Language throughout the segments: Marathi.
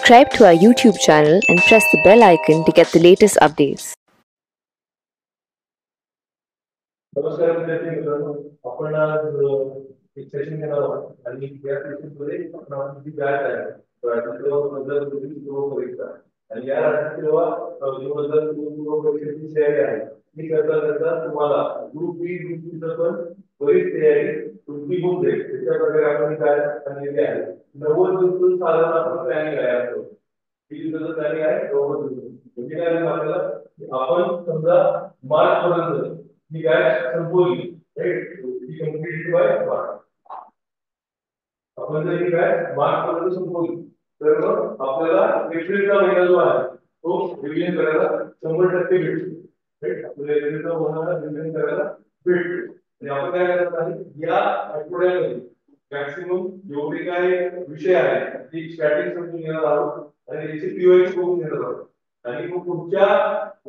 Subscribe to our YouTube channel and press the bell icon to get the latest updates. नमस्कार विद्यार्थी मित्रांनो, आपण आज एक सेशन घेणार आहोत आणि या सेशनमध्ये आपण जी बॅच आहे राज्यातील पूर्व परीक्षा आणि या राज्यातील 2000 पूर्व परीक्षेची तयारी आहे ती करता करता तुम्हाला ग्रुप बी ग्रुप सी पण बरीच तयारी तुमची होऊन जाईल. त्याच्या प्रकारे आपण काय सांगितले आहे 90 दिवस साधारण आपण प्लॅनिंग आहे असं किती दिवसाचं प्लॅनिंग आहे 90 दिवस म्हणजे काय आपल्याला आपण समजा मार्च पर्यंत ही बॅच संपवली राईट ती कंप्लीट बाय मार्च. आपण जर ही बॅच मार्च पर्यंत संपवली तर मग आपल्याला एप्रिलचा महिना जो आहे तो रिव्हिजन करायला 100% भेटतो राईट. आपल्याला एप्रिलचा महिना रिव्हिजन करायला भेटतो आणि आपण काय करत आहे या आठवड्यामध्ये मॅक्सिमम जेवढे काय विषय आहेत ती स्टॅटिक समजून घेणार आहोत आणि त्याची पीओएच करून घेणार आहोत आणि मग पुढच्या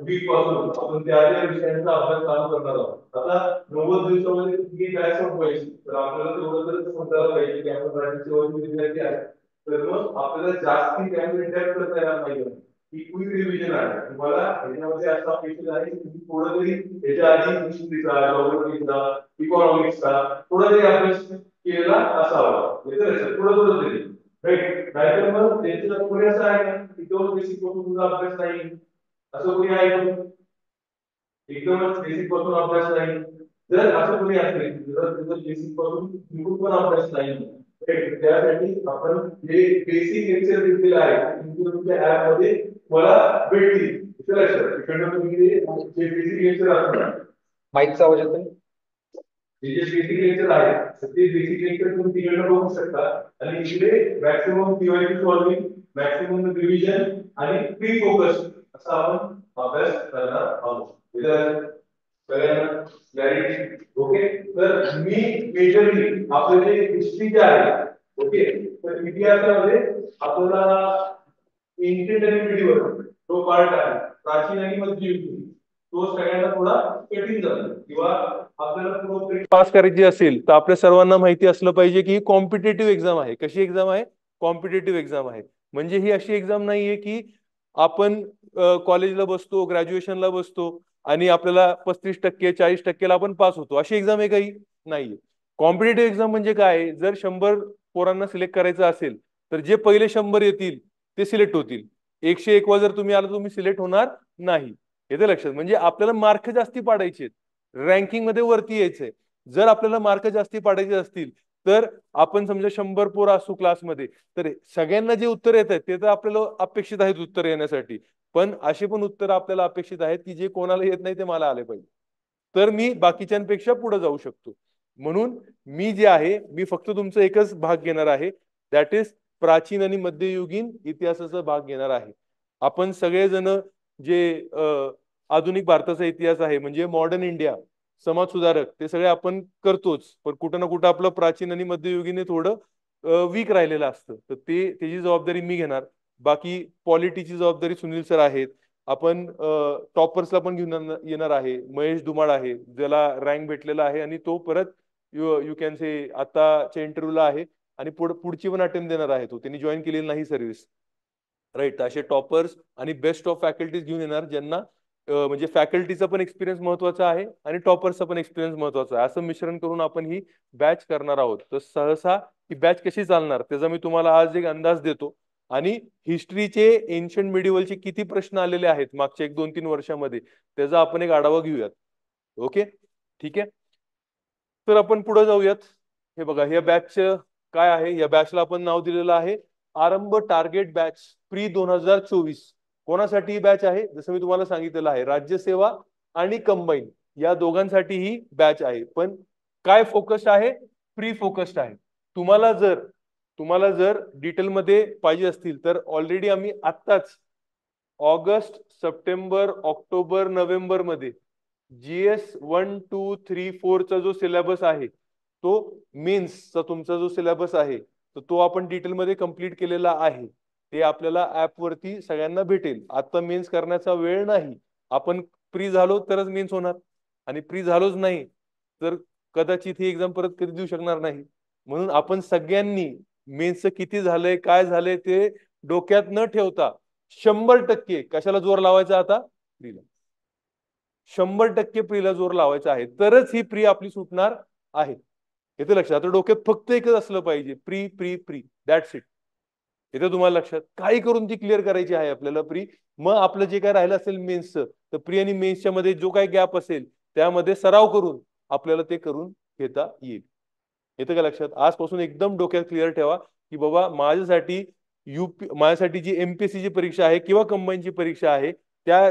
वीक पासून आपण त्या विषयांचा अभ्यास चालू करणार आहोत. आता 90 दिवसामध्ये तुम्ही काय संपवायची तर आपल्याला तेवढं तर समजायला पाहिजे की आपण राज्याचे विद्यार्थी आहे तर मग आपल्याला जास्ती त्यामध्ये इंटरॅक्ट करता येणार नाही ही क्विक रिव्हिजन आहे. तुम्हाला याच्यामध्ये असं अपेक्षित आहे की तुम्ही थोडं तरी याच्या आधी हिस्ट्रीचा जॉग्राफीचा इकॉनॉमिक्सचा थोडा तरी अभ्यास केलेला असावा थोडं थोडं तरी राईट. नाहीतर मग त्यांचं पुढे असं आहे की तो बेसिक पासून तुझा अभ्यास नाही असं कोणी आहे एकदमच बेसिक पासून अभ्यास नाही. जर असं कोणी असेल जर तुझं बेसिक पासून बिलकुल पण अभ्यास नाही त्यासाठी आपण जे बेसिक लेक्चर दिलेले आहे तुमच्या ऍप मध्ये मला भेटतील. तुम्ही जे बेसिक लेक्चर असणार माईकचा आवाज येतोय जे बेसिक लेक्चर आहे ते बेसिक लेक्चर तुम्ही तिकडनं बघू शकता आणि इकडे maximum PYQ solving maximum revision आणि प्री फोकस असा आपण अभ्यास करणार आहोत. सगळ्यांना क्लॅरिटी ओके. तर मी मेजरली आपले जे हिस्ट्रीचे आहे ओके तर इतिहासामध्ये आपल्याला एन्शियंट आणि मिडीवल जो पार्ट आहे प्राचीन आणि मध्ययुगीन तो सगळ्यांना थोडा कठीण जातो किंवा आपल्याला पास करायची असेल तर आपल्या सर्वांना माहिती असलं पाहिजे की ही कॉम्पिटेटिव्ह एक्झाम आहे. कशी एक्झाम आहे? कॉम्पिटेटिव्ह एक्झाम आहे. म्हणजे ही अशी एक्झाम नाहीये की आपण कॉलेजला बसतो ग्रॅज्युएशनला बसतो आणि आपल्याला 35% 40% आपण पास होतो अशी एक्झाम आहे काही नाहीये. कॉम्पिटेटिव्ह एक्झाम म्हणजे काय जर 100 पोरांना सिलेक्ट करायचं असेल तर जे पहिले 100 येतील ते सिलेक्ट होतील. 101 वा जर तुम्ही आला तुम्ही सिलेक्ट होणार नाही. येते लक्षात. म्हणजे आपल्याला मार्क जास्ती पाडायचे रँकिंग मध्ये वरती यायचंय. जर आपल्याला मार्क जास्ती पाडायचे असतील तर आपण समजा 100 पोरं असू क्लासमध्ये तर सगळ्यांना जे उत्तर येत आहेत ते तर आपल्याला अपेक्षित आहेत उत्तर येण्यासाठी पण असे पण उत्तर आपल्याला अपेक्षित आहेत की जे कोणाला येत नाही ते मला आले पाहिजे तर मी बाकीच्यांपेक्षा पुढे जाऊ शकतो. म्हणून मी जे आहे मी फक्त तुमचा एकच भाग घेणार आहे दॅट इज प्राचीन आणि मध्ययुगीन इतिहासाचा भाग घेणार आहे. आपण सगळेजण जे आधुनिक भारताचा इतिहास आहे म्हणजे मॉडर्न इंडिया समाज सुधारक ते सगळे आपण करतोच पण कुठं ना कुठं आपलं प्राचीन आणि मध्ययुगीने थोडं वीक राहिलेलं असतं तर त्याची जबाबदारी मी घेणार. बाकी पॉलिटीची जबाबदारी सुनील सर आहेत. आपण टॉपर्सला पण घेऊन येणार आहे. महेश धुमाळ आहे ज्याला रँक भेटलेला आहे आणि तो परत यू कॅन से आताच्या इंटरव्ह्यूला आहे आणि पुढची पण अटेम्प्ट देणार आहे. तो त्यांनी जॉईन केलेली नाही सर्व्हिस राईट. असे टॉपर्स आणि बेस्ट ऑफ फॅकल्टीज घेऊन येणार ज्यांना म्हणजे फॅकल्टीचा पण एक्सपिरियन्स महत्वाचा आहे आणि टॉपर्सचा पण एक्सपिरियन्स महत्वाचा आहे. असं मिश्रण करून आपण ही बॅच करणार आहोत. तर सहसा ही बॅच कशी चालणार त्याचा मी तुम्हाला आज एक अंदाज देतो आणि हिस्ट्रीचे एन्शियंट मिडिवलचे किती प्रश्न आलेले आहेत मागच्या 1-2-3 वर्षामध्ये त्याचा आपण एक आढावा घेऊयात. ओके ठीक आहे. तर आपण पुढे जाऊयात. हे बघा या बॅचचं काय आहे. या बॅचला आपण नाव दिलेलं आहे आरंभ टार्गेट बॅच प्री 2024. कोणासाठी ही बॅच आहे जसं मी तुम्हाला सांगितलेलं आहे राज्यसेवा आणि कंबाईन या दोघांसाठी ही बॅच आहे. पण काय फोकस्ड आहे? प्री फोकस्ड आहे. तुम्हाला जर डिटेलमध्ये पाहिजे असतील तर ऑलरेडी आम्ही आत्ताच ऑगस्ट सप्टेंबर ऑक्टोबर नोव्हेंबर मध्ये GS 1 2 3 4 चा जो सिलेबस आहे तो मेन्सचा तुमचा जो सिलेबस आहे तर तो आपण डिटेलमध्ये कंप्लीट केलेला आहे. ते आपल्याला ऍप वरती सगळ्यांना भेटेल. आता मेन्स करण्याचा वेळ नाही. आपण प्री झालो तरच मेन्स होणार आणि प्री झालोच नाही तर कदाचित ही एक्झाम परत कधी देऊ शकणार नाही. म्हणून आपण सगळ्यांनी मेन्सचं किती झालंय काय झालंय ते डोक्यात न ठेवता 100% कशाला जोर लावायचा आता? प्रीला. 100% प्रीला जोर लावायचा आहे, तरच ही प्री आपली सुटणार आहे. येते लक्षात? आता डोक्यात फक्त एकच असलं पाहिजे, pre pre pre, that's it. येते तुम्हाला लक्षात? काही करून ती क्लिअर करायची आहे आपल्याला प्री. मग आपलं जे काय राहिलं असेल मेन्सचं, तर प्री आणि मेन्सच्या मध्ये जो काही गॅप असेल त्यामध्ये सराव करून आपल्याला ते करून घेता येईल. येतं का लक्षात? आजपासून एकदम डोक्यात क्लिअर ठेवा की बाबा माझ्यासाठी माझ्यासाठी जी एमपीएससी ची परीक्षा आहे किंवा कंबाईनची परीक्षा आहे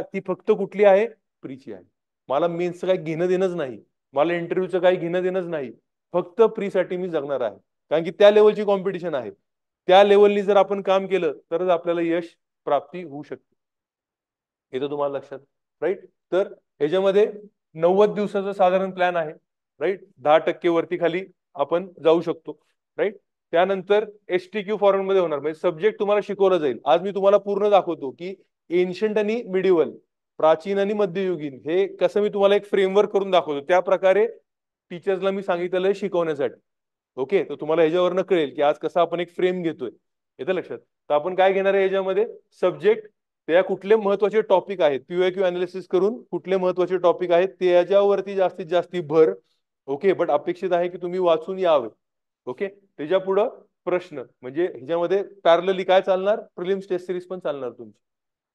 ती फक्त कुठली आहे? प्रीची आहे. मला मेन्सचं काही घेणं देणंच नाही, मला इंटरव्ह्यूचं काही घेणं देणंच नाही, फक्त प्रीसाठी मी जगणार आहे. कारण की त्या लेवलची कॉम्पिटिशन आहे. त्या लेवलनी जर आपण काम केलं तरच आपल्याला यश प्राप्ती होऊ शकते. येतं तुम्हाला लक्षात? राईट. तर ह्याच्यामध्ये 90 दिवसाचा साधारण प्लॅन आहे. राईट. 10% वरती खाली आपण जाऊ शकतो. राईट. त्यानंतर STQ फॉर्म मध्ये होणार, म्हणजे सब्जेक्ट तुम्हाला शिकवलं जाईल. आज मी तुम्हाला पूर्ण दाखवतो की एन्शंट आणि मिडिवल, प्राचीन आणि मध्ययुगीन, हे कसं मी तुम्हाला एक फ्रेमवर्क करून दाखवतो. त्या प्रकारे टीचर्सला मी सांगितलेलं आहे शिकवण्यासाठी. ओके. तर तुम्हाला ह्याच्यावरनं कळेल की आज कसं आपण एक फ्रेम घेतोय. येतं लक्षात? तर आपण काय घेणार आहे याच्यामध्ये? सब्जेक्ट, त्या कुठले महत्वाचे टॉपिक आहेत, PYQ अनालिसिस करून कुठले महत्वाचे टॉपिक आहेत त्याच्यावरती जास्तीत जास्त भर. ओके. बट अपेक्षित आहे की तुम्ही वाचून यावे. ओके. त्याच्या पुढं प्रश्न, म्हणजे ह्याच्यामध्ये पॅरलली काय चालणार? प्रिलिम्स टेस्ट सिरीज पण चालणार तुमची.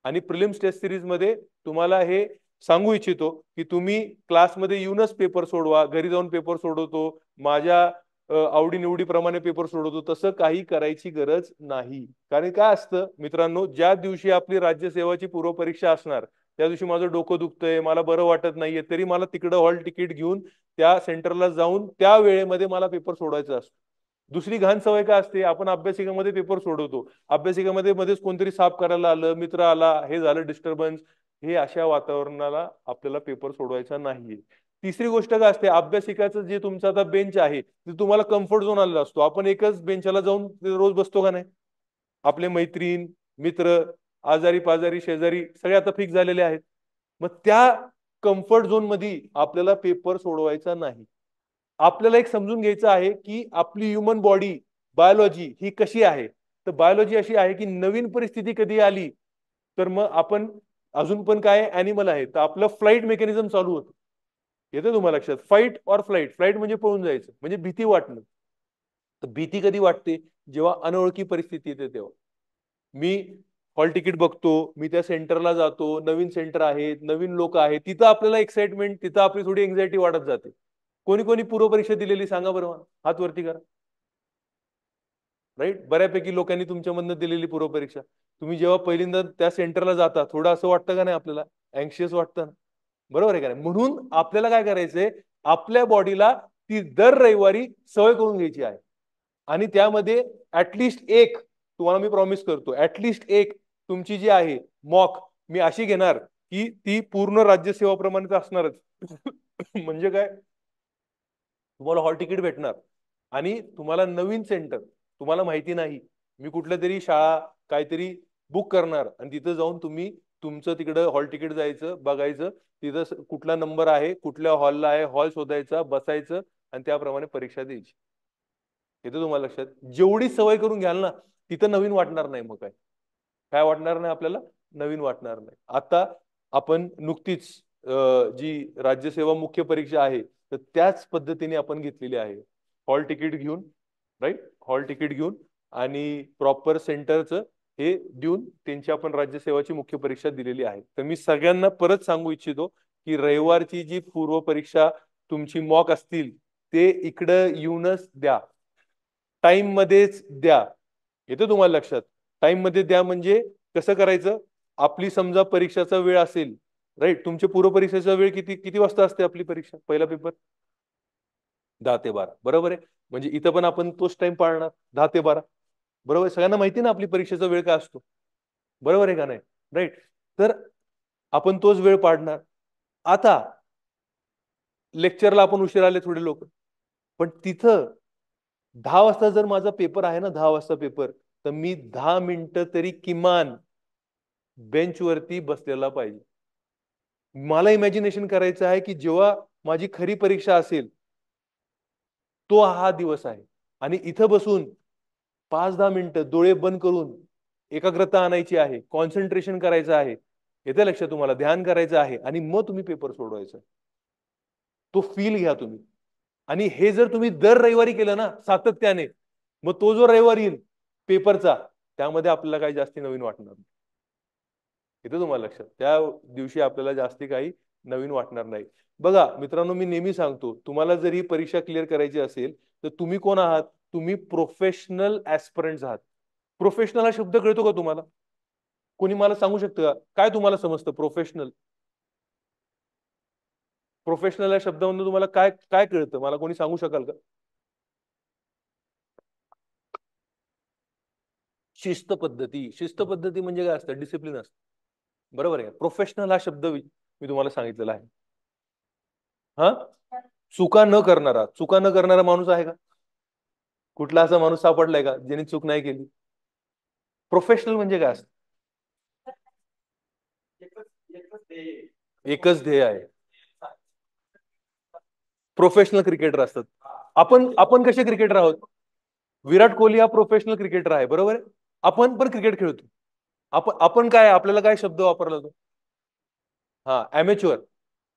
आणि प्रिलिम्स टेस्ट सिरीज मध्ये तुम्हाला हे सांगू इच्छितो की तुम्ही क्लासमध्ये येऊनच पेपर सोडवा, घरी जाऊन पेपर सोडवतो, माझ्या आवडीनिवडीप्रमाणे पेपर सोडवतो, तसं काही करायची गरज नाही. कारण काय असतं मित्रांनो, ज्या दिवशी आपली राज्यसेवाची पूर्वपरीक्षा असणार त्या दिवशी माझं डोकं दुखतंय, मला बरं वाटत नाहीये, तरी मला तिकडं हॉल तिकीट घेऊन त्या सेंटरला जाऊन त्या वेळेमध्ये मला पेपर सोडवायचा असतो. दुसरी घाण सवय काय असते? आपण अभ्यासिकेमध्ये पेपर सोडवतो, अभ्यासिकेमध्ये मध्येच कोणतरी साफ करायला आलं, मित्र आला, हे झालं डिस्टर्बन्स. हे अशा वातावरणाला आपल्याला पेपर सोडवायचा नाहीये. तिसरी गोष्ट काय असते? अभ्यासिकाचं जे तुमचा आता बेंच आहे ते तुम्हाला कम्फर्ट झोन आलेला असतो. आपण एकच बेंचला जाऊन रोज बसतो का नाही? आपले मैत्रीण, मित्र, आजारी पाजारी, शेजारी सगळे आता फिक्स झालेले आहेत. मग त्या कम्फर्ट झोन मध्ये आपल्याला पेपर सोडवायचा नाही. आपल्याला एक समजून घ्यायचं आहे की आपली ह्युमन बॉडी, बायोलॉजी ही कशी आहे. तर बायोलॉजी अशी आहे की नवीन परिस्थिती कधी आली तर मग आपण अजून पण काय ऍनिमल आहे, तर आपलं फ्लाईट मेकॅनिझम चालू होतं. येतं तुम्हाला लक्षात? Fight or flight. फ्लाईट म्हणजे पळून जायचं, म्हणजे भीती वाटणं. तर भीती कधी वाटते? जेव्हा अनोळखी परिस्थिती येते तेव्हा. मी हॉल तिकीट बघतो, मी त्या सेंटरला जातो, नवीन सेंटर आहे, नवीन लोक आहेत, तिथं आपल्याला एक्साइटमेंट, तिथं आपली थोडी एन्झायटी वाढत जाते. कोणी कोणी पूर्वपरीक्षा दिलेली सांगा बरं, हात वरती करा. राईट. बऱ्यापैकी लोकांनी तुमच्यामधनं दिलेली पूर्वपरीक्षा. तुम्ही जेव्हा पहिल्यांदा त्या सेंटरला जाता थोडं असं वाटतं का नाही आपल्याला? अँक्शियस वाटतं ना? बरोबर आहे का नाही? म्हणून आपल्याला काय करायचंय? आपल्या बॉडीला ती दर रविवारी सवय करून घ्यायची आहे. आणि त्यामध्ये ऍटलिस्ट एक, तुम्हाला मी प्रॉमिस करतो, ऍटलिस्ट एक तुमची जी आहे मॉक मी अशी घेणार की ती पूर्ण राज्यसेवाप्रमाणेच असणारच. म्हणजे काय? तुम्हाला हॉल तिकीट भेटणार आणि तुम्हाला नवीन सेंटर, तुम्हाला माहिती नाही, मी कुठल्या तरी शाळा काहीतरी बुक करणार आणि तिथं जाऊन तुम्ही तुमचं तिकडं हॉल तिकीट जायचं, बघायचं तिथं कुठला नंबर आहे, कुठल्या हॉलला आहे, हॉल शोधायचा, बसायचं आणि त्याप्रमाणे परीक्षा द्यायची. येतं तुम्हाला लक्षात? जेवढी सवय करून घ्याल ना तिथं नवीन वाटणार नाही. मग काय काय वाटणार नाही आपल्याला? नवीन वाटणार नाही. आता आपण नुकतीच जी राज्यसेवा मुख्य परीक्षा आहे तर त्याच पद्धतीने आपण घेतलेली आहे. हॉल तिकीट घेऊन, राईट, हॉल तिकीट घेऊन आणि प्रॉपर सेंटरचं हे देऊन त्यांची आपण राज्यसेवाची मुख्य परीक्षा दिलेली आहे. तर मी सगळ्यांना परत सांगू इच्छितो की रविवारची जी पूर्व परीक्षा तुमची मॉक असतील ते इकडं येऊनच द्या, टाइम मध्येच द्या. येतं तुम्हाला लक्षात? टाइम मध्ये द्या म्हणजे कसं करायचं? आपली समजा परीक्षाचा वेळ असेल, राईट, तुमच्या पूर्व परीक्षेचा वेळ किती किती वाजता असते आपली परीक्षा? पहिला पेपर 10 ते 12, बरोबर आहे. म्हणजे इथं पण आपण तोच टाइम पाळणार, 10 ते 12, बरोबर. सगळ्यांना माहिती ना आपली परीक्षेचा वेळ काय असतो, बरोबर आहे का नाही? राईट. तर आपण तोच वेळ पाळणार. आता लेक्चरला आपण उशीर आले थोडे लोक, पण तिथं 10 वाजता जर माझा पेपर आहे ना, 10 वाजता पेपर, तर मी 10 मिनिटं तरी किमान बेंचवरती बसलेला पाहिजे. मला इमॅजिनेशन करायचं आहे की जेव्हा माझी खरी परीक्षा असेल तो हा दिवस आहे आणि इथं बसून 5-10 मिनिटं डोळे बंद करून एकाग्रता आणायची आहे, कॉन्सन्ट्रेशन करायचं आहे, येते लक्षात तुम्हाला, ध्यान करायचं आहे, आणि मग तुम्ही पेपर सोडवायचा. तो फील घ्या तुम्ही. आणि हे जर तुम्ही दर रविवारी केलं ना सातत्याने, मग तो जो रविवार येईल पेपरचा, त्यामध्ये आपल्याला काही जास्ती नवीन वाटणार नाही. येतं तुम्हाला लक्षात, त्या दिवशी आपल्याला जास्ती काही नवीन वाटणार नाही. बघा मित्रांनो, मी नेहमी सांगतो, तुम्हाला जर ही परीक्षा क्लिअर करायची असेल तर तुम्ही कोण आहात? तुम्ही प्रोफेशनल ऍस्पिरंट्स आहात. प्रोफेशनल हा शब्द कळतो का तुम्हाला? कोणी मला सांगू शकतं का काय तुम्हाला समजतं प्रोफेशनल? प्रोफेशनल या शब्दामधून तुम्हाला काय काय कळतं? मला कोणी सांगू शकाल का? शिस्त पद्धती. शिस्त पद्धती म्हणजे काय असतं? डिसिप्लिन असतं. बरोबर आहे. प्रोफेशनल हा शब्द मी तुम्हाला सांगितलेला आहे. हा, चुका न करणारा माणूस आहे का? कुठला असा माणूस सापडलाय का ज्याने चूक नाही केली? प्रोफेशनल म्हणजे काय असतं? एकच ध्येय आहे. प्रोफेशनल क्रिकेटर असतात. आपण आपण कसे क्रिकेटर आहोत? विराट कोहली हा प्रोफेशनल क्रिकेटर आहे, बरोबर आहे. आपण पण क्रिकेट खेळतो. आपण काय, आपल्याला काय शब्द वापरला जातो? हा, ॲमेच्युअर.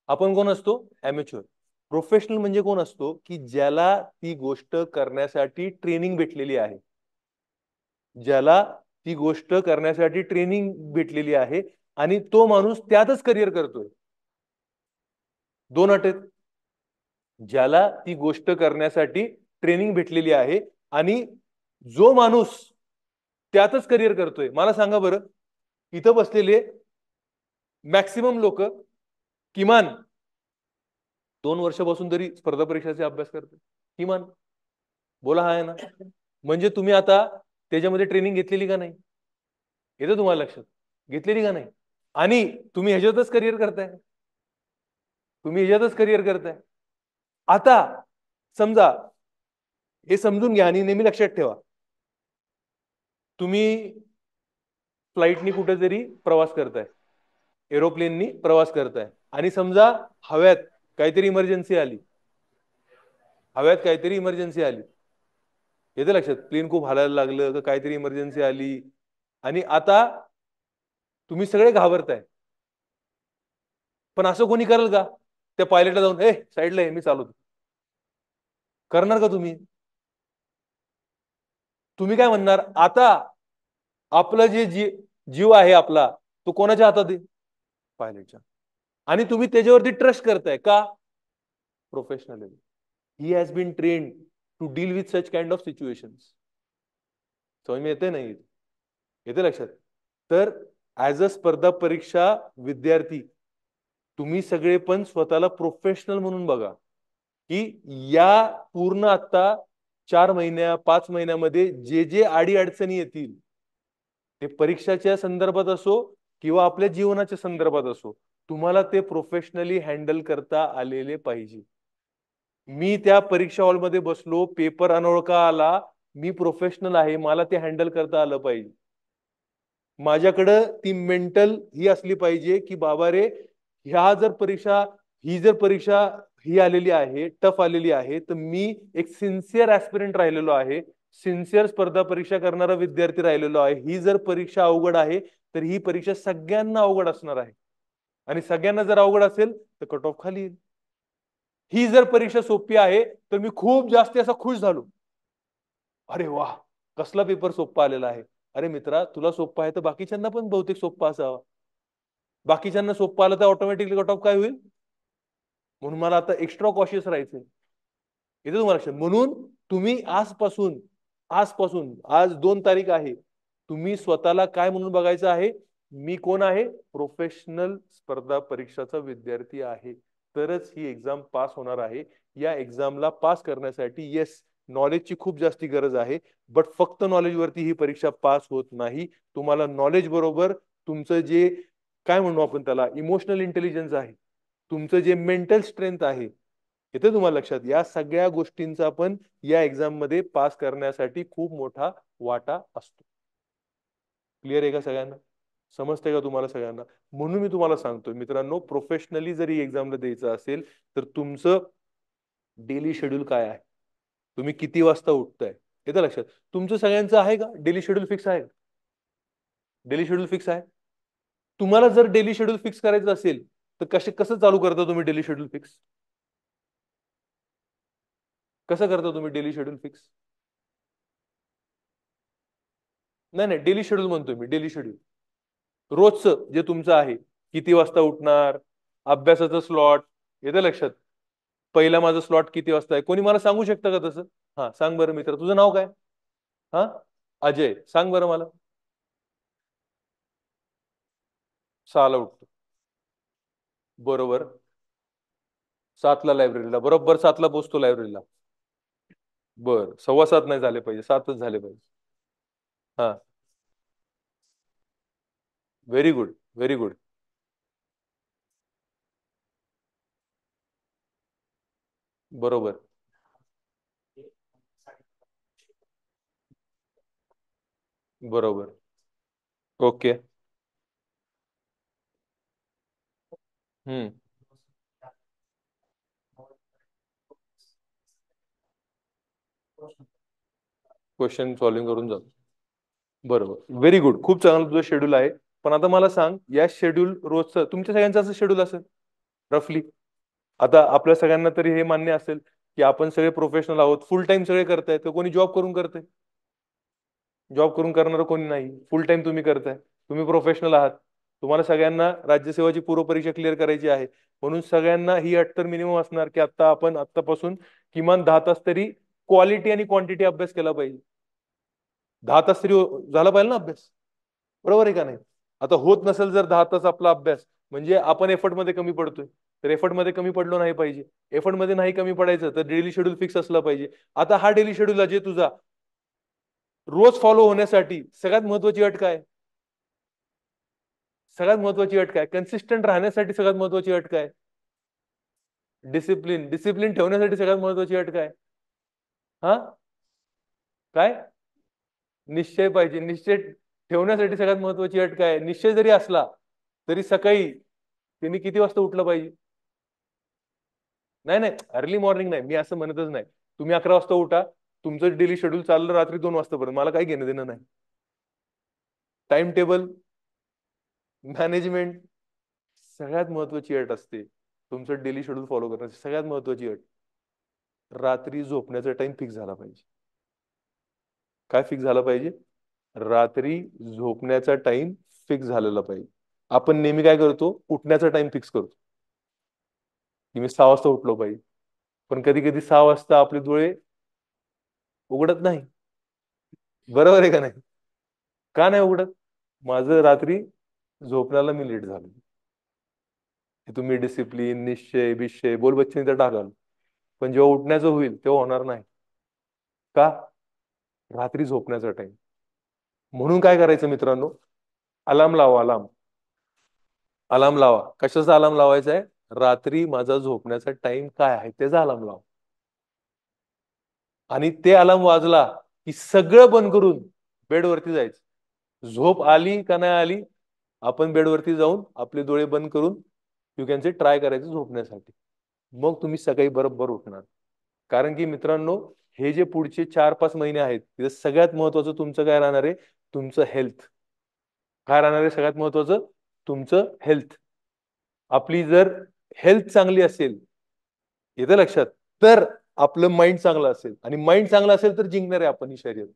आपण कोण असतो? ॲमेच्युअर. प्रोफेशनल म्हणजे कोण असतो? की ज्याला ती गोष्ट करण्यासाठी ट्रेनिंग भेटलेली आहे. ज्याला ती गोष्ट करण्यासाठी ट्रेनिंग भेटलेली आहे आणि तो माणूस त्यातच करिअर करतोय. दोन अट आहेत. ज्याला ती गोष्ट करण्यासाठी ट्रेनिंग भेटलेली आहे आणि जो माणूस त्यातच करिअर करतोय. मला सांगा बरं, इथं बसलेले मॅक्सिमम लोक किमान 2 वर्षापासून तरी स्पर्धा परीक्षाचा अभ्यास करतात किमान. बोला हा आहे ना? म्हणजे तुम्ही आता त्याच्यामध्ये ट्रेनिंग घेतलेली का नाही? येतं तुम्हाला लक्षात? घेतलेली का नाही? आणि तुम्ही ह्याच्यातच करिअर करताय. आता समजा, हे समजून घ्या आणि नेहमी लक्षात ठेवा, तुम्ही फ्लाईटनी कुठेतरी प्रवास करताय, एरोप्लेननी प्रवास करताय, आणि समजा हव्यात काहीतरी इमर्जन्सी आली. येतं लक्षात? प्लेन खूप हालायला लागलं तर काहीतरी इमर्जन्सी आली आणि आता तुम्ही सगळे घाबरताय. पण असं कोणी करेल का त्या पायलटला जाऊन, ए साईडला आहे मी चालवतो? करणार का तुम्ही? तुम्ही काय म्हणणार? आता आपलं जे जीव आहे आपला, तो कोणाच्या हातात आहे? पायलटच्या. आणि तुम्ही त्याच्यावरती ट्रस्ट करताय का? Professional. He has been trained to deal with such kind of situations. समज में येते नाही? येते लक्षात? तर ऍज अ स्पर्धा परीक्षा विद्यार्थी तुम्ही सगळे पण स्वतःला प्रोफेशनल म्हणून बघा, की या पूर्ण आता 4 महिन्या 5 महिन्यामध्ये जे जे अडी अडचणी येतील, ते परीक्षाच्या संदर्भात असो किंवा आपल्या जीवनाच्या संदर्भात असो, तुम्हाला ते प्रोफेशनली हँडल करता आलेले पाहिजे. मी त्या परीक्षा हॉलमध्ये बसलो, पेपर अनोळखा आला, मी प्रोफेशनल आहे, मला ते हँडल करता आलं पाहिजे. माझ्याकडं ती मेंटल ही असली पाहिजे की बाबा रे, ही जर परीक्षा ही आलेली आहे, टफ आलेली आहे, तर मी एक सिन्सिअर ऍस्पिरंट राहिलेलो आहे, सिन्सिअर स्पर्धा परीक्षा करणारा विद्यार्थी राहिलेलो आहे. ही जर परीक्षा अवघड आहे तर ही परीक्षा सगळ्यांना अवघड असणार आहे, आणि सगळ्यांना जर अवघड असेल तर कट ऑफ खाली येईल. ही जर परीक्षा सोपी आहे तर मी खूप जास्त असा खुश झालो, अरे वा, कसला पेपर सोप्पा आलेला आहे. अरे मित्रा, तुला सोप्पा आहे तर बाकीच्यांना पण बहुतेक सोप्पा असावा. बाकीच्यांना सोप्पा आलं तर ऑटोमॅटिकली कट ऑफ काय होईल? म्हणून मला आता एक्स्ट्रा कॉशियस राहायचंय. इथे तुम्हाला लक्षात. म्हणून तुम्ही आजपासून आजपासून आज 2 तारीख आहे, तुम्ही स्वतःला काय म्हणून बघायचं आहे? मी कोण आहे? प्रोफेशनल स्पर्धा परीक्षाचा विद्यार्थी आहे. तरच ही एक्झाम पास होणार आहे. या एक्झामला पास करण्यासाठी येस, नॉलेजची खूप जास्ती गरज आहे, बट फक्त नॉलेजवरती ही परीक्षा पास होत नाही. तुम्हाला नॉलेज बरोबर तुमचं जे काय म्हणू आपण त्याला, इमोशनल इंटेलिजन्स आहे, तुमचं जे मेंटल स्ट्रेंथ आहे, येते तुम्हाला लक्षात? या सगळ्या गोष्टींचा पण या एक्झाम मध्ये पास करण्यासाठी खूप मोठा वाटा असतो. क्लिअर आहे का सगळ्यांना? समजते का तुम्हाला सगळ्यांना? म्हणून मी तुम्हाला सांगतोय मित्रांनो, प्रोफेशनली जरी एक्झामला द्यायचं असेल तर तुमचं डेली शेड्यूल काय आहे, तुम्ही किती वाजता उठताय, येतं लक्षात? तुमचं सगळ्यांचं आहे का डेली शेड्यूल? फिक्स आहे? डेली शेड्यूल फिक्स आहे. तुम्हाला जर डेली शेड्यूल फिक्स करायचं असेल तर कसं चालू करता तुम्ही डेली शेड्यूल फिक्स? कसं करता तुम्ही डेली शेड्यूल फिक्स? नाही नाही, डेली शेड्यूल म्हणतोय मी, डेली शेड्यूल रोजचं जे तुमचं आहे. किती वाजता उठणार, अभ्यासाचं स्लॉट येतं लक्षात? पहिला माझं स्लॉट किती वाजता आहे, कोणी मला सांगू शकतं का तसं? हा सांग बरं मित्र, तुझं नाव काय? हा, अजय. सांग बरं मला. 6ला उठतो. बरोबर. 7ला लायब्ररीला, बरोबर 7ला पोचतो लायब्ररीला. बर, 7:15 नाही झाले पाहिजे, 7च झाले पाहिजे. हा, व्हेरी गुड, व्हेरी गुड. बरोबर. बरोबर. ओके. हम्म. क्वेश्चन सॉल्व्हिंग करून जातो. बरोबर, व्हेरी गुड, खूप चांगलं तुझं शेड्यूल आहे. पण आता मला सांग, या शेड्यूल रोजचं तुमच्या सगळ्यांचं असं शेड्यूल असेल रफली? आता आपल्या सगळ्यांना तरी हे मान्य असेल की आपण सगळे प्रोफेशनल आहोत, फुल टाइम सगळे करताय. तर कोणी जॉब करून करतंय? जॉब करून करणारं कोणी नाही. फुल टाइम तुम्ही करताय, तुम्ही प्रोफेशनल आहात. तुम्हाला सगळ्यांना राज्यसेवाची पूर्व परीक्षा क्लिअर करायची आहे. म्हणून सगळ्यांना ही अट तर मिनिमम असणार की आता आपण आत्तापासून किमान 10 तास तरी क्वालिटी आणि क्वांटिटी अभ्यास केला पाहिजे. 10 तास तरी झाला पाहिजे ना अभ्यास, बरोबर आहे का नाही? आता होत नसेल जर 10 तास आपला अभ्यास, म्हणजे आपण एफर्ट मध्ये कमी पडतोय. तर एफर्ट मध्ये कमी पडलो नाही पाहिजे. एफर्ट मध्ये नाही कमी पडायचं तर डेली शेड्यूल फिक्स असलं पाहिजे. आता हा डेली शेड्यूल अजय तुझा रोज फॉलो होण्यासाठी सगळ्यात महत्वाची अट काय? सगळ्यात महत्वाची अट काय? कन्सिस्टंट राहण्यासाठी सगळ्यात महत्वाची अट काय? डिसिप्लिन. डिसिप्लिन ठेवण्यासाठी सगळ्यात महत्वाची अट काय? हा, काय? निश्चय पाहिजे. निश्चय ठेवण्यासाठी सगळ्यात महत्वाची अट काय? निश्चय जरी असला तरी सकाळी त्यांनी किती वाजता उठलं पाहिजे? नाही नाही, अर्ली मॉर्निंग नाही, मी असं म्हणतच नाही. तुम्ही 11 वाजता उठा, तुमचं डेली शेड्यूल चाललं रात्री 2 वाजतापर्यंत, मला काही घेणं देणं नाही. टाइम टेबल मॅनेजमेंट सगळ्यात महत्वाची अट असते. तुमचं डेली शेड्यूल फॉलो करण्याची सगळ्यात महत्वाची अट, रात्री झोपण्याचा टाइम फिक्स झाला पाहिजे. काय फिक्स झाला पाहिजे? रात्री झोपण्याचा टाइम फिक्स झालेला पाहिजे. आपण नेहमी काय करतो, उठण्याचा टाइम फिक्स करतो की मी 6 वाजता उठलो पाहिजे. पण कधी कधी 6 वाजता आपले डोळे उघडत नाही. बरोबर आहे का नाही? का नाही उघडत? माझं रात्री झोपण्याला मी लेट झालो. तुम्ही डिसिप्लिन, निश्चय, विषय बोल बच्चे तर टाकाल, पण जेव्हा उठण्याचं होईल तेव्हा होणार नाही. का? रात्री झोपण्याचा टाइम. म्हणून काय करायचं मित्रांनो, अलार्म लावा. अलार्म, अलार्म लावा. कशाचा अलार्म लावायचा आहे? रात्री माझा झोपण्याचा टाइम काय आहे त्याचा अलार्म लावा. आणि ते अलार्म वाजला की सगळं बंद करून बेडवरती जायचं. झोप आली का नाही आली, आपण बेडवरती जाऊन आपले डोळे बंद करून यू कॅन से ट्राय करायचं झोपण्यासाठी. मग तुम्ही सकाळी बरोबर उठणार. कारण की मित्रांनो, हे जे पुढचे 4-5 महिने आहेत तिथे सगळ्यात महत्वाचं तुमचं काय राहणार आहे? तुमचं हेल्थ. काय राहणार आहे सगळ्यात महत्वाचं? तुमचं हेल्थ. आपली जर हेल्थ चांगली असेल, येतं लक्षात, तर आपलं माइंड चांगलं असेल, आणि माइंड चांगलं असेल तर जिंकणार आहे आपण ही शर्यत.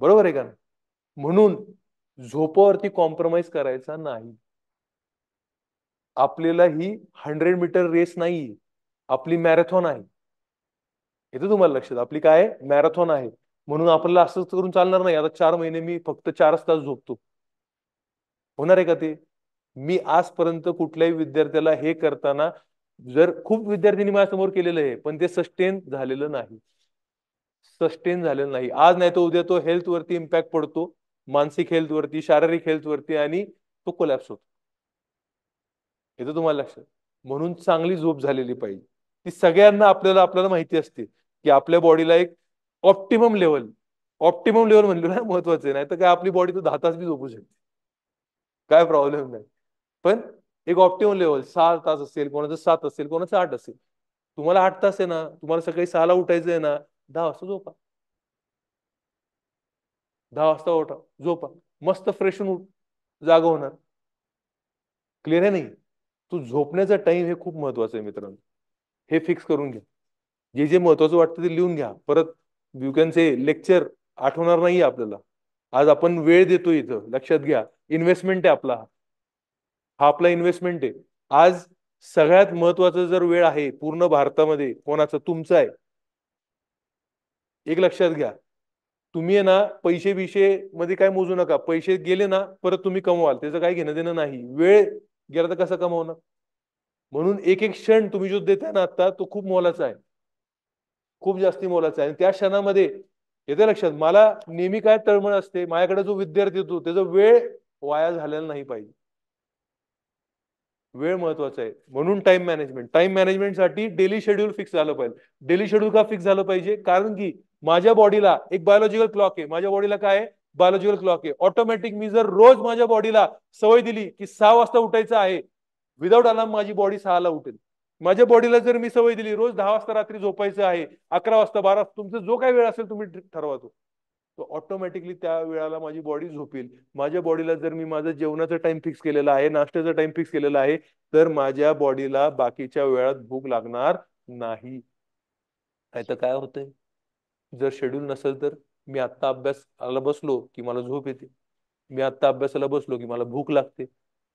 बरोबर आहे का? म्हणून झोपावरती कॉम्प्रोमाइज करायचा नाही. आपल्याला ही 100 मीटर रेस नाही, आपली मॅरेथॉन आहे. येतं तुम्हाला लक्षात? आपली काय मॅरेथॉन आहे. म्हणून आपल्याला असंच करून चालणार नाही आता 4 महिने मी फक्त 4च तास झोपतो. होणार आहे का ते? मी आजपर्यंत कुठल्याही विद्यार्थ्याला हे करताना, जर खूप विद्यार्थ्यांनी माझ्यासमोर केलेलं आहे पण ते सस्टेन झालेलं नाही. सस्टेन झालेलं नाही. आज नाही तर उद्या तो हेल्थ वरती इम्पॅक्ट पडतो, मानसिक हेल्थ वरती, शारीरिक हेल्थ वरती, आणि तो कोलॅप्स होतो. येतं तुम्हाला लक्षात? म्हणून चांगली झोप झालेली पाहिजे. ती सगळ्यांना आपल्याला आपल्याला माहिती असते की आपल्या बॉडीला एक ऑप्टिमम लेवल, ऑप्टिमम लेवल म्हणलं ना महत्वाचं आहे. नाही तर काय आपली बॉडी तर 10 तास बी झोपू शकते, काय प्रॉब्लेम नाही. पण एक ऑप्टिमम लेवल 6 तास असेल, कोणाचं 7 असेल, कोणाचं 8 असेल. तुम्हाला 8 तास आहे ना, तुम्हाला सकाळी 6ला उठायचं आहे ना, 10 वाजता झोपा. 10 वाजता उठा, झोपा. मस्त फ्रेश होऊन जागा होणार. क्लिअर आहे नाही? तू झोपण्याचा टाइम हे खूप महत्वाचं आहे मित्रांनो, हे फिक्स करून घ्या. जे जे महत्वाचं वाटतं ते लिहून घ्या. परत ब्युकनचे लेक्चर आठवणार नाही आपल्याला. आज आपण वेळ देतो इथं, लक्षात घ्या. इन्व्हेस्टमेंट आहे आपला, हा आपला इन्व्हेस्टमेंट आहे. आज सगळ्यात महत्वाचं जर वेळ आहे पूर्ण भारतामध्ये कोणाचं, तुमचं आहे. एक लक्षात घ्या, तुम्ही आहे ना पैसे बिशे मध्ये काय मोजू नका. पैसे गेले ना परत तुम्ही कमवाल, त्याचं काही घेणं देणं नाही. वेळ गेला तर कसं कमवणार? म्हणून एक एक क्षण तुम्ही जो देताय ना आता, तो खूप मोलाचा आहे, खूप जास्ती मोलाचा आहे. आणि त्या क्षणामध्ये येते लक्षात, मला नेहमी काय तळमळ असते, माझ्याकडे जो विद्यार्थी येतो त्याचा वेळ वाया झालेला नाही पाहिजे. वेळ महत्वाचा आहे. म्हणून टाइम मॅनेजमेंटसाठी डेली शेड्यूल फिक्स झालं पाहिजे. डेली शेड्यूल का फिक्स झालं पाहिजे? कारण की माझ्या बॉडीला एक बायोलॉजिकल क्लॉक आहे. माझ्या बॉडीला काय आहे? बायोलॉजिकल क्लॉक आहे. ऑटोमॅटिक मी जर रोज माझ्या बॉडीला सवय दिली की 6 वाजता उठायचं आहे, विदाऊट अलार्म माझी बॉडी 6 ला उठेल. माझ्या बॉडीला जर मी सवय दिली रोज 10 वाजता रात्री झोपायचं आहे, 11 वाजता 12, तुमचा जो काही वेळ असेल तुम्ही ठरवा तो ऑटोमॅटिकली त्या वेळाला माझी बॉडी झोपेल. माझ्या बॉडीला जर मी माझं जेवणाचा टाइम फिक्स केलेला आहे, नाश्त्याचा टाइम फिक्स केलेला आहे, तर माझ्या बॉडीला बाकीच्या वेळात भूक लागणार नाही. नाही तर काय होतंय, जर शेड्यूल नसेल तर मी आत्ता अभ्यासाला बसलो की मला झोप येते, मी आत्ता अभ्यासाला बसलो की मला भूक लागते,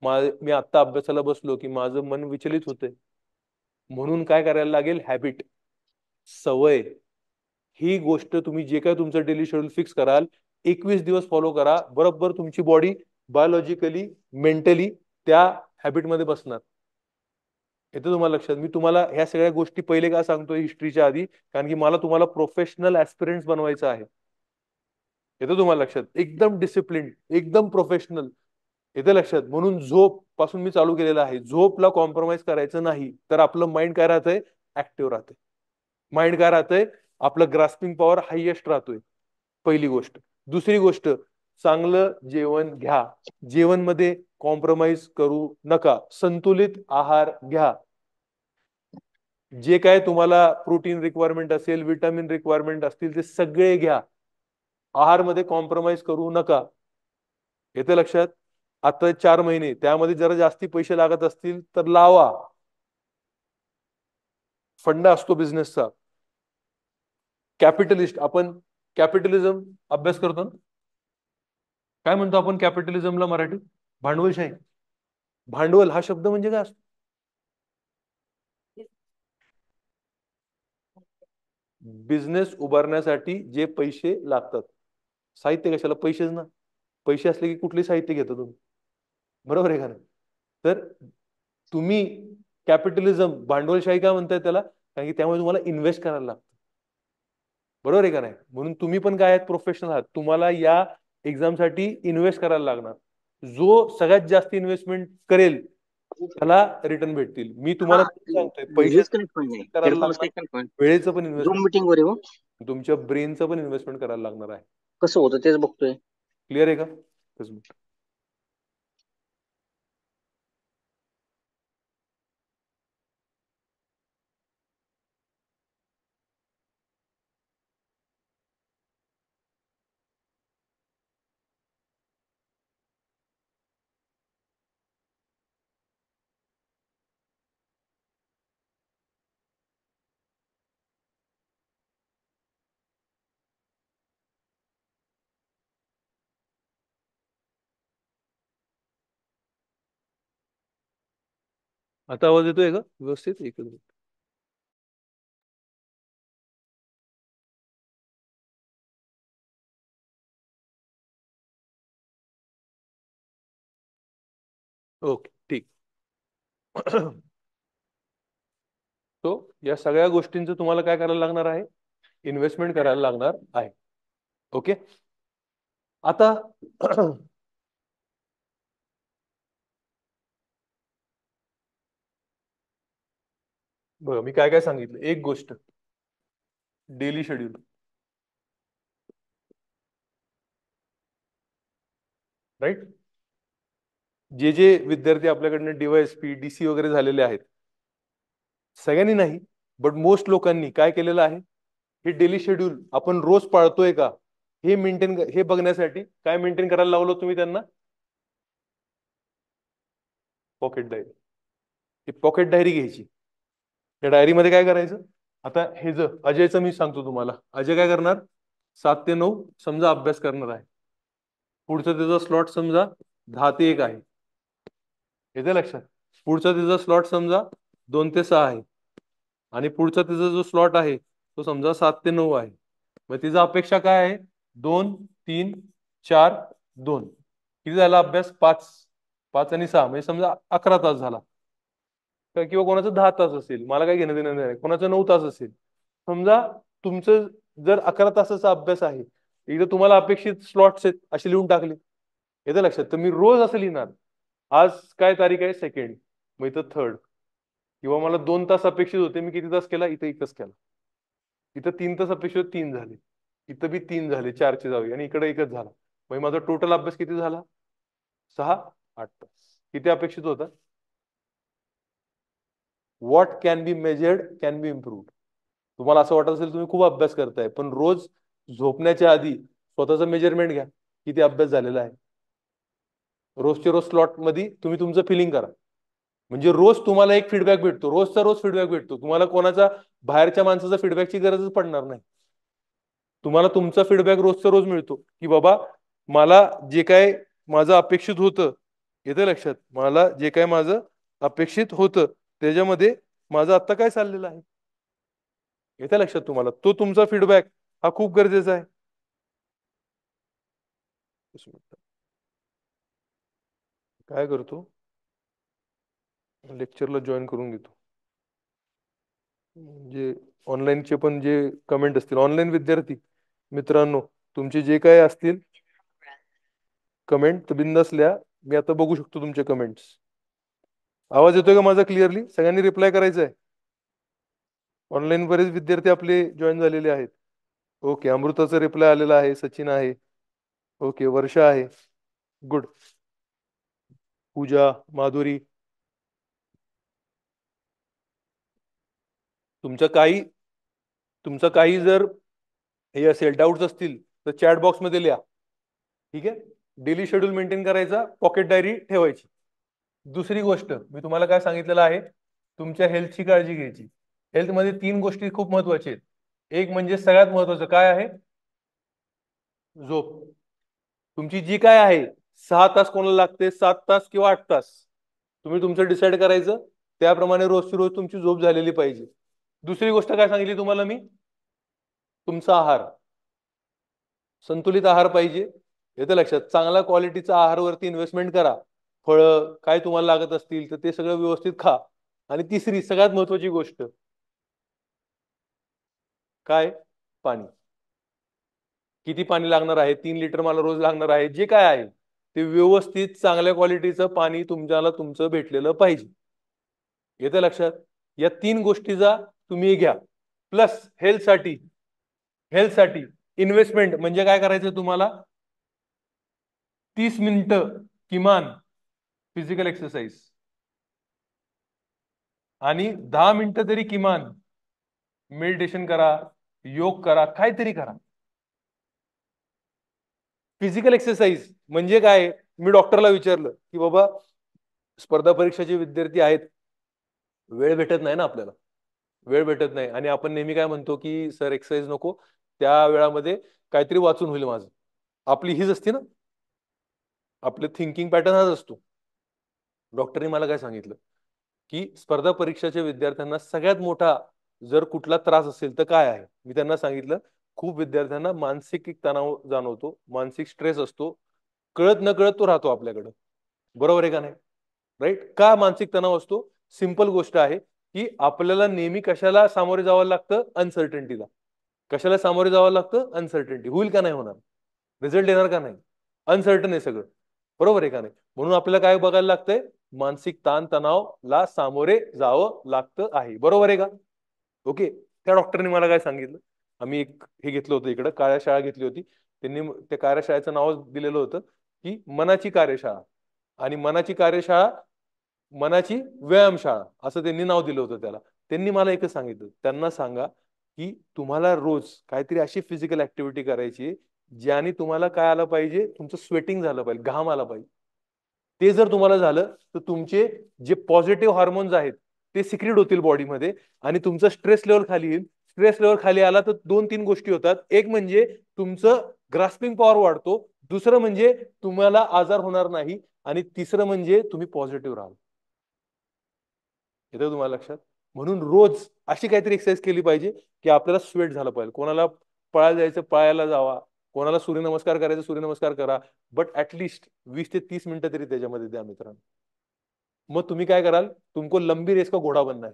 मी आत्ता अभ्यासाला बसलो की माझं मन विचलित होतंय. म्हणून काय करायला लागेल? हॅबिट, सवय. ही गोष्ट तुम्ही जे काय तुमचं डेली शेड्यूल फिक्स कराल, 21 दिवस फॉलो करा, बरोबर तुमची बॉडी बायोलॉजिकली मेंटली त्या हॅबिटमध्ये बसणार. येतं तुम्हाला लक्षात? मी तुम्हाला ह्या सगळ्या गोष्टी पहिले का सांगतोय हिस्ट्रीच्या आधी? कारण की मला तुम्हाला प्रोफेशनल ऍस्पिरंट्स बनवायचं आहे. येतं तुम्हाला लक्षात? एकदम डिसिप्लिन, एकदम प्रोफेशनल. येतं लक्षात? म्हणून झोप पासून मी चालू केलेलं आहे. झोपला कॉम्प्रोमाइज करायचं नाही, तर आपलं माइंड काय राहतंय? ऍक्टिव्ह राहतंय. माइंड काय राहतंय? आपलं ग्रास्पिंग पॉवर हायएस्ट राहतोय. पहिली गोष्ट. दुसरी गोष्ट, चांगलं जेवण घ्या. जेवणमध्ये कॉम्प्रोमाइज करू नका. संतुलित आहार घ्या. जे काय तुम्हाला प्रोटीन रिक्वायरमेंट असेल, विटामिन रिक्वायरमेंट असतील, ते सगळे घ्या. आहारमध्ये कॉम्प्रोमाइज करू नका. येते लक्षात? आता 4 महिने त्यामध्ये जरा जास्ती पैसे लागत असतील तर लावा. फंडा असतो बिझनेसचा. कॅपिटलिस्ट, आपण कॅपिटलिझम अभ्यास करतो ना, काय म्हणतो आपण कॅपिटलिझमला मराठीत? भांडवलशाही. भांडवल हा शब्द म्हणजे काय असतो? बिझनेस उभारण्यासाठी जे पैसे लागतात. साहित्य कशाला? पैसेच ना. पैसे असले की कुठले साहित्य घेता तुम्ही? बरोबर आहे का नाही? तर तुम्ही कॅपिटलिझम, भांडवलशाही का म्हणताय त्याला? कारण की त्यामुळे तुम्हाला इन्व्हेस्ट करायला लागतं. बरोबर आहे का नाही? म्हणून तुम्ही पण काय आहेत? प्रोफेशनल आहात. तुम्हाला या एक्झामसाठी इन्व्हेस्ट करायला लागणार. जो सगळ्यात जास्त इन्व्हेस्टमेंट करेल त्याला रिटर्न भेटतील. मी तुम्हाला सांगतोय, पैशाचं इन्व्हेस्टमेंट करायला लागणार, वेळेचं पण झूम इन्व्हेस्टमेंट, मीटिंग वर येऊ तुमच्या ब्रेनचं पण इन्व्हेस्टमेंट करायला लागणार आहे. कसं होतं तेच बघतोय. क्लिअर आहे का? आता आवाज येतोय का व्यवस्थित? एकच मिनिट. ओके, ठीक. तो या सगळ्या गोष्टींचं तुम्हाला काय करायला लागणार आहे? इन्व्हेस्टमेंट करायला लागणार आहे. ओके. आता बघा, मी काय काय सांगितलं. एक गोष्ट, डेली शेड्यूल. राईट? जे जे विद्यार्थी आपल्याकडनं डीवायएसपी, डीसी वगैरे झालेले आहेत, सगळ्यांनी नाही बट मोस्ट लोकांनी काय केलेलं आहे? हे डेली शेड्यूल आपण रोज पाळतोय का, हे बघण्यासाठी काय मेंटेन करायला लावलं तुम्ही त्यांना? Pocket diary. ही पॉकेट डायरी घ्यायची. त्या डायरीमध्ये काय करायचं? आता हे अजयचं मी सांगतो तुम्हाला. अजय काय करणार? 7 ते 9 समजा अभ्यास करणार आहे. पुढचा त्याचा स्लॉट समजा 10 ते 1 आहे. येते लक्षात? पुढचा त्याचा स्लॉट समजा 2 ते 6 आहे. आणि पुढचा त्याचा जो स्लॉट आहे तो समजा 7 ते 9 आहे. मग तिचा अपेक्षा काय आहे? 2, 3, 4, 2. किती झाला अभ्यास? 5 आणि 6 म्हणजे समजा 11 तास झाला. किंवा कोणाचं 10 तास असेल, मला काय घेणं देणं नाही. कोणाचं 9 तास असेल. समजा तुमचं जर 11 तासाचा अभ्यास आहे, इथं तुम्हाला अपेक्षित स्लॉट्स आहेत असे लिहून टाकले. येतं लक्षात? तर मी रोज असं लिहिणार. आज काय तारीख आहे? 2nd. मग इथं 3rd. किंवा मला 2 तास अपेक्षित होते, मी किती तास केला? इथं 1च केला. इथं 3 तास अपेक्षित 3 झाले. इथं बी 3 झाले, 4ची जावी आणि इकडे 1च झाला. म्हणजे माझा टोटल अभ्यास किती झाला? 6, 8 तास. किती अपेक्षित होता? What can be measured can be improved. तुम्हाला असं वाटत असेल तुम्ही खूप अभ्यास करताय, पण रोज झोपण्याच्या आधी स्वतःचं मेजरमेंट घ्या, किती अभ्यास झालेला आहे. रोजच्या रोज स्लॉट मध्ये तुम्ही तुमचं फिलिंग करा. म्हणजे रोज तुम्हाला एक फीडबॅक भेटतो. रोजचा रोज फीडबॅक भेटतो तुम्हाला. कोणाचा बाहेरच्या माणसाचा फीडबॅकची गरजच पडणार नाही. तुम्हाला तुमचा फीडबॅक रोजचा रोज मिळतो की बाबा मला जे काय माझं अपेक्षित होतं, येतं लक्षात? मला जे काय माझं अपेक्षित होतं त्याच्यामध्ये माझं आता काय चाललेलं आहे, येतं लक्षात तुम्हाला? तो तुमचा फीडबॅक हा खूप गरजेचा आहे. काय करतो? लेक्चरला जॉईन करून घेतो. म्हणजे ऑनलाईनचे पण जे कमेंट असतील, ऑनलाईन विद्यार्थी मित्रांनो तुमचे जे काय असतील कमेंट तर बिंदास लिहा. मी आता बघू शकतो तुमचे कमेंट्स. आवाज येतोय का माझा क्लिअरली? सगळ्यांनी रिप्लाय करायचा आहे. ऑनलाईन बरेच विद्यार्थी आपले जॉईन झालेले आहेत. ओके, अमृताचा रिप्लाय आलेला आहे. सचिन आहे. ओके, वर्षा आहे. गुड. पूजा, माधुरी. तुमचं काही जर हे असेल, डाऊट्स असतील तर चॅट बॉक्स मध्ये लिहा. ठीक आहे? डेली शेड्यूल मेंटेन करायचा, पॉकेट डायरी ठेवायची. दुसरी गोष्ट मी तुम्हाला काय सांगितलेलं आहे, तुमच्या हेल्थची काळजी घ्यायची. हेल्थमध्ये 3 गोष्टी खूप महत्वाच्या आहेत. एक म्हणजे सगळ्यात महत्वाचं काय आहे? झोप. तुमची जी काय आहे 6 तास कोणाला लागते, 7 तास किंवा 8 तास तुम्ही तुमचं डिसाईड करायचं. त्याप्रमाणे रोजची रोज तुमची झोप झालेली पाहिजे. दुसरी गोष्ट काय सांगितली तुम्हाला मी? तुमचा आहार, संतुलित आहार पाहिजे. येतं लक्षात? चांगला क्वालिटीचा आहारवरती इन्व्हेस्टमेंट करा. फळं काय तुम्हाला लागत असतील तर ते सगळं व्यवस्थित खा. आणि तिसरी सगळ्यात महत्वाची गोष्ट काय? पाणी. किती पाणी लागणार आहे? 3 लिटर मला रोज लागणार आहे. जे काय आहे ते व्यवस्थित चांगल्या क्वालिटीचं पाणी तुमच्याला तुमचं भेटलेलं पाहिजे. येतं लक्षात? या 3 गोष्टीचा तुम्ही घ्या. प्लस हेल्थसाठी इन्व्हेस्टमेंट म्हणजे काय करायचं तुम्हाला? 30 मिनिटं किमान फिजिकल एक्सरसाइज आणि 10 मिनिटं तरी किमान मेडिटेशन करा, योग करा, काहीतरी करा. फिजिकल एक्सरसाइज म्हणजे काय? मी डॉक्टरला विचारलं की बाबा स्पर्धा परीक्षाचे विद्यार्थी आहेत, वेळ भेटत नाही ना आपल्याला, वेळ भेटत नाही. आणि आपण नेहमी काय म्हणतो की सर एक्सरसाइज नको, त्या वेळामध्ये काहीतरी वाचून होईल माझं. आपली हीच असते ना, आपलं थिंकिंग पॅटर्न हाच असतो. डॉक्टरने मला काय सांगितलं की स्पर्धा परीक्षाच्या विद्यार्थ्यांना सगळ्यात मोठा जर कुठला त्रास असेल तर काय आहे? मी त्यांना सांगितलं खूप विद्यार्थ्यांना मानसिक एक तणाव जाणवतो, मानसिक स्ट्रेस असतो, कळत न कळत तो राहतो आपल्याकडं. बरोबर आहे का नाही? राईट? का मानसिक तणाव असतो? सिंपल गोष्ट आहे की आपल्याला नेहमी कशाला सामोरे जावं लागतं? अनसर्टन्टीला. कशाला सामोरे जावं लागतं? अनसर्टन्टी. होईल का नाही होणार? रिझल्ट येणार का नाही? अनसर्टन आहे सगळं. बरोबर आहे का नाही? म्हणून आपल्याला काय बघायला लागतंय? मानसिक ताण तणावला सामोरे जावं लागतं आहे. बरोबर आहे का? ओके. त्या डॉक्टरने मला काय सांगितलं, आम्ही एक हे घेतलं होतं इकडं, कार्यशाळा घेतली होती. त्यांनी त्या कार्यशाळेचं नाव दिलेलं होतं की मनाची कार्यशाळा. आणि मनाची कार्यशाळा, मनाची व्यायामशाळा असं त्यांनी नाव दिलं होतं त्याला. त्यांनी मला एकच सांगितलं, त्यांना सांगा की तुम्हाला रोज काहीतरी अशी फिजिकल ऍक्टिव्हिटी करायची ज्याने तुम्हाला काय आलं पाहिजे, तुमचं स्वेटिंग झालं पाहिजे, घाम आला पाहिजे. ते जर तुम्हाला झालं तर तुमचे जे पॉझिटिव्ह हार्मोन्स आहेत ते सिक्रेट होतील बॉडीमध्ये आणि तुमचं स्ट्रेस लेवल खाली येईल. स्ट्रेस लेवल खाली आला तर 2-3 गोष्टी होतात. एक म्हणजे तुमचं ग्रास्पिंग पॉवर वाढतो, दुसरं म्हणजे तुम्हाला आजार होणार नाही आणि तिसरं म्हणजे तुम्ही पॉझिटिव्ह राहाल. येतं तुम्हाला लक्षात? म्हणून रोज अशी काहीतरी एक्सरसाइज केली पाहिजे की आपल्याला स्वेट झालं पाहिजे. कोणाला पळायला जायचं पळायला जावा, कोणाला सूर्यनमस्कार करायचं सूर्यनमस्कार करा, बट ऍटलिस्ट 20 ते 30 मिनिटं तरी त्याच्यामध्ये द्या मित्रांनो. मग तुम्ही काय कराल, तुमको लंबी रेस का घोडा बनना है.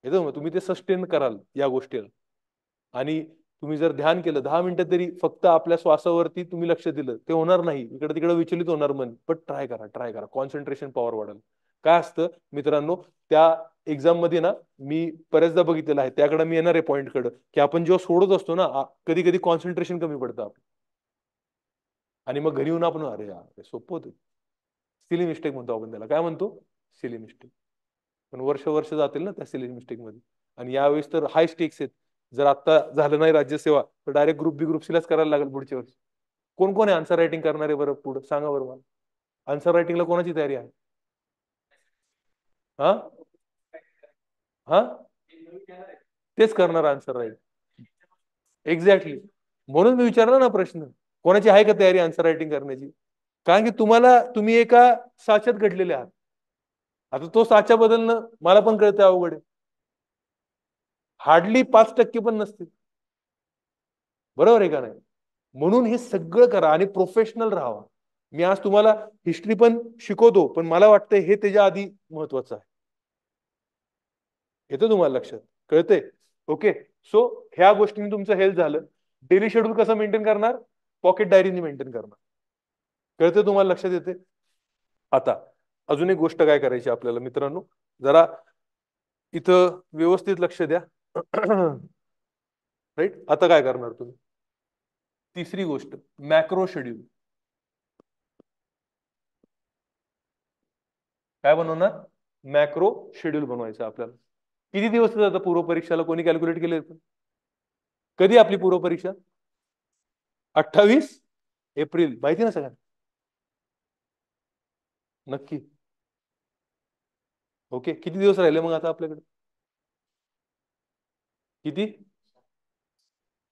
येतो मग तुम्ही ते सस्टेन कराल या गोष्टीला. आणि तुम्ही जर ध्यान केलं 10 मिनिटं तरी फक्त आपल्या श्वासावरती तुम्ही लक्ष दिलं, ते होणार नाही, इकडे तिकडे विचलित होणार मन, पण ट्राय करा, कॉन्सन्ट्रेशन पॉवर वाढेल. काय असतं मित्रांनो, त्या एक्झाम मध्ये ना मी बऱ्याचदा बघितलेलं आहे, त्याकडे मी येणार आहे पॉईंटकडे, की आपण जेव्हा सोडत असतो ना कधी कधी कॉन्सन्ट्रेशन कमी पडतं आपलं आणि मग घरी येऊन आपण अरे यार सोपं होतं. सिली मिस्टेक म्हणतो आपण त्याला. काय म्हणतो? Silly mistake. पण वर्ष जातील ना त्या सिली मिस्टेक मध्ये. आणि यावेळेस तर हाय स्टेक्स आहेत. जर आता झालं नाही राज्यसेवा तर डायरेक्ट ग्रुप बी ग्रुप सीलाच करायला लागेल पुढच्या वर्षी. कोण कोण आहे आन्सर रायटिंग करणारे बरं पुढे सांगा बरं मला. आन्सर रायटिंगला कोणाची तयारी आहे? हा हा तेच करणार आन्सर रायटिंग. एक्झॅक्टली. म्हणून मी विचारला ना प्रश्न, कोणाची आहे का तयारी आन्सर रायटिंग करण्याची? कारण की तुम्ही एका साच्यात घडलेले आहात. आता तो साचा बदलणं मला पण कळतं अवघड आहे. हार्डली 5% पण नसते. बरोबर आहे का नाही? म्हणून हे सगळं करा आणि प्रोफेशनल राहावा. मी आज तुम्हाला हिस्ट्री पण शिकवतो, पण मला वाटतं हे त्याच्या आधी महत्वाचं आहे. येतं तुम्हाला लक्षात? कळतंय? ओके. सो ह्या गोष्टींनी तुमचं हेल्थ झालं. डेली शेड्यूल कसं मेंटेन करणार? पॉकेट डायरीने मेंटेन करणार. कळतंय तुम्हाला? लक्षात येते? आता अजून एक गोष्ट काय करायची आपल्याला मित्रांनो, जरा इथं व्यवस्थित लक्ष द्या. राईट. आता काय करणार तुम्ही? तिसरी गोष्ट, मॅक्रो शेड्यूल. काय बनवणार? मॅक्रो शेड्यूल बनवायचं आपल्याला. किती दिवस जातं पूर्व परीक्षाला? कोणी कॅल्क्युलेट केले? कधी आपली पूर्व परीक्षा? 28 एप्रिल. माहिती ना सगळ्यांना? नक्की. ओके. किती दिवस राहिले मग आता आपल्याकडे? किती?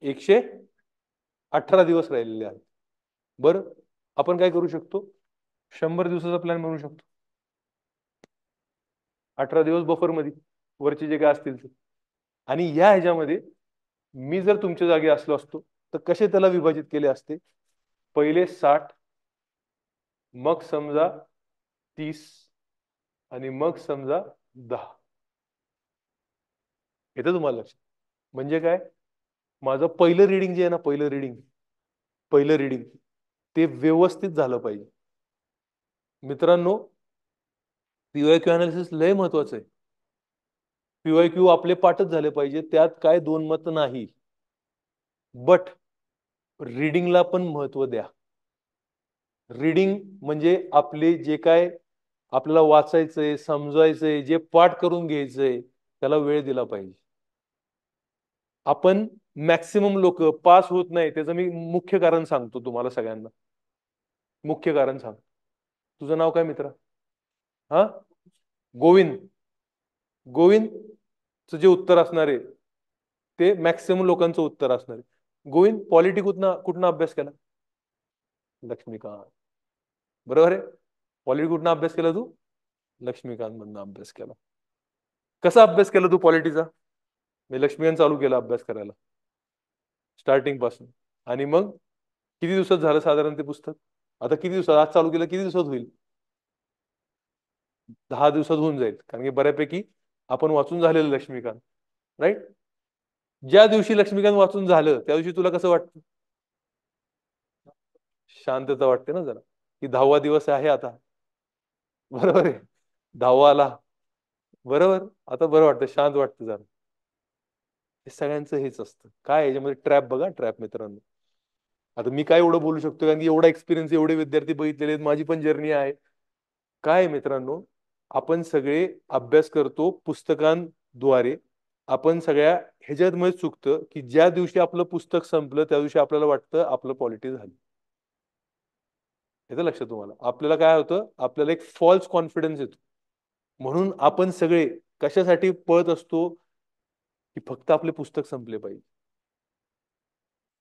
118 दिवस राहिलेले आहेत. बरं, आपण काय करू शकतो? 100 दिवसाचा प्लॅन बनवू शकतो. 18 दिवस बफर मध्ये वरचे जे काय असतील ते. आणि या ह्याच्यामध्ये मी जर तुमच्या जागी असलो असतो तर कसे त्याला विभाजित केले असते? पहिले 60, मग समजा 30 आणि मग समजा 10. येतं तुम्हाला लक्षात? म्हणजे काय? माझं पहिलं रिडिंग जे आहे ना, पहिलं रिडिंग ते व्यवस्थित झालं पाहिजे. मित्रांनो, पीवायक्यू अनालिसिस लय महत्वाचं आहे. पीवायक्यू आपले पाठच झाले पाहिजे, त्यात काय दोन मत नाही. बट रीडिंगला पण महत्व द्या. रीडिंग म्हणजे आपले जे काय आपल्याला वाचायचंय, समजायचंय, जे पाठ करून घ्यायचंय त्याला वेळ दिला पाहिजे. आपण मॅक्सिमम लोक पास होत नाही, त्याचं मी मुख्य कारण सांगतो तुम्हाला सगळ्यांना. मुख्य कारण सांग. तुझं नाव काय मित्रा? हा, गोविंद. गोविंद जे उत्तर असणार आहे ते मॅक्सिमम लोकांचं उत्तर असणार आहे. गोविंद, पॉलिटी कुठनं अभ्यास केला? लक्ष्मीकांत. बरोबर आहे. पॉलिटी कुठनं अभ्यास केला तू? लक्ष्मीकांत मधनं अभ्यास केला. कसा अभ्यास केला तू पॉलिटीचा? मी लक्ष्मीकांत चालू केला अभ्यास करायला स्टार्टिंग पासून. आणि मग किती दिवसात झालं साधारण ते पुस्तक? आता किती दिवसात? आज चालू केलं, किती दिवसात होईल? 10 दिवसात होऊन जाईल, कारण की बऱ्यापैकी आपण वाचून झालेलं लक्ष्मीकांत. राईट. ज्या दिवशी लक्ष्मीकांत वाचून झालं त्या दिवशी तुला कसं वाटतं? शांतता वाटते ना जरा, की 10वा दिवस आहे आता. बरोबर आहे. 10वा आला. बरोबर. आता बरं वाटतं, शांत वाटतं जरा. हे सगळ्यांचं हेच असतं. काय याच्यामध्ये ट्रॅप बघा, ट्रॅप मित्रांनो. आता मी काय एवढं बोलू शकतो कारण की एवढा एक्सपिरियन्स, एवढे विद्यार्थी बघितलेले आहेत, माझी पण जर्नी आहे. काय मित्रांनो, आपण सगळे अभ्यास करतो पुस्तकांद्वारे, आपण सगळ्या ह्याच्यामध्ये चुकतं की ज्या दिवशी आपलं पुस्तक संपलं त्या दिवशी आपल्याला वाटतं आपलं पॉलिटी झाली. येतं लक्षात तुम्हाला? आपल्याला काय होतं, आपल्याला एक फॉल्स कॉन्फिडन्स येतो. म्हणून आपण सगळे कशासाठी पळत असतो की फक्त आपले पुस्तक संपले पाहिजे.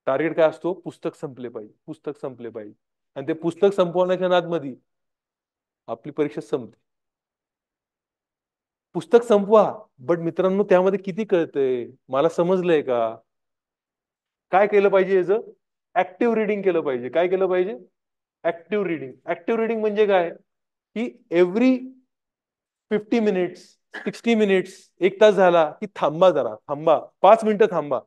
टार्गेट काय असतो? पुस्तक संपले पाहिजे, पुस्तक संपले पाहिजे. आणि ते पुस्तक संपवण्याच्या नादमध्ये आपली परीक्षा संपते. पुस्तक संपवा, बट मित्रांनो त्यामध्ये किती कळतंय, मला समजलंय का? काय केलं पाहिजे? याचं ऍक्टिव्ह रिडिंग केलं पाहिजे. काय केलं पाहिजे? Active reading. ऍक्टिव्ह रिडिंग म्हणजे काय की एव्हरी 50 मिनिट्स 60 मिनिट्स, 1 तास झाला की थांबा, जरा थांबा, 5 मिनिटं थांबा.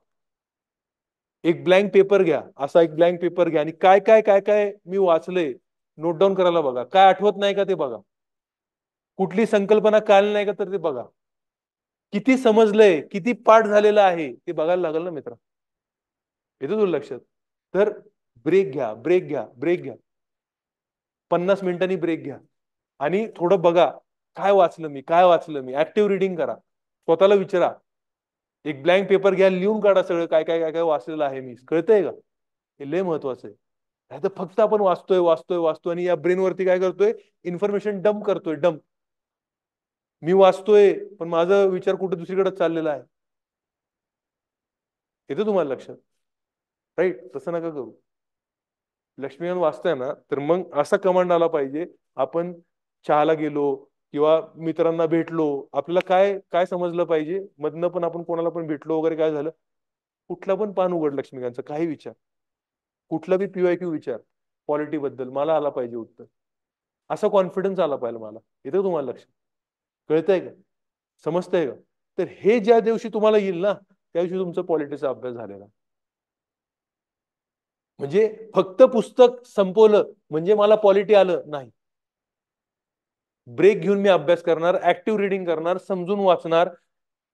एक ब्लँक पेपर घ्या, असा एक ब्लँक पेपर घ्या आणि काय काय काय काय मी वाचलंय नोट डाऊन करायला बघा. काय आठवत नाही का ते बघा. कुठली संकल्पना कळली नाही का तर ते बघा. किती समजलंय, किती पाठ झालेलं आहे ते बघायला लागेल ना मित्र. येतो तुला लक्षात? तर ब्रेक घ्या, ब्रेक घ्या, ब्रेक घ्या. 50 मिनिटांनी ब्रेक घ्या आणि थोडं बघा काय वाचलं मी, काय वाचलं मी. ऍक्टिव्ह रिडिंग करा. स्वतःला विचारा. एक ब्लँक पेपर घ्या, लिहून काढा सगळं काय काय काय काय वाचलेलं आहे मी. कळतंय का? हे लय महत्वाचं आहे. नाही तर फक्त आपण वाचतोय वाचतोय वाचतोय आणि या ब्रेनवरती काय करतोय, इन्फॉर्मेशन डंप करतोय. डंप. मी वाचतोय पण माझा विचार कुठे दुसरीकडे चाललेला आहे. येतं तुम्हाला लक्षात? राईट? तसं नका करू. लक्ष्मीकांत वाचताय ना, तर मग असा कमांड आला पाहिजे. आपण चहाला गेलो किंवा मित्रांना भेटलो, आपल्याला काय काय समजलं पाहिजे मधनं, पण आपण कोणाला पण भेटलो वगैरे, काय झालं, कुठला पण पान उघड लक्ष्मीकांतचं, काही विचार, कुठला बी PYQ विचार पॉलिटी बद्दल, मला आला पाहिजे उत्तर. असा कॉन्फिडन्स आला पाहिजे मला. येतं तुम्हाला लक्षात? कळतंय का? समजतंय का? तर हे ज्या दिवशी तुम्हाला येईल ना, त्या दिवशी तुमचा पॉलिटीचा अभ्यास झालेला. म्हणजे फक्त पुस्तक संपवलं म्हणजे मला पॉलिटी आलं नाही. ब्रेक घेऊन मी अभ्यास करणार, ऍक्टिव्ह रिडिंग करणार, समजून वाचणार,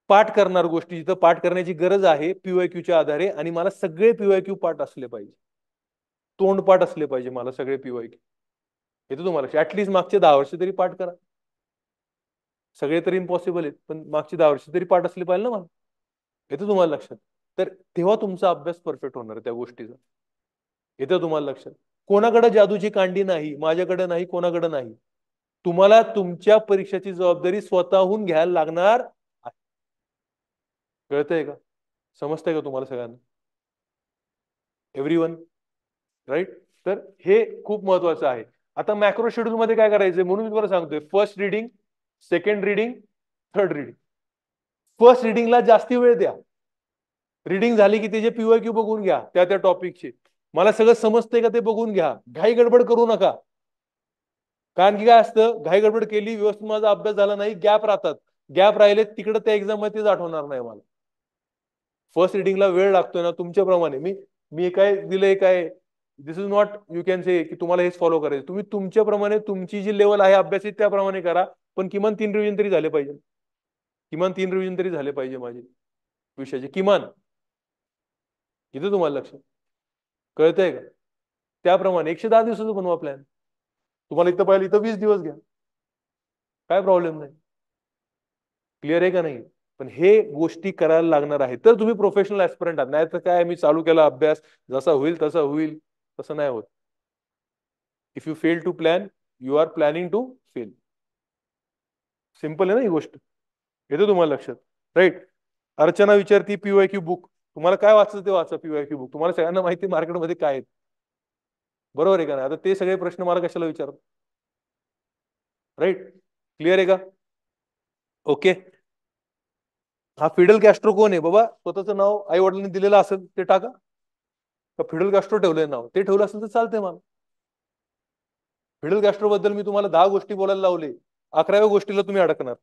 पाठ करणार गोष्टी जिथं पाठ करण्याची गरज आहे PYQच्या आधारे. आणि मला सगळे PYQ पाठ असले पाहिजे, तोंडपाठ असले पाहिजे मला सगळे PYQ. येतो तुम्हाला? ऍटलीस्ट मागचे 10 वर्ष तरी पाठ करा. सगळे तरी इम्पॉसिबल आहेत, पण मागची 10 वर्ष तरी पाठ असली पाहिजे ना मला. येतं तुम्हाला लक्षात? तर तेव्हा तुमचा अभ्यास परफेक्ट होणार त्या गोष्टीचा. येतं तुम्हाला लक्षात? कोणाकडे जादूची कांडी नाही, माझ्याकडे नाही, कोणाकडे नाही. तुम्हाला तुमच्या परीक्षेची जबाबदारी स्वतःहून घ्यायला लागणार आहे. कळतंय का? समजतंय का तुम्हाला सगळ्यांना? एव्हरीवन? राईट? तर हे खूप महत्वाचं आहे. आता मॅक्रो शेड्यूल मध्ये काय करायचंय म्हणून मी तुम्हाला सांगतोय, first reading, second reading, third reading. First रिडिंगला जास्ती वेळ द्या. रिडिंग झाली की त्याचे PYQ बघून घ्या, त्या त्या टॉपिकचे. मला सगळं समजतंय का ते बघून घ्या. घाई गडबड करू नका. कारण की काय असतं, घाई गडबड केली, व्यवस्थित माझा अभ्यास झाला नाही, गॅप राहतात. गॅप राहिले तिकडे त्या एक्झाम मध्ये तेच आठवणार नाही मला. फर्स्ट रिडिंगला वेळ लागतोय ना, तुमच्याप्रमाणे मी मी काय दिलंय, काय this is not you can say की तुम्हाला हेच फॉलो करायचं. तुम्ही तुमच्याप्रमाणे तुमची जी लेवल आहे अभ्यासित त्याप्रमाणे करा. पण किमान 3 रिव्हिजन तरी झाले पाहिजे. किमान 3 रिव्हिजन तरी झाले पाहिजे माझे विषयाचे, किमान. इथे तुम्हाला लक्ष कळतंय का? त्याप्रमाणे 110 दिवसाचा बनवा प्लॅन. तुम्हाला इथं पाहिजे इथं 20 दिवस घ्या, काय प्रॉब्लेम नाही. क्लिअर आहे का नाही? पण हे गोष्टी करायला लागणार आहे तर तुम्ही प्रोफेशनल ऍस्पिरंट आहात. नाही तर काय मी चालू केला अभ्यास, जसा होईल तसा होईल, तसं नाही होत. If you fail to plan, you are planning to fail. Simple आहे ना ही गोष्ट. येतो तुम्हाला लक्षात? राईट? अर्चना विचारती PYQ बुक. तुम्हाला काय वाचायचं ते वाचा. PYQ बुक तुम्हाला सगळ्यांना माहिती मार्केटमध्ये काय आहेत. बरोबर आहे का नाही? आता ते सगळे प्रश्न मला कशाला विचारत? राईट? क्लिअर आहे का? ओके. हा फिडल कॅस्ट्रो कोण आहे बाबा? स्वतःचं नाव आई वडिलांनी दिलेलं असेल ते टाका. का फिडल कॅस्ट्रो ठेवलंय नाव, ते ठेवलं असेल तर चालतंय मला. फिडल कॅस्ट्रो बद्दल मी तुम्हाला 10 गोष्टी बोलायला लावले, 11व्या गोष्टीला तुम्ही अडकणार.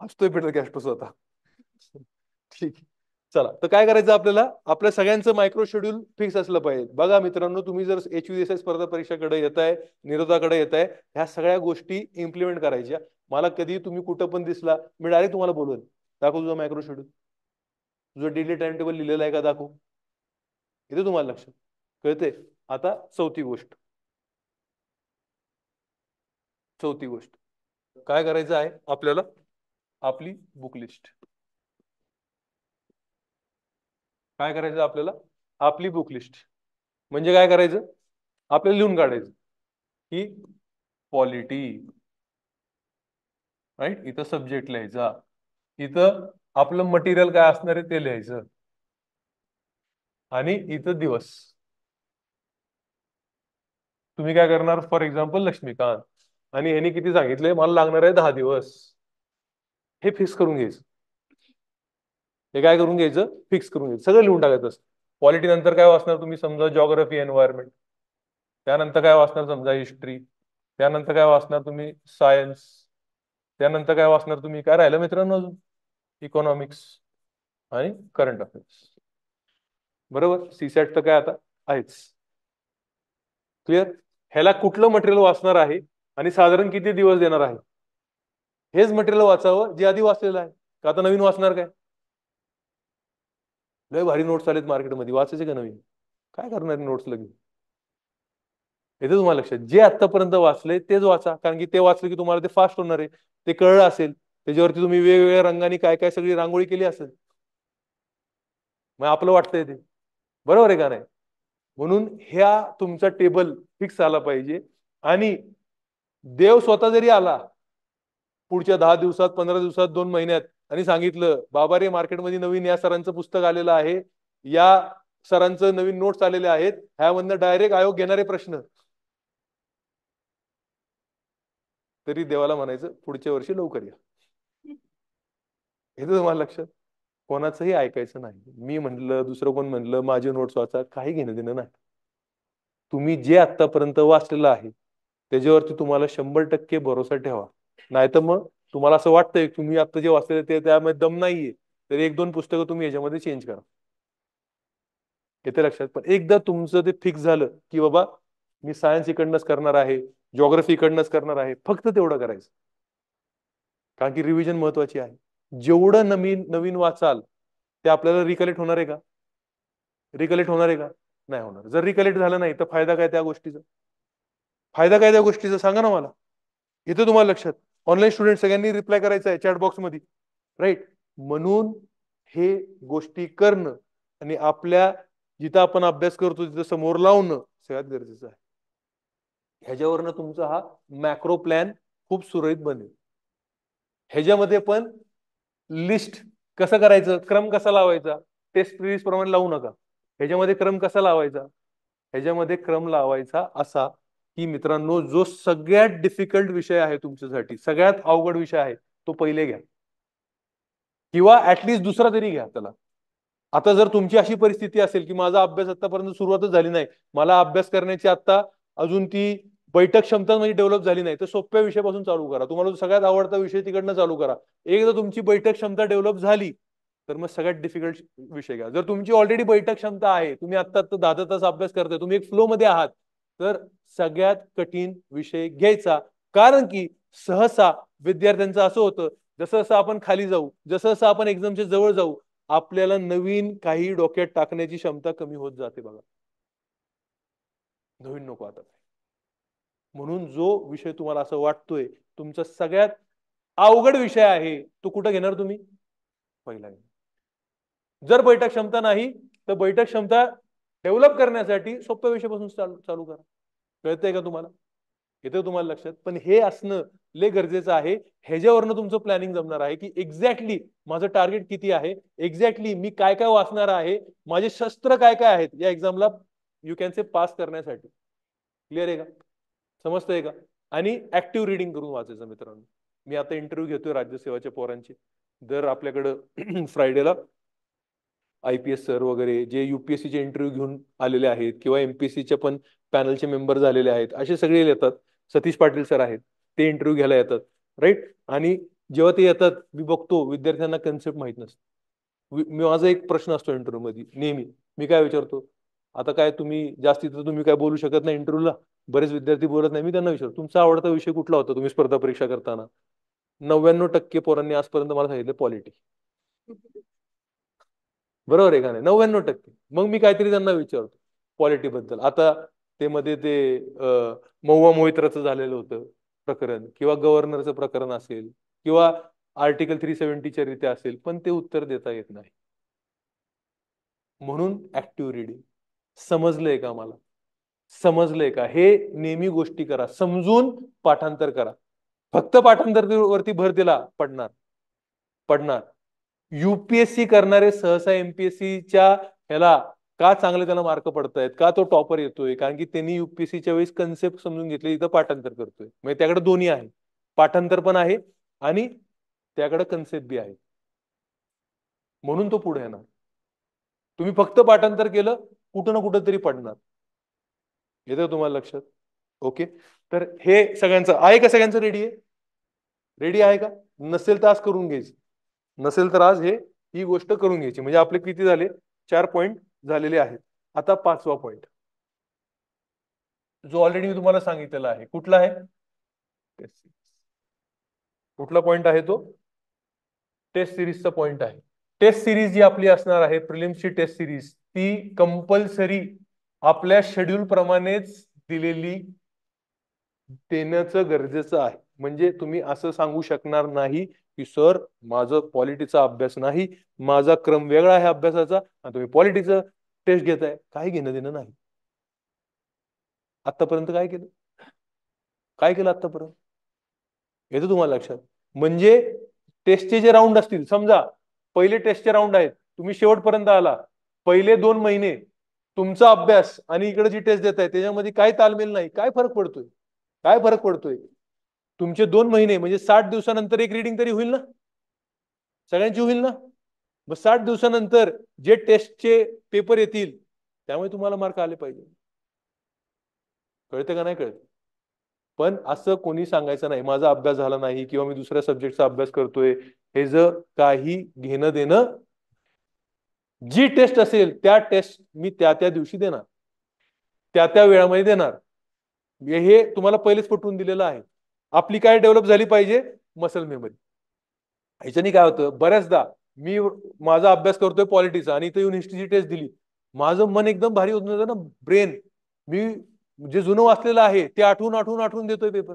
हसतोय फिडल कॅस्ट्रो स्वतः. ठीक आहे. चला, तर काय करायचं आपल्याला? आपल्या सगळ्यांचं मायक्रो शेड्यूल फिक्स असलं पाहिजे. बघा मित्रांनो, तुम्ही जर HVSI स्पर्धा परीक्षेकडे येत आहे, निरोधाकडे येत आहे, ह्या सगळ्या गोष्टी इम्प्लिमेंट करायच्या. मला कधी तुम्ही कुठं पण दिसला, मी डायरेक्ट तुम्हाला बोलवेल, दाखव तुझं मायक्रो शेड्यूल, तुझं डेली टाइम टेबल लिहिलेलं आहे का दाखव. इथे तुम्हाला लक्ष कळते. आता चौथी गोष्ट काय करायचं आहे आपल्याला? आपली बुक लिस्ट. काय करायचं आपल्याला? आपली बुक लिस्ट म्हणजे काय करायचं? आपल्याला लिहून काढायचं की पॉलिटी, राईट, इथं सब्जेक्ट लिहायचा, इथं आपलं मटेरियल काय असणार आहे ते लिहायचं, आणि इथं दिवस. तुम्ही काय करणार? फॉर एक्झाम्पल लक्ष्मीकांत, आणि ह्याने किती सांगितले? मला लागणार आहे 10 दिवस. हे फिक्स करून घ्यायचं. हे काय करून घ्यायचं? फिक्स करून घ्यायचं. सगळं लिहून टाकायचं असतं. पॉलिटी नंतर काय वाचणार तुम्ही? समजा जॉग्राफी, एन्व्हायरमेंट. त्यानंतर काय वाचणार? समजा हिस्ट्री. त्यानंतर काय वाचणार तुम्ही? सायन्स. त्यानंतर काय वाचणार तुम्ही? काय राहिलं मित्रांनो अजून? इकॉनॉमिक्स आणि करंट अफेअर्स. बरोबर. सीसॅट तर काय आता आहेच. क्लिअर? ह्याला कुठलं मटेरियल वाचणार आहे आणि साधारण किती दिवस देणार आहे? हेच मटेरियल वाचावं जे आधी वाचलेलं आहे. का आता नवीन वाचणार काय? लय भारी नोट्स आलेत मार्केटमध्ये, वाचायचे का नवीन? काय करणार नोट्स लगेच? येते तुम्हाला लक्षात? जे आतापर्यंत वाचले तेच वाचा, कारण की ते वाचले की तुम्हाला ते फास्ट होणार आहे. ते कळलं असेल, त्याच्यावरती तुम्ही वेगवेगळ्या रंगाने काय काय सगळी रांगोळी केली असेल. मग आपलं वाटतंय ते बरोबर आहे का नाही? म्हणून ह्या तुमचा टेबल फिक्स झाला पाहिजे. आणि देव स्वतः जरी आला पुढच्या 10 दिवसात, 15 दिवसात, 2 महिन्यात आणि सांगितलं, बाबा रे मार्केटमध्ये नवीन या सरांचं पुस्तक आलेलं आहे, या सरांचं नवीन नोट्स आलेले आहेत, ह्यामधनं डायरेक्ट आयोग घेणारे प्रश्न, तरी देवाला म्हणायचं पुढच्या वर्षी लवकर या. हे तर तुम्हाला लक्षात? कोणाचंही ऐकायचं नाही. मी म्हटलं, दुसरं कोण म्हणलं, माझे नोट्स वाचा, काही घेणं देणं नाही. तुम्ही जे आतापर्यंत वाचलेलं आहे त्याच्यावरती तुम्हाला 100% भरोसा ठेवा. नाहीतर मग तुम्हाला असं वाटतंय तुम्ही आता जे वाचलेलं ते त्यामध्ये दम नाहीये, तर 1-2 पुस्तकं तुम्ही याच्यामध्ये चेंज करा. येते लक्षात? पण एकदा तुमचं ते फिक्स झालं की बाबा मी सायन्स इकडनंच करणार आहे, जॉग्राफी इकडनंच करणार आहे, फक्त तेवढं करायचं. कारण की रिव्हिजन महत्वाची आहे. जेवढं नवीन नवीन वाचाल ते आपल्याला रिकलेक्ट होणार आहे का? रिकलेक्ट होणार आहे का? नाही होणार. जर रिकलेक्ट झालं नाही तर फायदा काय त्या गोष्टीचा? फायदा काय त्या गोष्टीचा सांगा ना मला. इथे तुम्हाला लक्षात? ऑनलाईन स्टुडंट सगळ्यांनी रिप्लाय करायचा आहे चॅट बॉक्स मध्ये, राईट? म्हणून हे गोष्टी करणं आणि आपल्या जिथं आपण अभ्यास करतो तिथं समोर लावणं सगळ्यात गरजेचं आहे. ह्याच्यावरनं तुमचा हा मॅक्रो प्लॅन खूप सुरळीत बनेल. ह्याच्यामध्ये पण लिस्ट कसं करायचं, क्रम कसा लावायचा, टेस्ट सिरीज प्रमाणे लावू नका. ह्याच्यामध्ये क्रम कसा लावायचा? ह्याच्यामध्ये क्रम लावायचा असा की मित्रांनो, जो सगळ्यात डिफिकल्ट विषय आहे तुमच्यासाठी, सगळ्यात अवघड विषय आहे, तो पहिले घ्या, किंवा ऍटलिस्ट दुसरा तरी घ्या त्याला. आता जर तुमची अशी परिस्थिती असेल की माझा अभ्यास आतापर्यंत सुरुवातच झाली नाही, मला अभ्यास करण्याची आता अजून ती बैठक क्षमता म्हणजे डेव्हलप झाली नाही, तर सोप्या विषयापासून चालू करा. तुम्हाला जो सगळ्यात आवडता विषय तिकडनं चालू करा. एकदा तुमची बैठक क्षमता डेव्हलप झाली तर मग सगळ्यात डिफिकल्ट विषय घ्या. जर तुमची ऑलरेडी बैठक क्षमता आहे, तुम्ही आता 10 तास अभ्यास करताय, तुम्ही एक फ्लो मध्ये आहात, तर सगळ्यात कठीण विषय घ्यायचा. कारण की सहसा विद्यार्थ्यांचं असं होतं, जसं जसं आपण खाली जाऊ, जसं जसं आपण एक्झामच्या जवळ जाऊ, आपल्याला नवीन काही डोक्यात टाकण्याची क्षमता कमी होत जाते. बघा, नवीन नको आता. म्हणून जो विषय तुम्हाला असं वाटतोय तुमचा सगळ्यात अवघड विषय आहे, तो कुठं घेणार तुम्ही? पहिला. जर बैठक क्षमता नाही तर बैठक क्षमता डेव्हलप करण्यासाठी सोप्या विषयापासून चालू करा. कळतंय का तुम्हाला? येतं तुम्हाला लक्षात? पण हे असणं लय गरजेचं आहे. ह्याच्यावरनं तुमचं प्लॅनिंग जमणार आहे की एक्झॅक्टली माझं टार्गेट किती आहे, एक्झॅक्टली मी काय काय वाचणार आहे, माझे शस्त्र काय काय आहेत या एक्झामला यू कॅन से पास करण्यासाठी. क्लिअर आहे का? समजतंय का? आणि ऍक्टिव्ह रिडिंग करून वाचायचं मित्रांनो. मी आता इंटरव्ह्यू घेतोय राज्यसेवाच्या पोरांचे. दर आपल्याकडं फ्रायडेला IPS सर वगैरे जे UPSCचे इंटरव्ह्यू घेऊन आलेले आहेत किंवा MPSCच्या पण पॅनलचे मेंबर झालेले आहेत, असे सगळे येतात. सतीश पाटील सर आहेत, ते इंटरव्ह्यू घ्यायला येतात, राईट? आणि जेव्हा ते येतात मी बघतो विद्यार्थ्यांना कन्सेप्ट माहित नसते. माझा एक प्रश्न असतो इंटरव्ह्यू मध्ये नेहमी. मी काय विचारतो, आता काय तुम्ही जास्तीत तुम्ही काय बोलू शकत नाही इंटरव्ह्यूला? बरेच विद्यार्थी बोलत नाही. मी त्यांना विचारतो, तुमचा आवडता विषय कुठला होता तुम्ही स्पर्धा परीक्षा करताना? 99% पोरांनी आजपर्यंत मला सांगितलं पॉलिटी. बरोबर आहे का नाही? 99%. मग मी काहीतरी त्यांना विचारतो पॉलिटी बद्दल. आता ते मध्ये ते महुआ मोहित्राचं झालेलं होतं प्रकरण, किंवा गव्हर्नरचं प्रकरण असेल, किंवा आर्टिकल 370च्या रीत्या असेल, पण ते उत्तर देता येत नाही. म्हणून ऍक्टिव्ह रिडिंग. समजलंय का मला? समजलंय का? हे नेहमी गोष्टी करा, समजून पाठांतर करा. फक्त पाठांतरवरती भर दिला पडणार पडणार. युपीएससी करणारे सहसा एमपीएससीच्या ह्याला का चांगले त्याला मार्क पडतायत, का तो टॉपर येतोय? कारण की त्यांनी युपीएससीच्या वेळेस कन्सेप्ट समजून घेतले, इथं पाठांतर करतोय. म्हणजे त्याकडे दोन्ही आहे, पाठांतर पण आहे आणि त्याकडे कन्सेप्ट बी आहे, म्हणून तो पुढे येणार. तुम्ही फक्त पाठांतर केलं, कुठं ना कुठं तरी पडणार. येतं तुम्हाला लक्षात? ओके, तर हे सगळ्यांचं आहे का? सगळ्यांचं रेडी आहे? रेडी आहे का? नसेल तर आज करून घ्यायची, नसेल तर आज ही गोष्ट करून घ्यायची. म्हणजे आपले किती झाले? 4 पॉइंट झालेले आहेत. आता 5वा पॉइंट जो ऑलरेडी मी तुम्हाला सांगितलेला आहे. कुठला आहे? कुठला पॉइंट आहे तो? टेस्ट सिरीजचा पॉइंट आहे. टेस्ट सिरीज जी आपली असणार आहे, प्रिलिम्सची टेस्ट सिरीज, ती कंपल्सरी आपल्या शेड्यूल प्रमाणेच दिलेली देण्याचं गरजेचं आहे. म्हणजे तुम्ही असं सांगू शकणार नाही की सर माझं पॉलिटीचा अभ्यास नाही, माझा क्रम वेगळा आहे अभ्यासाचा आणि तुम्ही पॉलिटीचं टेस्ट घेताय. काही घेणं देणं नाही. आतापर्यंत काय केलं? काय केलं आतापर्यंत? येतं तुम्हाला लक्षात? म्हणजे टेस्टचे जे राऊंड असतील, समजा पहिले टेस्टचे राऊंड आहेत, तुम्ही शेवटपर्यंत आला, पहिले 2 महिने तुमचा अभ्यास आणि इकडे जी टेस्ट देत आहे त्याच्यामध्ये काय तालमेल नाही. काय फरक पडतोय? काय फरक पडतोय? तुमचे 2 महिने म्हणजे 60 दिवसानंतर एक रीडिंग तरी होईल ना, सगळ्यांची होईल ना. मग 60 दिवसानंतर जे टेस्टचे पेपर येतील त्यामुळे तुम्हाला मार्क आले पाहिजे. कळते का नाही कळत? पण असं कोणी सांगायचं नाही माझा अभ्यास झाला नाही किंवा मी दुसऱ्या सब्जेक्टचा अभ्यास करतोय, हे जर काही घेणं देणं. जी टेस्ट असेल त्या टेस्ट मी त्या त्या दिवशी देणार, त्या त्या वेळामध्ये देणार. हे तुम्हाला पहिलेच पटवून दिलेलं आहे. आपली काय डेव्हलप झाली पाहिजे? Muscle memory. ह्याच्यानी काय होतं, बऱ्याचदा मी माझा अभ्यास करतोय पॉलिटीचा आणि इथं येऊन हिस्ट्रीची टेस्ट दिली, माझं मन एकदम भारी होत ना, ब्रेन मी जे जुनं वाचलेलं आहे ते आठवून आठवून आठवून देतोय पेपर.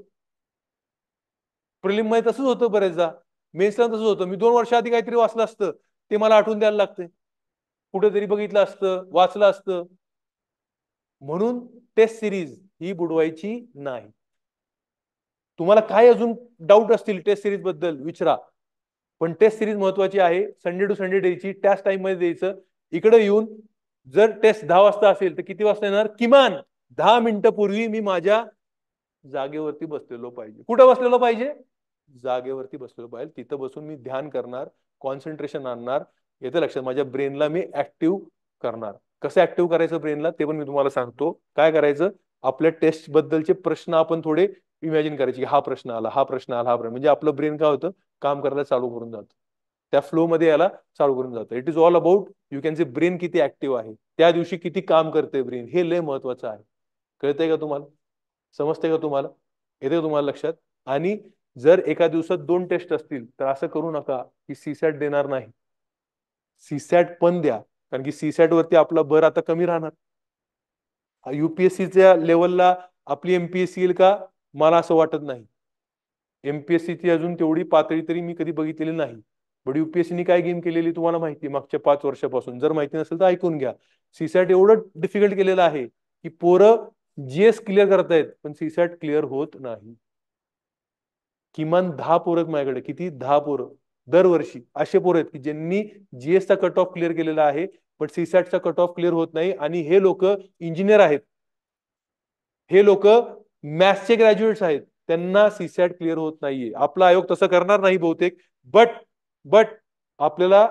प्रिलिम मध्ये तसंच होतं बरेचदा, मेन्सला तसंच होतं. मी 2 वर्ष आधी काहीतरी वाचलं असतं ते मला आठवून द्यायला लागतंय, कुठेतरी बघितलं असतं, वाचलं असतं. म्हणून टेस्ट सिरीज ही बुडवायची नाही. तुम्हाला काय अजून डाऊट असतील टेस्ट सिरीज बद्दल विचारा, पण टेस्ट सिरीज महत्वाची आहे. संडे टू संडे द्यायची, त्याच टाइम मध्ये द्यायचं. इकडे येऊन जर टेस्ट 10 वाजता असेल तर किती वाजता येणार? किमान 10 मिनिटं पूर्वी मी माझ्या जागेवरती बसलेलो पाहिजे. कुठं बसलेलो पाहिजे? जागेवरती बसलेलो पाहिजे. तिथं बसून मी ध्यान करणार, कॉन्सन्ट्रेशन आणणार. येतं लक्षात? माझ्या ब्रेनला मी ऍक्टिव्ह करणार. कसं ऍक्टिव्ह करायचं ब्रेनला ते पण मी तुम्हाला सांगतो. काय करायचं? आपल्या टेस्ट बद्दलचे प्रश्न आपण थोडे इमॅजिन करायचे, की हा प्रश्न आला, हा प्रश्न आला, हा प्रश्न, म्हणजे आपलं ब्रेन काय होतं, काम करायला चालू करून जातं, त्या फ्लो मध्ये याला चालू करून जातं. It is all about you can say brain किती ऍक्टिव्ह आहे, त्या दिवशी किती काम करते ब्रेन, हे लय महत्वाचं आहे. कळतंय का तुम्हाला? समजतंय का तुम्हाला? येते तुम्हाला लक्षात? आणि जर एका दिवसात 2 टेस्ट असतील तर असं करू नका की सीसॅट देणार नाही. सीसॅट पण द्या, कारण की सीसॅट वरती आपला भर आता कमी राहणार. युपीएससीच्या लेवलला आपली एमपीएससी येईल का? मला असं वाटत नाही. एमपीएससीची अजून तेवढी पातळी तरी मी कधी बघितलेली नाही. बट युपीएससीने काय गेम केलेली तुम्हाला माहिती मागच्या 5 वर्षापासून. जर माहिती नसेल तर ऐकून घ्या. सीसॅट एवढं डिफिकल्ट केलेलं आहे की पोरं जीएस क्लिअर करतायत पण सीसॅट क्लिअर होत नाही. किमान 10 पोरं माझ्याकडे, किती? 10 पोरं दरवर्षी असे पोरं आहेत की ज्यांनी जीएसचा कट ऑफ क्लिअर केलेला आहे पण सीसॅटचा कट ऑफ क्लिअर होत नाही. आणि हे लोक इंजिनियर आहेत, हे लोक मॅथ्सचे ग्रॅज्युएट्स आहेत, त्यांना सीसॅट क्लिअर होत नाहीये. आपला आयोग तसं करणार नाही बहुतेक. बट आपल्याला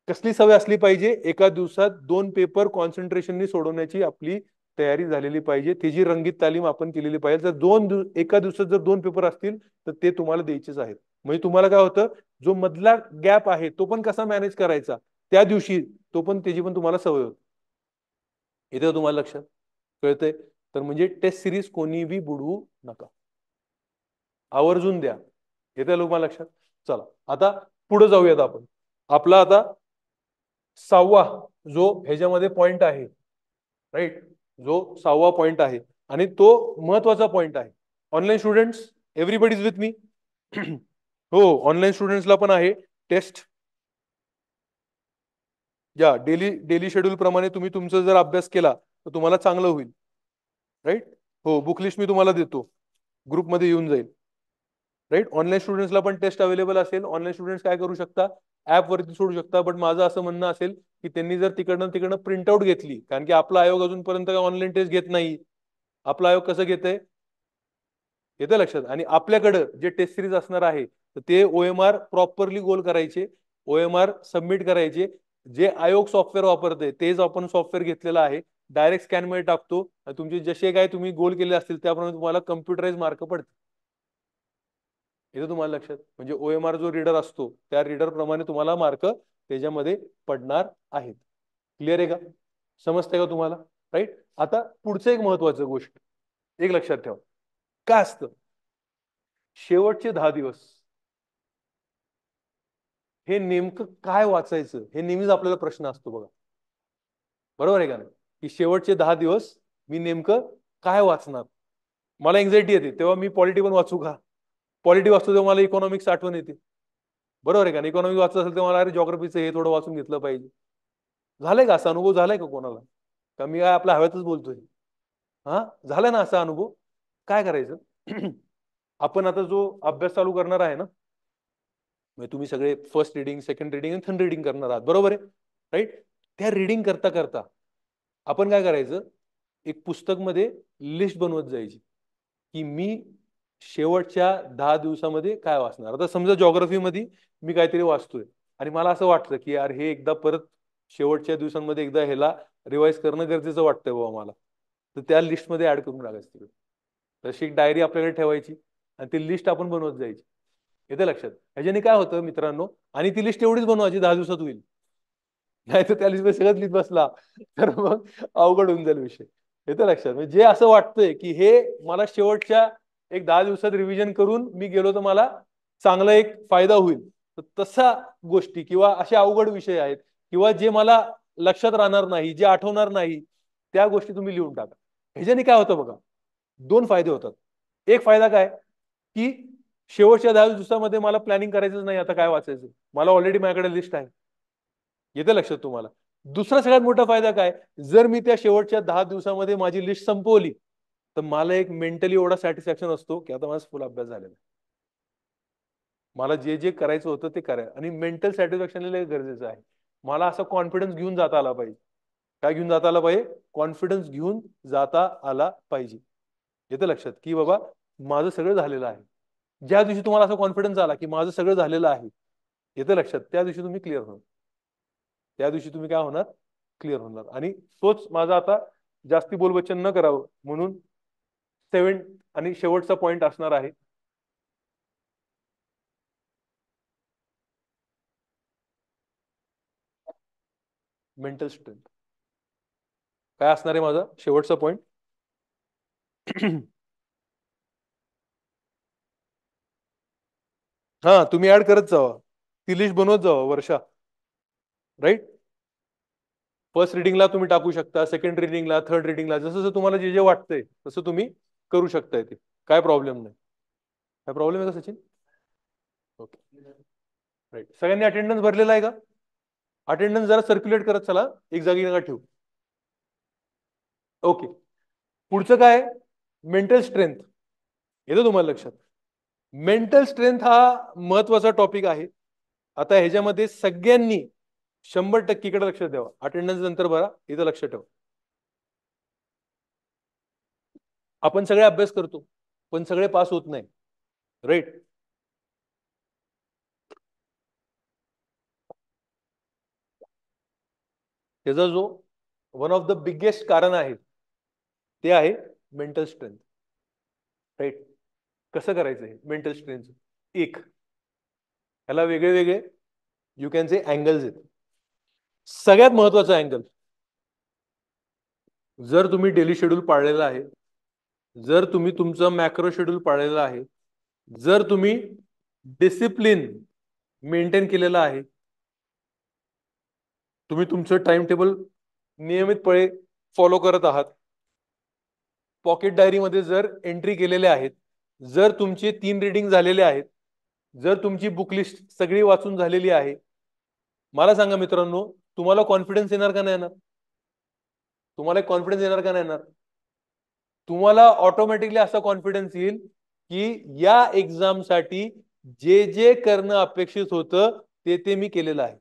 कसली सवय असली पाहिजे? एका दिवसात 2 पेपर कॉन्सन्ट्रेशननी सोडवण्याची आपली तयारी झालेली पाहिजे. त्याची रंगीत तालीम आपण केलेली पाहिजे. जर एका दिवसात जर 2 पेपर असतील तर ते तुम्हाला द्यायचेच आहेत. म्हणजे तुम्हाला काय होतं, जो मधला गॅप आहे तो पण कसा मॅनेज करायचा त्या दिवशी, तो पण त्याची पण तुम्हाला सवय होती. येते तुम्हाला लक्षात? कळतंय? तर म्हणजे टेस्ट सिरीज कोणी बी बुडवू नका, आवर्जून द्या. येते तुम्हाला लक्षात? चला आता पुढे जाऊयात आपण. आपला आता 6वा जो ह्याच्यामध्ये पॉइंट आहे, राईट, जो 6वा पॉइंट आहे आणि तो महत्वाचा पॉइंट आहे. Online students, everybody is with मी? हो, ऑनलाईन स्टुडंट्सला पण आहे टेस्ट. या डेली शेड्यूल प्रमाणे तुम्ही तुमचा जर अभ्यास केला तर तुम्हाला चांगलं होईल. राईट. हो, बुक लिस्ट मी तुम्हाला देतो, ग्रुपमध्ये येऊन जाईल. राईट. ऑनलाईन स्टुडंट्सला पण टेस्ट अवेलेबल असेल. ऑनलाईन स्टुडंट्स काय करू शकता, ऍप वरती सोडू शकता. बट माझं असं म्हणणं असेल की त्यांनी जर तिकडनं प्रिंटआउट घेतली, कारण की आपला आयोग अजूनपर्यंत ऑनलाईन टेस्ट घेत नाही. आपला आयोग कसं घेतंय, येतं लक्षात. आणि आपल्याकडं जे टेस्ट सिरीज असणार आहे तर ते OMR प्रॉपरली गोल करायचे, OMR सबमिट करायचे. जे आयोग सॉफ्टवेअर वापरते तेच आपण सॉफ्टवेअर घेतलेलं आहे. डायरेक्ट स्कॅन मध्ये टाकतो, तुमचे जसे काय तुम्ही गोल केले असतील त्याप्रमाणे तुम्हाला कम्प्युटराइज मार्क पडते. येतं तुम्हाला लक्षात. म्हणजे OMR जो रीडर असतो त्या रीडर प्रमाणे तुम्हाला मार्क त्याच्यामध्ये पडणार आहेत. क्लिअर आहे का, समजतंय का तुम्हाला? राईट. आता पुढचं एक महत्वाचं गोष्ट एक लक्षात ठेवा, काय असतं शेवटचे 10 दिवस हे नेमकं काय वाचायचं हे नेहमीच आपल्याला प्रश्न असतो बघा. बरोबर आहे का नाही, की शेवटचे 10 दिवस मी नेमकं काय वाचणार. मला एन्झायटी येते तेव्हा मी पॉलिटी पण वाचू का, पॉलिटी वाचतो तेव्हा मला इकॉनॉमिक्स आठवण येते. बरोबर आहे का, इकॉनॉमिक्स वाचत असेल तेव्हा मला अरे जॉग्राफीचं हे थोडं वाचून घेतलं पाहिजे. झालंय का असा अनुभव, झालाय का कोणाला? का मी काय आपल्या हव्यातच बोलतोय? हा, झाला ना असा अनुभव. काय करायचं आपण आता जो अभ्यास चालू करणार आहे ना, म्हणजे तुम्ही सगळे फर्स्ट रिडिंग, सेकंड रिडिंग आणि थर्ड रिडिंग करणार आहात, बरोबर आहे. राईट. त्या रिडिंग करता करता आपण काय करायचं, एक पुस्तक मध्ये लिस्ट बनवत जायची की मी शेवटच्या 10 दिवसामध्ये काय वाचणार. आता समजा जॉग्राफीमध्ये मी काहीतरी वाचतोय आणि मला असं वाटतं की यार हे एकदा परत शेवटच्या दिवसांमध्ये एकदा ह्याला रिवाइज करणं गरजेचं वाटतंय बाबा मला, तर त्या लिस्टमध्ये ऍड करून टाकायचं तिकडे. तशी एक डायरी आपल्याकडे ठेवायची आणि ती लिस्ट आपण बनवत जायची. येते लक्षात. ह्याच्याने काय होतं मित्रांनो, आणि ती लिस्ट एवढीच बनवायची 10 दिवसात होईल. नाही तर त्या लिस्टमध्ये सगळ्यात लिहित बसला तर मग अवघड होऊन जाईल विषय. येतं लक्षात. म्हणजे जे असं वाटतंय की हे मला शेवटच्या एक 10 दिवसात रिव्हिजन करून मी गेलो तर मला चांगला एक फायदा होईल, तर तसा गोष्टी किंवा असे अवघड विषय आहेत किंवा जे मला लक्षात राहणार नाही, जे आठवणार नाही, त्या गोष्टी तुम्ही लिहून टाका. ह्याच्याने काय होतं बघा, 2 फायदे होतात. एक फायदा काय की शेवटच्या 10 दिवसामध्ये मला प्लॅनिंग करायचंच नाही आता काय वाचायचं, मला ऑलरेडी माझ्याकडे लिस्ट आहे. येतं लक्षात तुम्हाला. दुसरा सगळ्यात मोठा फायदा काय, जर मी त्या शेवटच्या 10 दिवसामध्ये माझी लिस्ट संपवली तर मला एक मेंटली एवढा सॅटिस्फॅक्शन असतो की आता माझा फुल अभ्यास झालेला, मला जे जे करायचं होतं ते करायचं. आणि मेंटल सॅटिस्फॅक्शन गरजेचं आहे. मला असं कॉन्फिडन्स घेऊन जाता आला पाहिजे. काय घेऊन जाता आला पाहिजे, कॉन्फिडन्स घेऊन जाता आला पाहिजे. येतं लक्षात की बाबा माझं सगळं झालेलं आहे. ज्या दिवशी तुम्हाला असा कॉन्फिडन्स आला की माझं सगळं झालेलं आहे, येतं लक्षात, त्या दिवशी तुम्ही क्लिअर होणार. त्या दिवशी तुम्ही काय होणार, क्लिअर होणार. आणि तोच माझा आता जास्ती बोलवचन न करावं म्हणून 7 आणि शेवटचा पॉइंट असणार आहे, मेंटल स्ट्रेंथ. काय असणार आहे माझा शेवटचा पॉइंट हा, तुम्ही ऍड करत जावा, ती लिस्ट बनवत जावा वर्षा. राईट. फर्स्ट रिडिंगला तुम्ही टाकू शकता, सेकंड रिडिंगला, थर्ड रिडिंगला, जसं जसं तुम्हाला जे जे वाटतंय तसं तुम्ही करू शकताय. ते काय प्रॉब्लेम नाही. काय प्रॉब्लेम आहे का सचिन? ओके. राईट. सगळ्यांनी अटेंडन्स भरलेला आहे का? अटेंडन्स जरा सर्क्युलेट करत चला, एक जागी नका ठेवू. ओके. पुढचं काय, मेंटल स्ट्रेंथ. येतं तुम्हाला लक्षात. मेंटल स्ट्रेंथ हा महत्वाचा टॉपिक आहे. आता ह्याच्यामध्ये सगळ्यांनी 100% इकडे लक्ष द्यावा. अटेंडन्स नंतर भरा, इथं लक्ष ठेवा. आपण सगळे अभ्यास करतो पण सगळे पास होत नाही. राईट. त्याचा जो वन ऑफ द बिगेस्ट कारण आहे ते आहे मेंटल स्ट्रेंथ. राईट. कसं करायचं आहे मेंटल स्ट्रेंथ? एक, ह्याला वेगळे वेगळे यू कॅन से अँगल्स आहेत. सगळ्यात महत्वाचा अँगल, जर तुम्ही डेली शेड्यूल पाळलेला आहे, जर तुम्ही तुमचं मॅक्रो शेड्यूल पाळलेलं आहे, जर तुम्ही डिसिप्लिन मेंटेन केलेलं आहे, तुम्ही तुमचं टाइम टेबल नियमितपणे फॉलो करत आहात, पॉकेट डायरीमध्ये जर एंट्री केलेले आहेत, जर तुमचे 3 रिडिंग झालेले आहेत, जर तुमची बुक लिस्ट सगळी वाचून झालेली आहे, मला सांगा मित्रांनो, तुम्हाला कॉन्फिडन्स येणार का नाही येणार? तुम्हाला कॉन्फिडन्स येणार का नाही येणार? तुम्हाला ऑटोमॅटिकली असा कॉन्फिडन्स येईल की या एक्झामसाठी जे जे करणं अपेक्षित होतं ते मी केलेलं आहे.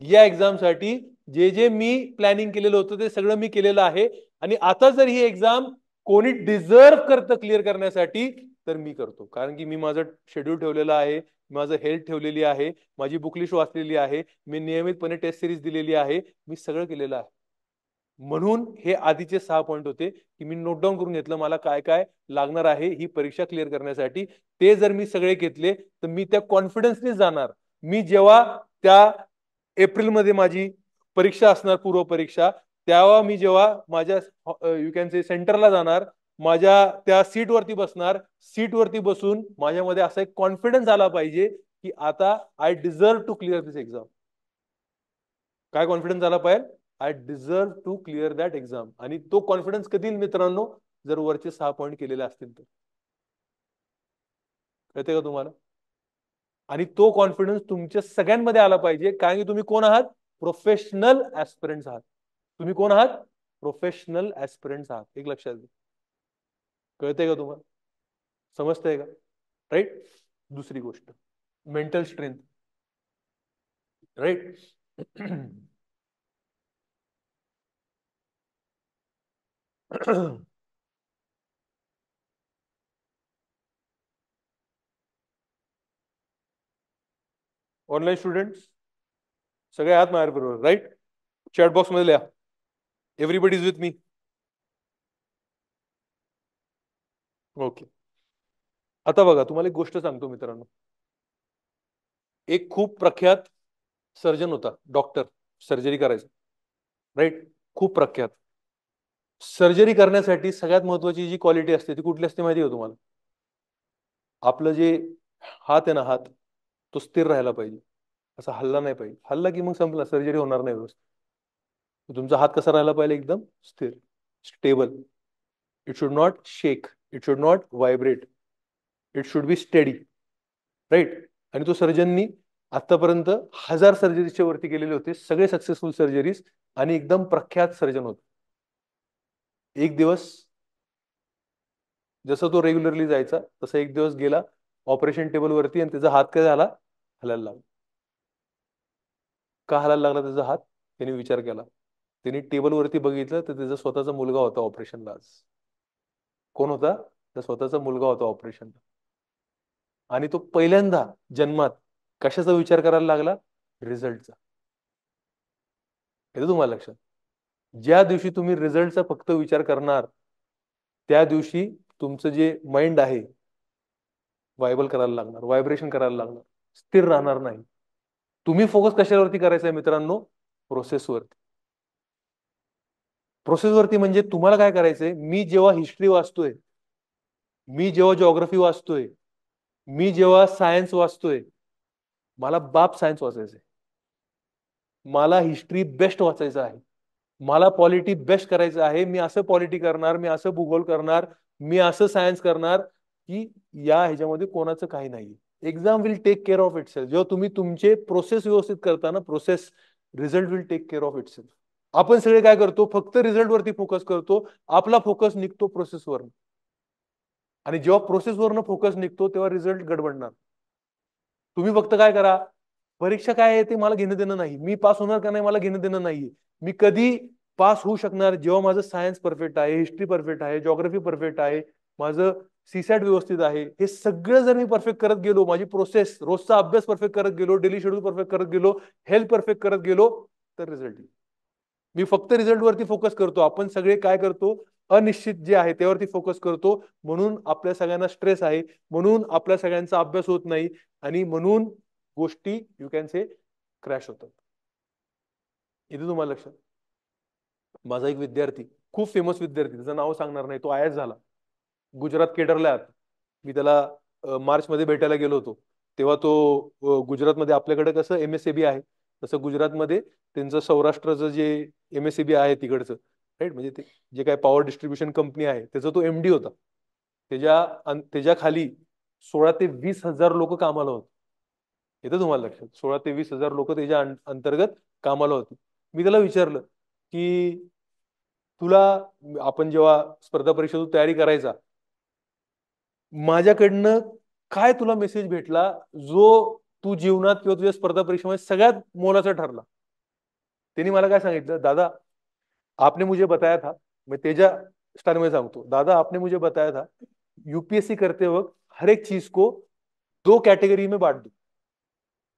या एक्झामसाठी जे जे मी प्लॅनिंग केलेलं होतं ते सगळं मी केलेलं आहे. आणि आता जर ही एक्झाम कोणी डिझर्व करतं क्लिअर करण्यासाठी तर मी करतो, कारण की मी माझं शेड्यूल ठेवलेलं आहे, माझं हेल्थ ठेवलेली आहे, माझी बुकलिस्ट वाचलेली आहे, मी नियमितपणे टेस्ट सिरीज दिलेली आहे, मी सगळं केलेलं आहे. म्हणून हे आधीचे 6 पॉईंट होते की मी नोट डाऊन करून घेतलं मला काय काय लागणार आहे ही परीक्षा क्लिअर करण्यासाठी. ते जर मी सगळे घेतले तर मी त्या कॉन्फिडन्सने जाणार. मी जेव्हा त्या एप्रिलमध्ये माझी परीक्षा असणार, पूर्व परीक्षा, तेव्हा मी जेव्हा माझ्या यू कॅन से सेंटरला जाणार, माझ्या त्या सीटवरती बसणार, सीटवरती बसून माझ्यामध्ये असा एक कॉन्फिडन्स आला पाहिजे की आता I deserve to clear this exam. काय कॉन्फिडन्स आला पाहिजे? I deserve to clear that exam. आणि तो कॉन्फिडन्स कधी येईल मित्रांनो? जर वरचे 6 पॉईंट केलेले असतील तर. कळते का तुम्हाला? आणि तो कॉन्फिडन्स तुमच्या सगळ्यांमध्ये आला पाहिजे, कारण की तुम्ही कोण आहात? प्रोफेशनल ऍस्पिरंट्स आहात. तुम्ही कोण आहात? प्रोफेशनल ऍस्पिरंट्स आहात. एक लक्षात घ्या. कळतंय का तुम्हाला? समजतंय का? राईट. दुसरी गोष्ट, mental strength. Right. Online students सगळे आहात माझ्याबरोबर, राईट? चॅट बॉक्स मध्ये लिहा, everybody is with me. Okay. आता बघा, तुम्हाला एक गोष्ट सांगतो मित्रांनो. एक खूप प्रख्यात सर्जन होता, डॉक्टर, सर्जरी करायचा, राईट? खूप प्रख्यात. सर्जरी करण्यासाठी सगळ्यात महत्वाची जी क्वालिटी असते ती कुठली असते माहिती आहे का तुम्हाला? आपलं जे हात आहे ना, हात, तो स्थिर राहायला पाहिजे, असा हल्ला नाही पाहिजे. हल्ला की मग संपला, सर्जरी होणार नाही व्यवस्थित. तुमचा हात कसा राहायला पाहिजे? एकदम स्थिर, stable. It should not shake, it should not vibrate, it should be steady, right? आणि तो सर्जननी आतापर्यंत 1000 सर्जरीच्या वरती केलेले होते, सगळे सक्सेसफुल सर्जरीज, आणि एकदम प्रख्यात सर्जन होते. एक दिवस जसं तो रेग्युलरली जायचा तसा एक दिवस गेला ऑपरेशन टेबल वरती आणि त्याचा हात काय झाला? हलायला लागला. का हलायला लागला त्याचा हात? त्याने विचार केला. त्यांनी टेबलवरती बघितलं तर त्याचा स्वतःचा मुलगा होता ऑपरेशनला. आज कोण होता? तर स्वतःचा मुलगा होता ऑपरेशनला. आणि तो पहिल्यांदा जन्मात कशाचा विचार करायला लागला? रिझल्टचा. येतं तुम्हाला लक्षात? ज्या दिवशी तुम्ही रिझल्टचा फक्त विचार करणार त्या दिवशी तुमचं जे माइंड आहे व्हायबल करायला लागणार, व्हायब्रेशन करायला लागणार, स्थिर राहणार नाही. तुम्ही फोकस कशावरती करायचा आहे मित्रांनो? प्रोसेसवरती. प्रोसेसवरती म्हणजे तुम्हाला काय करायचंय? मी जेव्हा हिस्ट्री वाचतोय, मी जेव्हा जिओग्राफी वाचतोय, मी जेव्हा सायन्स वाचतोय, मला बाप सायन्स वाचायचंय, मला हिस्ट्री बेस्ट वाचायचं आहे, मला पॉलिटी बेस्ट करायचं आहे. मी असं पॉलिटी करणार, मी असं भूगोल करणार, मी असं सायन्स करणार की या ह्याच्यामध्ये कोणाचं काही नाही. Exam will take care of itself. जेव्हा तुम्ही तुमचे प्रोसेस व्यवस्थित करता ना, process, result will take care of itself. आपण सगळे काय करतो? फक्त रिझल्ट वरती फोकस करतो, आपला फोकस निघतो प्रोसेसवर. आणि जेव्हा प्रोसेसवरनं फोकस निघतो तेव्हा रिझल्ट गडबडणार. तुम्ही फक्त काय करा? परीक्षा काय आहे ते मला घेणं देणं नाही, मी पास होणार का नाही मला घेणं देणं नाहीये. मी कधी पास होऊ शकणार? जेव्हा माझं सायन्स परफेक्ट आहे, हिस्ट्री परफेक्ट आहे, जिओग्राफी परफेक्ट आहे, माझं सीसॅट व्यवस्थित आहे. हे सगळं जर मी परफेक्ट करत गेलो, माझी प्रोसेस, रोजचा अभ्यास परफेक्ट करत गेलो, डेली शेड्यूल परफेक्ट करत गेलो, हेल्थ परफेक्ट करत गेलो, तर रिझल्ट येईल. मी फक्त रिझल्ट वरती फोकस करतो. आपण सगळे काय करतो? अनिश्चित जे आहे त्यावरती फोकस करतो. म्हणून आपल्या सगळ्यांना स्ट्रेस आहे, म्हणून आपल्या सगळ्यांचा अभ्यास होत नाही, आणि म्हणून गोष्टी यू कॅन से क्रॅश होतात. इथे तुम्हाला लक्षात? माझा एक विद्यार्थी, खूप फेमस विद्यार्थी, त्याचं नाव सांगणार नाही, तो आय झाला, गुजरात केडरला. मी त्याला मार्च मध्ये भेटायला गेलो होतो. तेव्हा तो गुजरातमध्ये आपल्याकडे कसं MSAB आहे तसं गुजरातमध्ये त्यांचं सौराष्ट्राचं जे MSAB आहे तिकडचं, राईट, म्हणजे ते जे काय पॉवर डिस्ट्रीब्युशन कंपनी आहे त्याचा तो MD होता. त्याच्या खाली 16 ते 20 हजार लोक कामाला होते. येतं तुम्हाला लक्षात? 16 ते 20 हजार लोक त्याच्या अंतर्गत कामाला होती. मी त्याला विचारलं की तुला, आपण जेव्हा स्पर्धा परीक्षेची तयारी करायचा, माझ्याकडनं काय तुला मेसेज भेटला जो तू जीवनात किंवा तुझ्या स्पर्धा परीक्षेमध्ये सगळ्यात मोलाचा ठरला? त्यांनी मला काय सांगितलं, दादा आपने मुझे बताया था, मैं तेजा स्टार में सांगतो, दादा आपने मुझे बताया था यूपीएससी करते वक्त हर एक चीज को 2 कैटेगरी में बांट दो।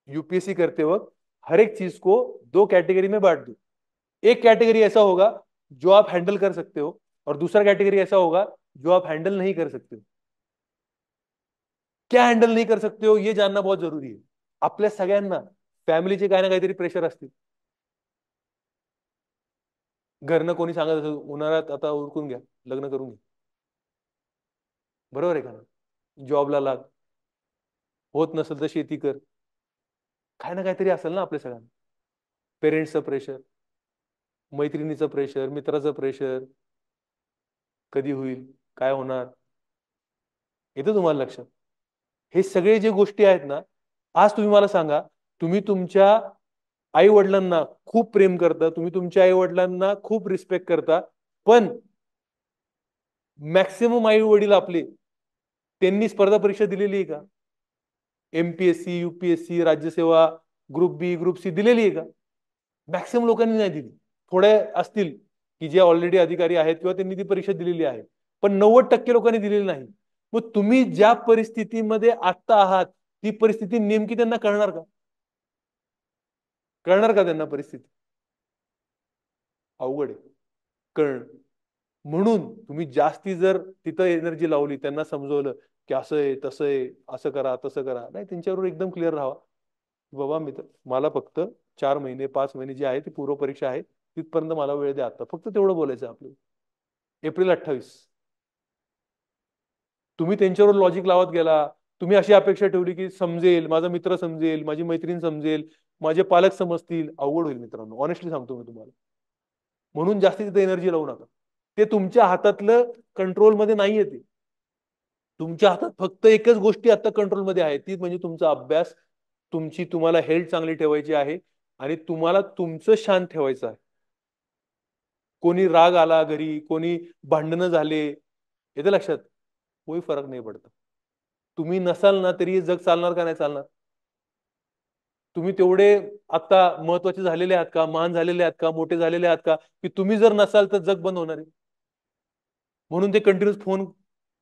यूपीएससी करते वक्त हर एक चीज को 2 कैटेगरी में बांट दो। एक कैटेगरी ऐसा होगा जो आप हैंडल कर सकते हो और दूसरा कैटेगरी ऐसा होगा जो आप हैंडल नहीं कर सकते हो। क्या हैंडल नाही कर सकते हो हे जानना बहुत जरुरी आहे. आपल्या सगळ्यांना फॅमिलीचे काही ना काहीतरी प्रेशर असतील. घरनं कोणी सांगत असेल उन्हाळ्यात आता उरकून घ्या, लग्न करून घ्या, बरोबर आहे का? जॉबला लाग, होत नसेल तर शेती कर, काही ना काहीतरी असेल ना आपल्या सगळ्यांना. पेरेंट्सचं प्रेशर, मैत्रिणीचं प्रेशर, मित्राचं प्रेशर, कधी होईल, काय होणार, येतं तुम्हाला लक्षात? हे सगळे जे गोष्टी आहेत ना, आज तुम्ही मला सांगा, तुम्ही तुमच्या आई वडिलांना खूप प्रेम करता, तुम्ही तुमच्या आई वडिलांना खूप रिस्पेक्ट करता, पण मॅक्सिमम आई वडील आपले त्यांनी स्पर्धा परीक्षा दिलेली आहे का? एमपीएससी, यूपीएससी, राज्यसेवा, ग्रुप बी, ग्रुप सी दिलेली आहे का? मॅक्सिमम लोकांनी नाही दिली. थोडे असतील की जे ऑलरेडी अधिकारी आहेत किंवा त्यांनी ती परीक्षा दिलेली आहे, पण 90% लोकांनी दिलेली नाही. मग तुम्ही ज्या परिस्थितीमध्ये आता आहात ती परिस्थिती नेमकी त्यांना कळणार का? कळणार का त्यांना परिस्थिती? अवघड आहे कळणं. म्हणून तुम्ही जास्ती जर तिथं एनर्जी लावली, त्यांना समजवलं की असं आहे तसं आहे, असं करा तसं करा, नाही, त्यांच्यावर एकदम क्लिअर राहा. बाबा मित्र, मला फक्त 4 महिने 5 महिने जे आहे ती पूर्व परीक्षा आहे, तिथपर्यंत मला वेळ द्या. आता फक्त तेवढं बोलायचं आपलं. एप्रिल 28. तुम्ही त्यांच्यावर लॉजिक लावत गेला, तुम्ही अशी अपेक्षा ठेवली की समजेल, माझा मित्र समजेल, माझी मैत्रीण समजेल, माझे पालक समजतील, अवघड होईल मित्रांनो. ऑनेस्टली सांगतो मी तुम्हाला. म्हणून जास्ती तिथे एनर्जी लावू नका. ते तुमच्या हातातलं कंट्रोलमध्ये नाही येते. तुमच्या हातात फक्त एकच गोष्टी आता कंट्रोलमध्ये आहे, ती म्हणजे तुमचा अभ्यास, तुम्हाला हेल्थ चांगली ठेवायची आहे आणि तुम्हाला तुमचं शांत ठेवायचं आहे. कोणी राग आला घरी, कोणी भांडणं झाले, येतं लक्षात, कोई फरक नाही पडत. तुम्ही नसाल ना तरी जग चालणार का नाही चालणार? तुम्ही तेवढे आता महत्वाचे झालेले आहात का, महान झालेले आहात का, मोठे झालेले आहात का, की तुम्ही जर नसाल तर जग बंद होणार आहे? म्हणून ते कंटिन्यूस फोन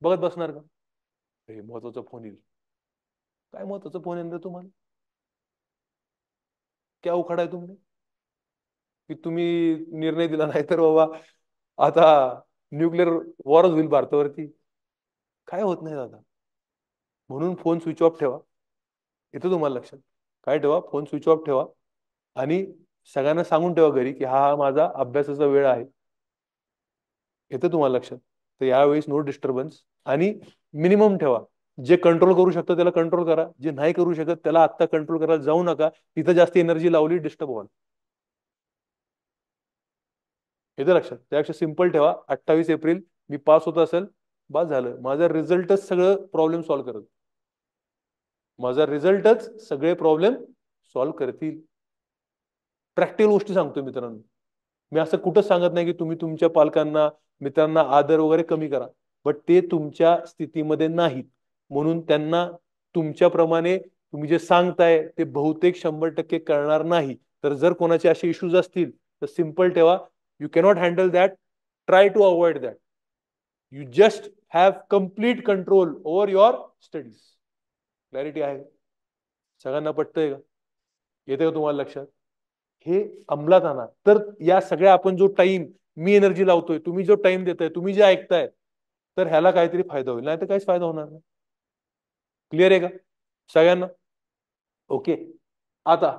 बघत बसणार का? हे महत्वाचा फोन येईल. काय महत्वाचा फोन येणार तुम्हाला? क्या उखाडा आहे तुमने की तुम्ही निर्णय दिला नाही तर बाबा आता न्यूक्लिअर वॉरच होईल भारतावरती? काय होत नाही दादा. म्हणून फोन स्विच ऑफ ठेवा. येतं तुम्हाला लक्षात? काय ठेवा? फोन स्विच ऑफ ठेवा आणि सगळ्यांना सांगून ठेवा घरी की हा माझा अभ्यासाचा वेळ आहे. येतं तुम्हाला लक्षात? तर यावेळेस नो डिस्टर्बन्स आणि मिनिमम ठेवा. जे कंट्रोल करू शकतं त्याला कंट्रोल करा, जे नाही करू शकत त्याला आत्ता कंट्रोल करायला जाऊ नका. तिथं जास्त एनर्जी लावली डिस्टर्ब व्हाल. येतं लक्षात? त्यापेक्षा सिंपल ठेवा, 28 एप्रिल मी पास होत असेल, बस झालं. माझा रिझल्टच सगळं प्रॉब्लेम सॉल्व्ह करत, माझा रिझल्टच सगळे प्रॉब्लेम सॉल्व्ह करतील. प्रॅक्टिकल गोष्टी सांगतोय मित्रांनो. मी असं कुठं सांगत नाही की तुम्ही तुमच्या पालकांना मित्रांना आदर वगैरे कमी करा, बट ते तुमच्या स्थितीमध्ये नाहीत, म्हणून त्यांना तुमच्याप्रमाणे तुम्ही जे सांगताय ते बहुतेक 100% कळणार नाही. तर जर कोणाचे असे इश्यूज असतील तर सिंपल ठेवा, you cannot handle that, try to avoid that. You just have complete control over your studies. Clarity आहे? सगळ्यांना पटतंय का? येते का तुम्हाला लक्षात? हे अंमलात आणा. तर या सगळ्या आपण जो टाइम, मी एनर्जी लावतोय, तुम्ही जो टाइम देताय, तुम्ही जे ऐकताय, तर ह्याला काहीतरी फायदा होईल, नाही तर काहीच फायदा होणार नाही. क्लिअर आहे का सगळ्यांना? ओके. आता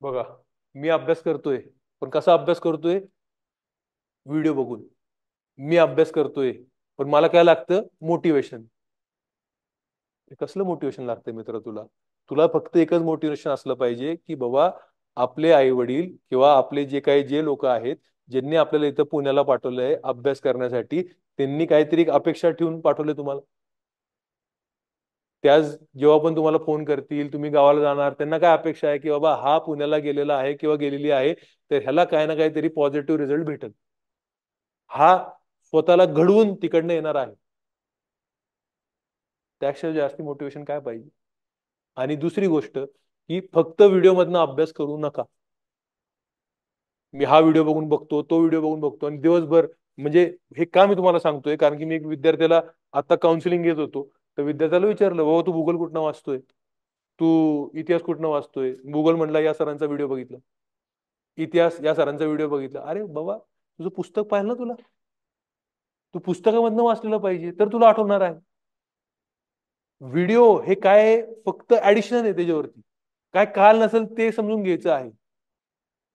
बघा, मी अभ्यास करतोय, पण कसा अभ्यास करतोय? व्हिडिओ बघून. मी अभ्यास करतोय, पण मला काय लागतं? मोटिवेशन. कसलं मोटिवेशन लागतंय मित्र तुला? तुला फक्त एकच मोटिवेशन असलं पाहिजे की बाबा आपले आई वडील किंवा आपले जे लोक आहेत ज्यांनी आपल्याला इथं पुण्याला पाठवलंय अभ्यास करण्यासाठी, त्यांनी काहीतरी अपेक्षा ठेवून पाठवले तुम्हाला. त्याच जेव्हा पण तुम्हाला फोन करतील, तुम्ही गावाला जाणार, त्यांना काय अपेक्षा आहे की बाबा हा पुण्याला गेलेला आहे किंवा गेलेली आहे, तर ह्याला काय ना काहीतरी पॉझिटिव्ह रिझल्ट भेटेल. हा स्वतःला घडवून तिकडनं येणार आहे. त्यापेक्षा जास्ती मोटिवेशन काय पाहिजे. आणि दुसरी गोष्ट की फक्त व्हिडिओ मधनं अभ्यास करू नका. मी हा व्हिडिओ बघून बघतो, तो व्हिडिओ बघून बघतो आणि दिवसभर, म्हणजे हे का मी तुम्हाला सांगतोय, कारण की मी एक विद्यार्थ्याला आता काउन्सिलिंग घेत होतो, तर विद्यार्थ्याला विचारलं, बाबा तू भूगोल कुठनं वाचतोय, तू इतिहास कुठनं वाचतोय. भूगोल म्हणला या सरांचा व्हिडिओ बघितला, इतिहास या सरांचा व्हिडिओ बघितला. अरे बाबा तुझं पुस्तक पाहिलं ना, तुला तू पुस्तकामधनं वाचलेलं पाहिजे तर तुला आठवणार आहे. व्हिडिओ हे काय फक्त ऍडिशनल आहे त्याच्यावरती, काय काल नसेल ते समजून घ्यायचं आहे.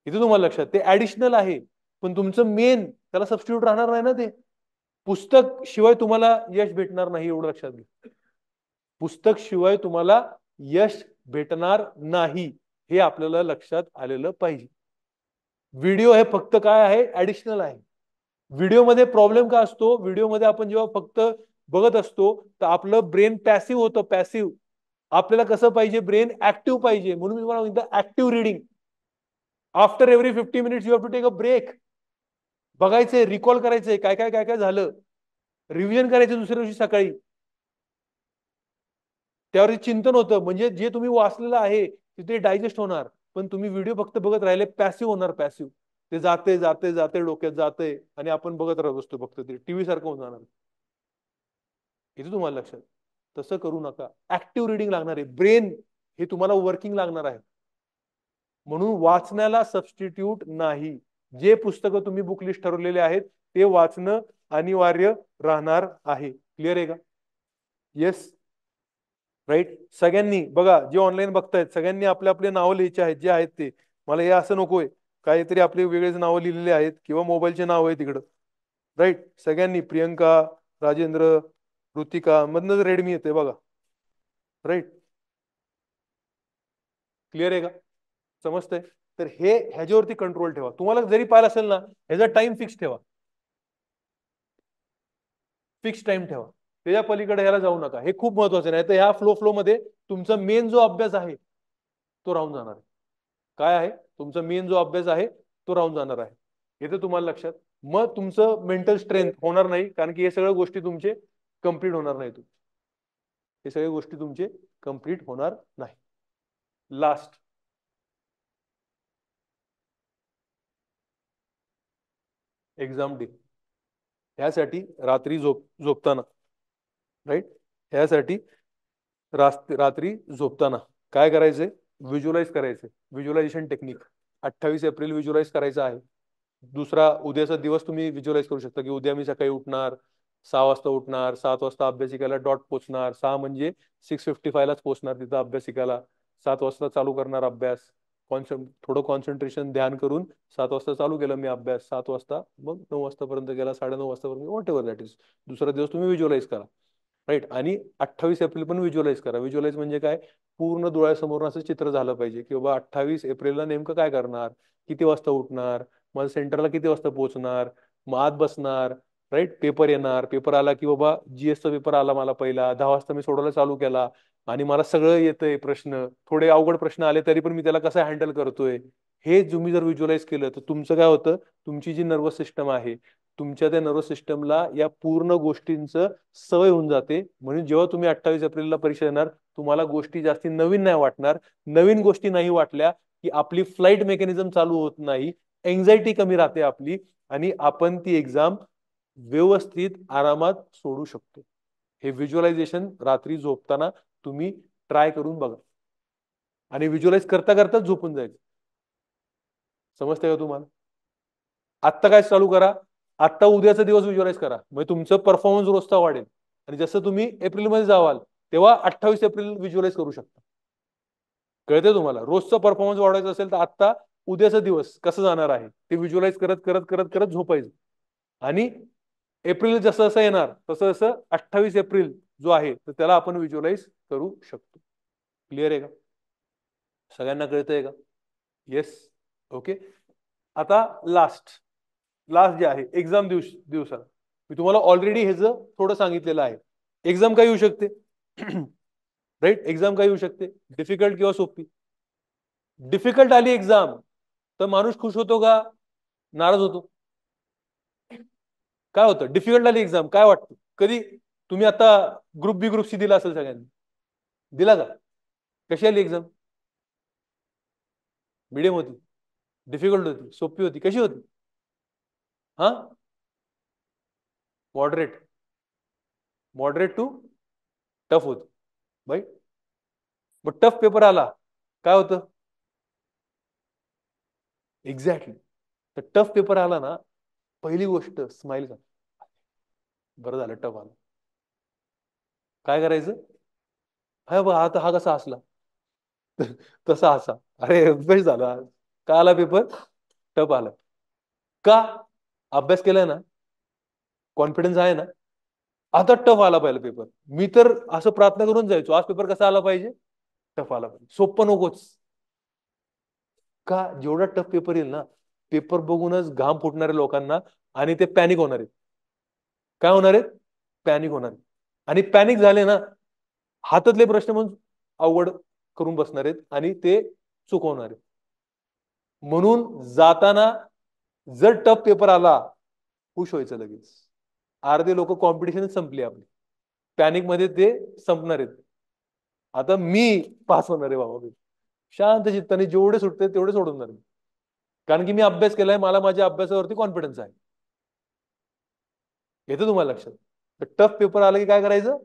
इथे तुम्हाला लक्षात, ते ऍडिशनल आहे, पण तुमचं मेन त्याला सबस्टिट्यूट राहणार नाही ना. ते पुस्तक शिवाय तुम्हाला यश भेटणार नाही, एवढं लक्षात घ्या. पुस्तक शिवाय तुम्हाला यश भेटणार नाही, हे आपल्याला लक्षात आलेलं पाहिजे. व्हिडिओ हे फक्त काय आहे, ऍडिशनल आहे. व्हिडिओमध्ये प्रॉब्लेम काय असतो, व्हिडिओमध्ये आपण जेव्हा फक्त बघत असतो तर आपलं ब्रेन पॅसिव्ह होतं. पॅसिव्ह, आपल्याला कसं पाहिजे, ब्रेन ऍक्टिव्ह पाहिजे. म्हणून मी तुम्हाला सांगितलं active reading. After every 50 minutes you have to take a break. बघायचंय, रिकॉल करायचंय काय काय काय काय झालं, रिव्हिजन करायचं दुसऱ्या दिवशी सकाळी. त्यावरती चिंतन होतं, म्हणजे जे तुम्ही वाचलेलं आहे ते डायजेस्ट होणार. पण तुम्ही व्हिडिओ फक्त बघत राहिले, पॅसिव्ह होणार. पॅसिव्ह, ते जाते जाते जाते डोक्यात जाते आणि आपण बघत राहत असतो फक्त, ते टीव्ही सारखं होऊन जाणार. इथे तुम्हाला लक्षात, तसं करू नका. ऍक्टिव्ह रिडिंग लागणार आहे, ब्रेन हे तुम्हाला वर्किंग लागणार आहे. म्हणून वाचण्याला सबस्टिट्यूट नाही. जे पुस्तकं तुम्ही बुक लिस्ट ठरवलेले आहेत ते वाचणं अनिवार्य राहणार आहे. क्लिअर आहे का? Yes, right. सगळ्यांनी बघा, जे ऑनलाईन बघतायत सगळ्यांनी आपले आपले नावं लिहायचे आहेत, जे आहेत ते. मला हे असं नकोय काहीतरी आपले वेगळेच नावं लिहिलेले आहेत किंवा मोबाईलचे नाव आहे तिकडं. राईट, सगळ्यांनी प्रियंका, राजेंद्र, ऋतिका मधनं रेडमी येते बघा. राईट, क्लिअर आहे का? समजतंय? तर हे ह्याच्यावरती कंट्रोल ठेवा. तुम्हाला जरी पाहिलं असेल ना, ह्याचा टाइम फिक्स ठेवा. फिक्स टाइम ठेवा, त्याच्या पलीकडे ह्याला जाऊ नका. हे खूप महत्वाचं नाही तर ह्या फ्लो मध्ये तुमचा मेन जो अभ्यास आहे तो राहून जाणार आहे. काय आहे तुमचा मेन जो अभ्यास आहे तो राहून जाणार आहे. येते तुम्हाला लक्षात? मग तुमचं मेंटल स्ट्रेंथ होणार नाही, कारण की हे सगळ्या गोष्टी तुमचे कम्प्लीट होणार नाही. हे सगळ्या गोष्टी तुमचे कम्प्लीट होणार नाही. Last, exam day. ह्यासाठी रात्री झोपताना, राईट, ह्यासाठी रात्री झोपताना काय करायचंय, व्हिज्युअलाइज करायचंय. व्हिज्युअलायझेशन टेक्निक 28 एप्रिल व्हिज्युअलाइज करायचं आहे. दुसरा उद्याचा दिवस तुम्ही व्हिज्युअलाइज करू शकता की उद्या मी सकाळी उठणार, 6 वाजता उठणार, 7 वाजता अभ्यासिकेला डॉट पोचणार. 6 म्हणजे 6:55 लाच पोचणार तिथं अभ्यासिकेला. 7 वाजता चालू करणार अभ्यास. थोडं कॉन्सन्ट्रेशन ध्यान करून 7 वाजता चालू केलं मी अभ्यास. 7 वाजता मग 9 वाजतापर्यंत गेला, 9:30 वाजतापर्यंत, वॉट एव्हर दॅट इज. दुसरा दिवस तुम्ही व्हिज्युअलाइज करा. राईट, आणि 28 एप्रिल पण व्हिज्युअलाइज करा. व्हिज्युअलाइज म्हणजे काय, पूर्ण डोळ्यासमोर असं चित्र झालं पाहिजे की बाबा 28 एप्रिलला नेमकं काय करणार, किती वाजता उठणार, मग सेंटरला किती वाजता पोहोचणार, मग आत बसणार. राईट, पेपर येणार, पेपर आला की बाबा जीएसचा पेपर आला मला पहिला 10 वाजता मी सोडवायला चालू केला आणि मला सगळं येतंय. प्रश्न थोडे अवघड प्रश्न आले तरी पण मी त्याला कसं हँडल करतोय. हे तुम्ही जर व्हिज्युअलाइज केलं तर तुमचं काय होतं, तुमची जी नर्वस सिस्टम आहे, तुमच्या त्या नर्वस सिस्टमला या पूर्ण गोष्टींचं सवय होऊन जाते. म्हणून जेव्हा तुम्ही 28 एप्रिलला परीक्षा देणार, तुम्हाला गोष्टी जास्ती नवीन नाही वाटणार. नवीन गोष्टी नाही वाटल्या की आपली फ्लाइट मेकॅनिझम चालू होत नाही, एन्झायटी कमी राहते आपली, आणि आपण ती एक्झाम व्यवस्थित आरामात सोडू शकतो. हे व्हिज्युअलायझेशन रात्री झोपताना तुम्ही ट्राय करून बघा आणि व्हिज्युअलाइज करता करताच झोपून जायचं. समजतंय का तुम्हाला? आत्ता काय चालू करा, आत्ता उद्याचा दिवस व्हिज्युअलाइज करा, म्हणजे तुमचं परफॉर्मन्स रोजचा वाढेल. आणि जसं तुम्ही एप्रिलमध्ये जावाल तेव्हा 28 एप्रिल व्हिज्युअलाइज करू शकता. कळते तुम्हाला? रोजचा परफॉर्मन्स वाढवायचा असेल तर आत्ता उद्याचा दिवस कसं जाणार आहे ते व्हिज्युअलाइज करत करत करत करत झोपायचं. आणि एप्रिल जसं जसं येणार तसं जसं 28 एप्रिल जो आहे तर त्याला आपण व्हिज्युअलाइज करू शकतो. क्लिअर आहे का? सगळ्यांना कळतंय का? येस. ओके. आता लास्ट जे आहे एक्झाम दिवसाला मी तुम्हाला ऑलरेडी ह्याचं थोडं सांगितलेलं आहे. एक्झाम काय येऊ शकते? राईट, एक्झाम काय येऊ शकते? डिफिकल्ट किंवा सोपी. डिफिकल्ट आली एक्झाम तर माणूस खुश होतो का नाराज होतो? काय होतं? डिफिकल्ट आली एक्झाम काय वाटतं? कधी तुम्ही आता ग्रुप बी ग्रुप सी दिला असेल सगळ्यांनी, दिला का? कशी आली एक्झाम? मिडियम होती, डिफिकल्ट होती, सोपी होती, कशी होती? हा, मॉडरेट. मॉडरेट टू टफ होती बाई. मग टफ पेपर आला काय होतं? एक्झॅक्टली. तर टफ पेपर आला ना, पहिली गोष्ट स्माइल कर. बरं झालं टफ आला. काय करायचं? हा बघ आता हा कसा हसला तसा हसा. अरे बेस्ट झाला. का आला पेपर? टफ आला. का? अभ्यास केलाय ना, कॉन्फिडन्स आहे ना, आता टफ आला पाहिजे पेपर. मी तर असं प्रार्थना करून जायचो आज पेपर कसा आला पाहिजे? टफ आला पाहिजे, सोपं नकोच. का? जेवढा टफ पेपर येईल ना, पेपर बघूनच घाम फुटणाऱ्या लोकांना आणि ते पॅनिक होणार आहेत. काय होणार आहेत? पॅनिक होणार आहेत. आणि पॅनिक झाले ना, हातातले प्रश्न मग अवघड करून बसणार आहेत आणि ते चुकवणार आहेत. म्हणून जाताना जर टफ पेपर आला, खुश व्हायचं लगेच. अर्धे लोक कॉम्पिटिशन संपली आपली, पॅनिक मध्ये ते संपणार आहेत. आता मी पास होणार आहे बाबा. शांत चित्ताने जेवढे सुटते तेवढे सोडवणार मी, कारण की मी अभ्यास केलाय, मला माझ्या अभ्यासावरती कॉन्फिडन्स आहे. येतं तुम्हाला लक्षात? तर टफ पेपर आला की काय करायचं?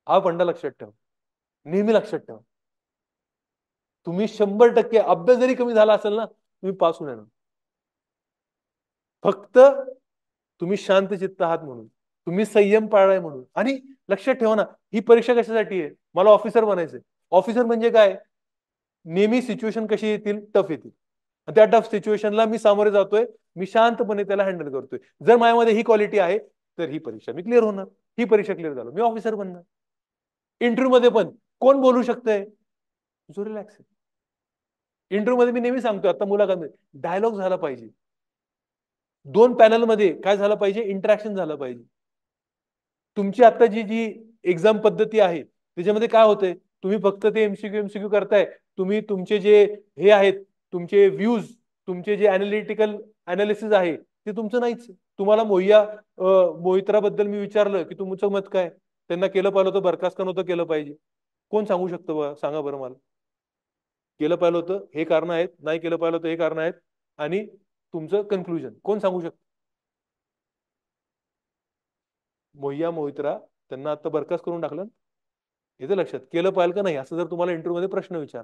हा फंडा लक्षात ठेवा, नेहमी लक्षात ठेवा. तुम्ही 100% अभ्यास जरी कमी झाला असेल ना, तुम्ही पास होऊन येणार. फक्त तुम्ही शांत चित्त आहात म्हणून, तुम्ही संयम पाळलाय म्हणून. आणि लक्षात ठेवा ना, ही परीक्षा कशासाठी आहे? मला ऑफिसर बनायचंय. ऑफिसर म्हणजे काय? नेहमी सिच्युएशन कशी येतील? टफ येतील. त्या टफ सिच्युएशनला मी सामोरे जातोय, मी शांतपणे त्याला हँडल करतोय. जर माझ्यामध्ये ही क्वालिटी आहे तर ही परीक्षा मी क्लिअर होणार. ही परीक्षा क्लिअर झालो मी ऑफिसर बनणार. इंटरव्ह्यू मध्ये पण कोण बोलू शकतंय? जो रिलॅक्स आहे. इंटरव्ह्यू मध्ये मी नेहमी सांगतो, आता मुलाखत डायलॉग झाला पाहिजे. दोन पॅनल मध्ये काय झालं पाहिजे? इंटरॅक्शन झालं पाहिजे. तुमची आता जी जी एक्झाम पद्धती आहे त्याच्यामध्ये काय होतंय? तुम्ही फक्त ते एमसीक्यू करताय. तुम्ही तुमचे जे हे आहेत, तुमचे व्ह्यूज, तुमचे जे अनालिटिकल अनालिसिस आहे ते तुमचं नाहीच. तुम्हाला मोहित्राबद्दल मी विचारलं की तुमचं मत काय? त्यांना केलं पाहिलं होतं बरखास्त का नव्हतं केलं पाहिजे? कोण सांगू शकतं बा? सांगा बरं मला. केलं पाहिलं होतं हे कारण आहेत, नाही केलं पाहिलं होतं हे कारण आहेत, आणि तुमचं कन्क्लुजन कोण सांगू शकतं? मोहित्रा त्यांना आता बरखास्त करून टाकलं. येतं लक्षात? केलं पाहिजे का नाही असं जर तुम्हाला इंटरव्ह्यू मध्ये प्रश्न विचार,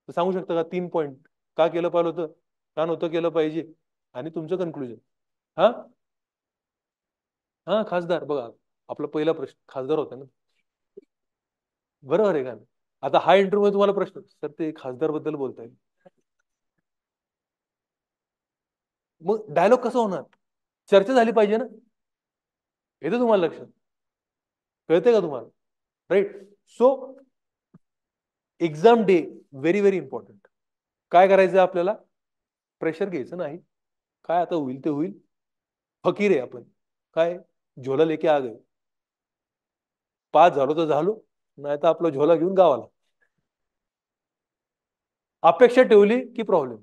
तर सांगू शकता का 3 पॉईंट? का केलं पाहिलं होतं, का नव्हतं केलं पाहिजे, आणि तुमचं कन्क्लुजन. हा हा खासदार बघा, आपला पहिला प्रश्न खासदार होता ना, बरोबर आहे का? आता हा इंटरव्ह्यू मध्ये तुम्हाला प्रश्न, सर ते खासदार बद्दल बोलताय, मग डायलॉग कसं होणार? चर्चा झाली पाहिजे ना. येतं तुम्हाला लक्षात? कळतंय का तुम्हाला? Right. So exam day very very important. काय करायचं आपल्याला? प्रेशर घ्यायचं नाही. काय आता होईल ते होईल. फकीर आहे आपण, काय झोला लेके आ गए. पास झालो तर झालो, नाही तर आपला झोला घेऊन गावाला. अपेक्षा ठेवली की प्रॉब्लेम,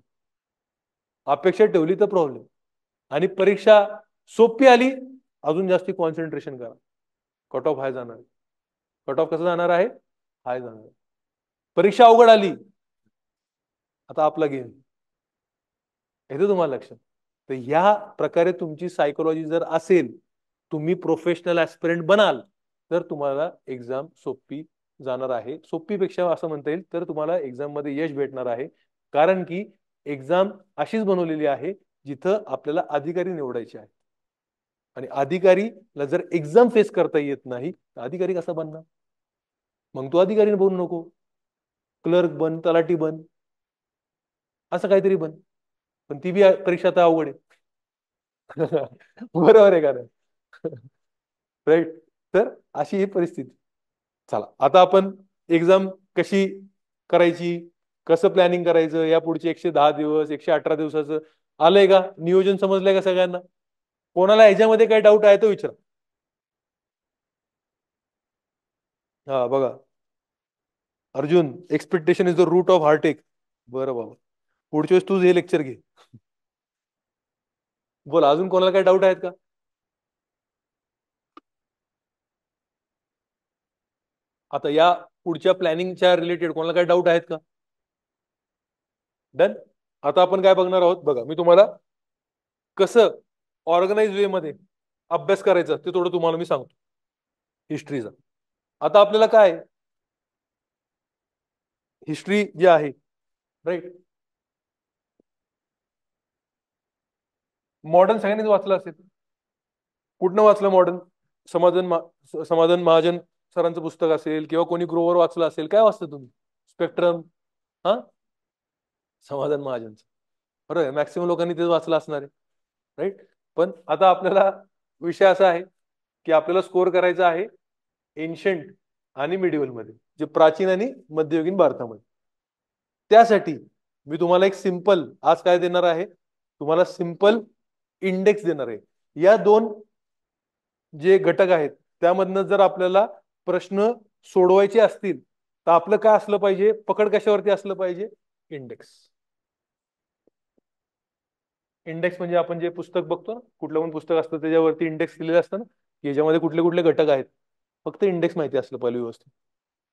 अपेक्षा ठेवली तर प्रॉब्लेम. आणि परीक्षा सोपी आली, अजून जास्ती कॉन्सन्ट्रेशन करा. कट ऑफ हाय जाणार. कट ऑफ कसं जाणार आहे? हाय जाणार. परीक्षा अवघड आली, आता आपला गेम. येतं तुम्हाला लक्षात? तर ह्या प्रकारे तुमची सायकोलॉजी जर असेल, तुम्ही प्रोफेशनल ऍस्पिरंट बनाल, तर तुम्हाला एक्झाम सोपी जाणार आहे. सोपीपेक्षा असं म्हणता येईल, तर तुम्हाला एक्झाम मध्ये यश भेटणार आहे. कारण की एक्झाम अशीच बनवलेली आहे जिथं आपल्याला अधिकारी निवडायचे आहे. आणि अधिकारीला जर एक्झाम फेस करता येत नाही तर अधिकारी कसा बनणार? मग तो अधिकारी बनू नको, क्लर्क बन, तलाठी बन, असं काहीतरी बन. पण ती बी परीक्षा तर अवघड आहे. बरोबर आहे का नाही? राईट. तर अशी ही परिस्थिती. चला आता आपण एक्झाम कशी करायची, कसं प्लॅनिंग करायचं, या पुढचे 110 दिवस 118 दिवसाचं आलंय का, नियोजन समजलंय का सगळ्यांना? कोणाला ह्याच्यामध्ये काही डाऊट आहे तो विचारा. हा बघा, Arjun, expectation is the root of heartache. बरं बाबा, पुढच्या वेळेस तूच हे लेक्चर घे. बोला, अजून कोणाला काही डाऊट आहेत का? आता या पुढच्या प्लॅनिंगच्या रिलेटेड कोणाला काही डाऊट आहेत का? डन. आता आपण काय बघणार आहोत बघा, मी तुम्हाला कसं ऑर्गनाइज वे मध्ये अभ्यास करायचा ते थोडं तुम्हाला मी सांगतो हिस्ट्रीचा. आता आपल्याला काय हिस्ट्री जी आहे, राईट, मॉडर्न सगळ्यांनीच वाचलं असेल. कुठनं वाचलं मॉडर्न? समाधान महाजन सरांचं पुस्तक असेल किंवा कोणी ग्रोवर वाचलं असेल. काय वाचतं तुम्ही? स्पेक्ट्रम. हा, समाधान महाजनचं. बरोबर आहे, मॅक्सिमम लोकांनी तेच वाचलं असणार आहे, राईट. पण आता आपल्याला विषय असा आहे की आपल्याला स्कोर करायचा आहे एन्शंट आणि मिडिवल मध्ये, जे प्राचीन आणि मध्ययुगीन भारतामध्ये. त्यासाठी मी तुम्हाला एक सिंपल आज काय देणार आहे, तुम्हाला सिंपल इंडेक्स देणार आहे. या दोन जे घटक आहेत त्यामधनं जर आपल्याला प्रश्न सोडवायचे असतील तर आपलं काय असलं पाहिजे, पकड कशावरती असलं पाहिजे? इंडेक्स. इंडेक्स म्हणजे आपण जे पुस्तक बघतो ना, कुठलं पण पुस्तक असतं त्याच्यावरती इंडेक्स दिलेलं असतं ना, की याच्यामध्ये कुठले कुठले घटक आहेत. फक्त इंडेक्स माहिती असलं पाहिजे व्यवस्थित.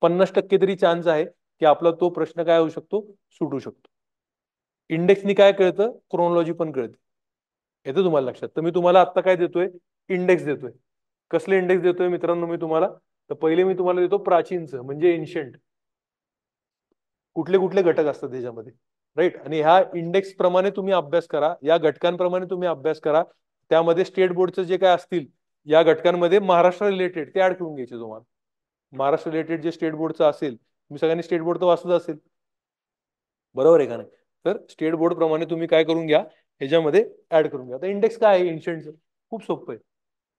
50% तरी चान्स आहे की आपला तो प्रश्न काय होऊ शकतो, सुटू शकतो. इंडेक्सनी काय कळतं, क्रोनॉलॉजी पण कळते. येतं तुम्हाला लक्षात? तर मी तुम्हाला आता काय देतोय, इंडेक्स देतोय. कसले इंडेक्स देतोय मित्रांनो मी तुम्हाला? तर पहिले मी तुम्हाला देतो प्राचीनचं, म्हणजे एन्शंट. कुठले कुठले घटक असतात त्याच्यामध्ये, राईट. आणि ह्या इंडेक्स प्रमाणे तुम्ही अभ्यास करा, या घटकांप्रमाणे तुम्ही अभ्यास करा. त्यामध्ये स्टेट बोर्डचं जे काय असतील या घटकांमध्ये महाराष्ट्र रिलेटेड ते ऍड करून घ्यायचे तुम्हाला. महाराष्ट्र रिलेटेड जे स्टेट बोर्डचं असेल, तुम्ही सगळ्यांनी स्टेट बोर्ड तर वाचलं असेल, बरोबर आहे का नाही? तर स्टेट बोर्ड प्रमाणे तुम्ही काय करून घ्या, ह्याच्यामध्ये ऍड करून घ्या. आता इंडेक्स काय आहे एन्शंटचं? खूप सोपं आहे.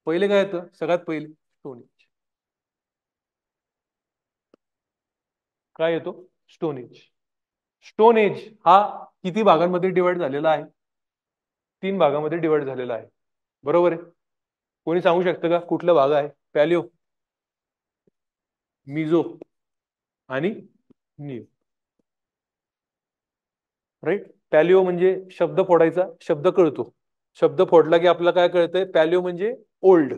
पहिले काय येतं, सगळ्यात पहिले स्टोन एज. काय येतो? Stone age. स्टोन एज हा किती भागांमध्ये डिवाइड झालेला आहे? 3 भागामध्ये डिवाइड झालेला आहे, बरोबर आहे. कोणी सांगू शकतं का कुठला भाग आहे? पॅलिओ, मिझो आणि निओ, राईट. पॅलिओ म्हणजे शब्द फोडायचा, शब्द कळतो. शब्द फोडला की आपल्याला काय कळतंय? पॅलिओ म्हणजे ओल्ड.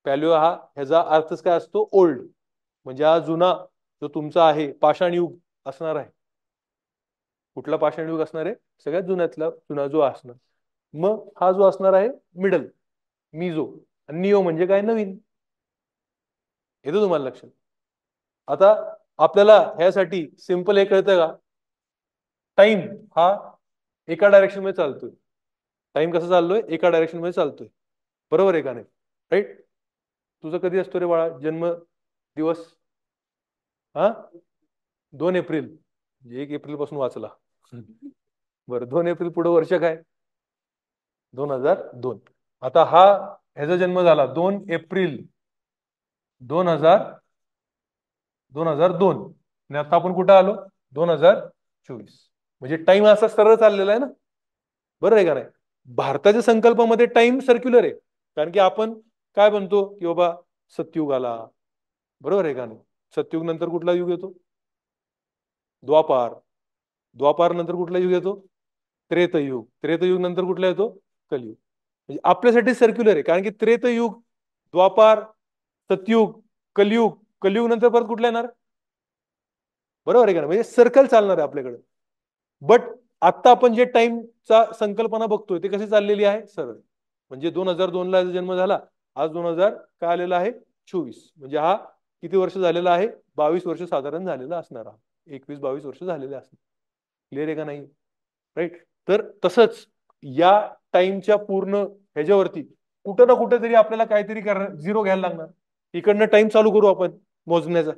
पॅलिओ हा ह्याचा अर्थच काय असतो? ओल्ड. म्हणजे हा जुना जो तुमचा आहे पाषाण युग असणार आहे. कुठला पाषाण युग असणार आहे? सगळ्यात जुन्यातला जुना जो असणार. मग हा जो असणार आहे मिडल, मिझो. आणि निओ म्हणजे काय? नवीन. येतो तुम्हाला लक्षात? आता आपल्याला ह्यासाठी सिंपल हे कळतं का, टाइम हा एका डायरेक्शन मध्ये चालतोय. टाइम कसा चाललोय? एका डायरेक्शन मध्ये चालतोय, बरोबर आहे का नाही? राईट. तुझं कधी असतो रे बाळा जन्म दिवस? हा, 2 एप्रिल. म्हणजे 1 एप्रिल पासून वाचला. बरं, 2 एप्रिल पुढे वर्ष काय? 2002. आता हा ह्याचा जन्म झाला 2 एप्रिल 2002. आणि आता आपण कुठं आलो? 2024. म्हणजे टाइम असा सरळ चाललेला आहे ना, बरोबर आहे का नाही? भारताच्या संकल्पामध्ये टाइम सर्क्युलर आहे. कारण की आपण काय म्हणतो की बाबा सतयुग आला, बरोबर आहे का नाही? सतयुग नंतर कुठला युग येतो? द्वापार. द्वापार नंतर कुठला युग येतो? त्रेतयुग. त्रेतयुग नंतर कुठला येतो? कलियुग. म्हणजे आपल्यासाठी सर्क्युलर आहे. कारण की त्रेतयुग, द्वापार, सतयुग, कलियुग. कलियुग नंतर परत कुठला येणार? बरोबर आहे का? म्हणजे सर्कल चालणार आहे आपल्याकडे. बट आता आपण जे टाइमचा संकल्पना बघतोय ते कशी चाललेली आहे? सरळ. म्हणजे 2002 ला जन्म झाला, आज 2000 काय आलेला आहे? 24. म्हणजे हा किती वर्ष झालेला आहे? 22 वर्ष साधारण झालेला असणार. 21-22 वर्ष झालेले असणार. क्लिअर आहे का नाही? राईट. तर तसंच या टाइमच्या पूर्ण ह्याच्यावरती कुठं ना कुठं तरी आपल्याला काहीतरी करणार, झिरो घ्यायला लागणार. इकडनं टाइम चालू करू आपण मोजण्याचा.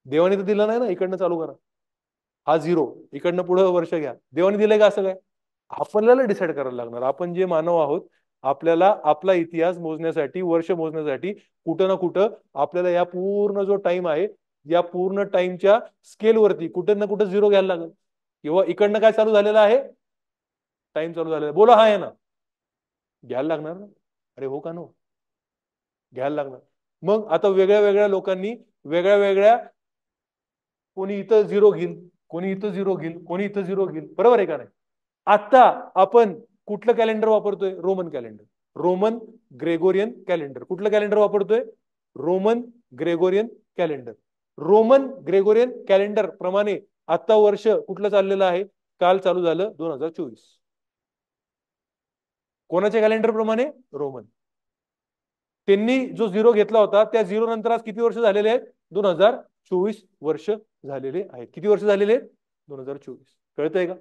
देवाने तर दिला नाही ना इकडनं चालू करा, हा झिरो. इकडनं पुढे वर्ष घ्या. देवाने दिलंय का असं काय? आपल्याला डिसाईड करायला लागणार. आपण जे मानव आहोत, आपल्याला आपला इतिहास मोजण्यासाठी, वर्ष मोजण्यासाठी कुठं ना कुठं आपल्याला या पूर्ण जो टाइम आहे या पूर्ण टाइमच्या स्केलवरती कुठे ना कुठे झिरो घ्यायला लागेल, किंवा इकडनं काय चालू झालेलं आहे, टाइम चालू झालेला. बोला हा आहे ना, घ्यायला लागणार ना. अरे हो का नो, घ्यायला लागणार. मग आता वेगळ्या वेगळ्या लोकांनी वेगळ्या वेगळ्या, कोणी इथं झिरो घेईल, कोणी इथं झिरो घेईल, कोणी इथं झिरो घेईल, बरोबर आहे का नाही. आता आपण कुठलं कॅलेंडर वापरतोय, Roman calendar, Roman Gregorian calendar. कुठलं कॅलेंडर वापरतोय, Roman Gregorian calendar. Roman Gregorian calendar प्रमाणे आता वर्ष कुठलं चाललेलं आहे, काल चालू झालं 2024. कोणाच्या कॅलेंडर प्रमाणे, रोमन. त्यांनी जो झिरो घेतला होता त्या झिरो नंतर आज किती वर्ष झालेले आहेत, 2024 वर्ष झालेले आहेत. किती वर्ष झालेले आहेत, 2024. कळतंय का,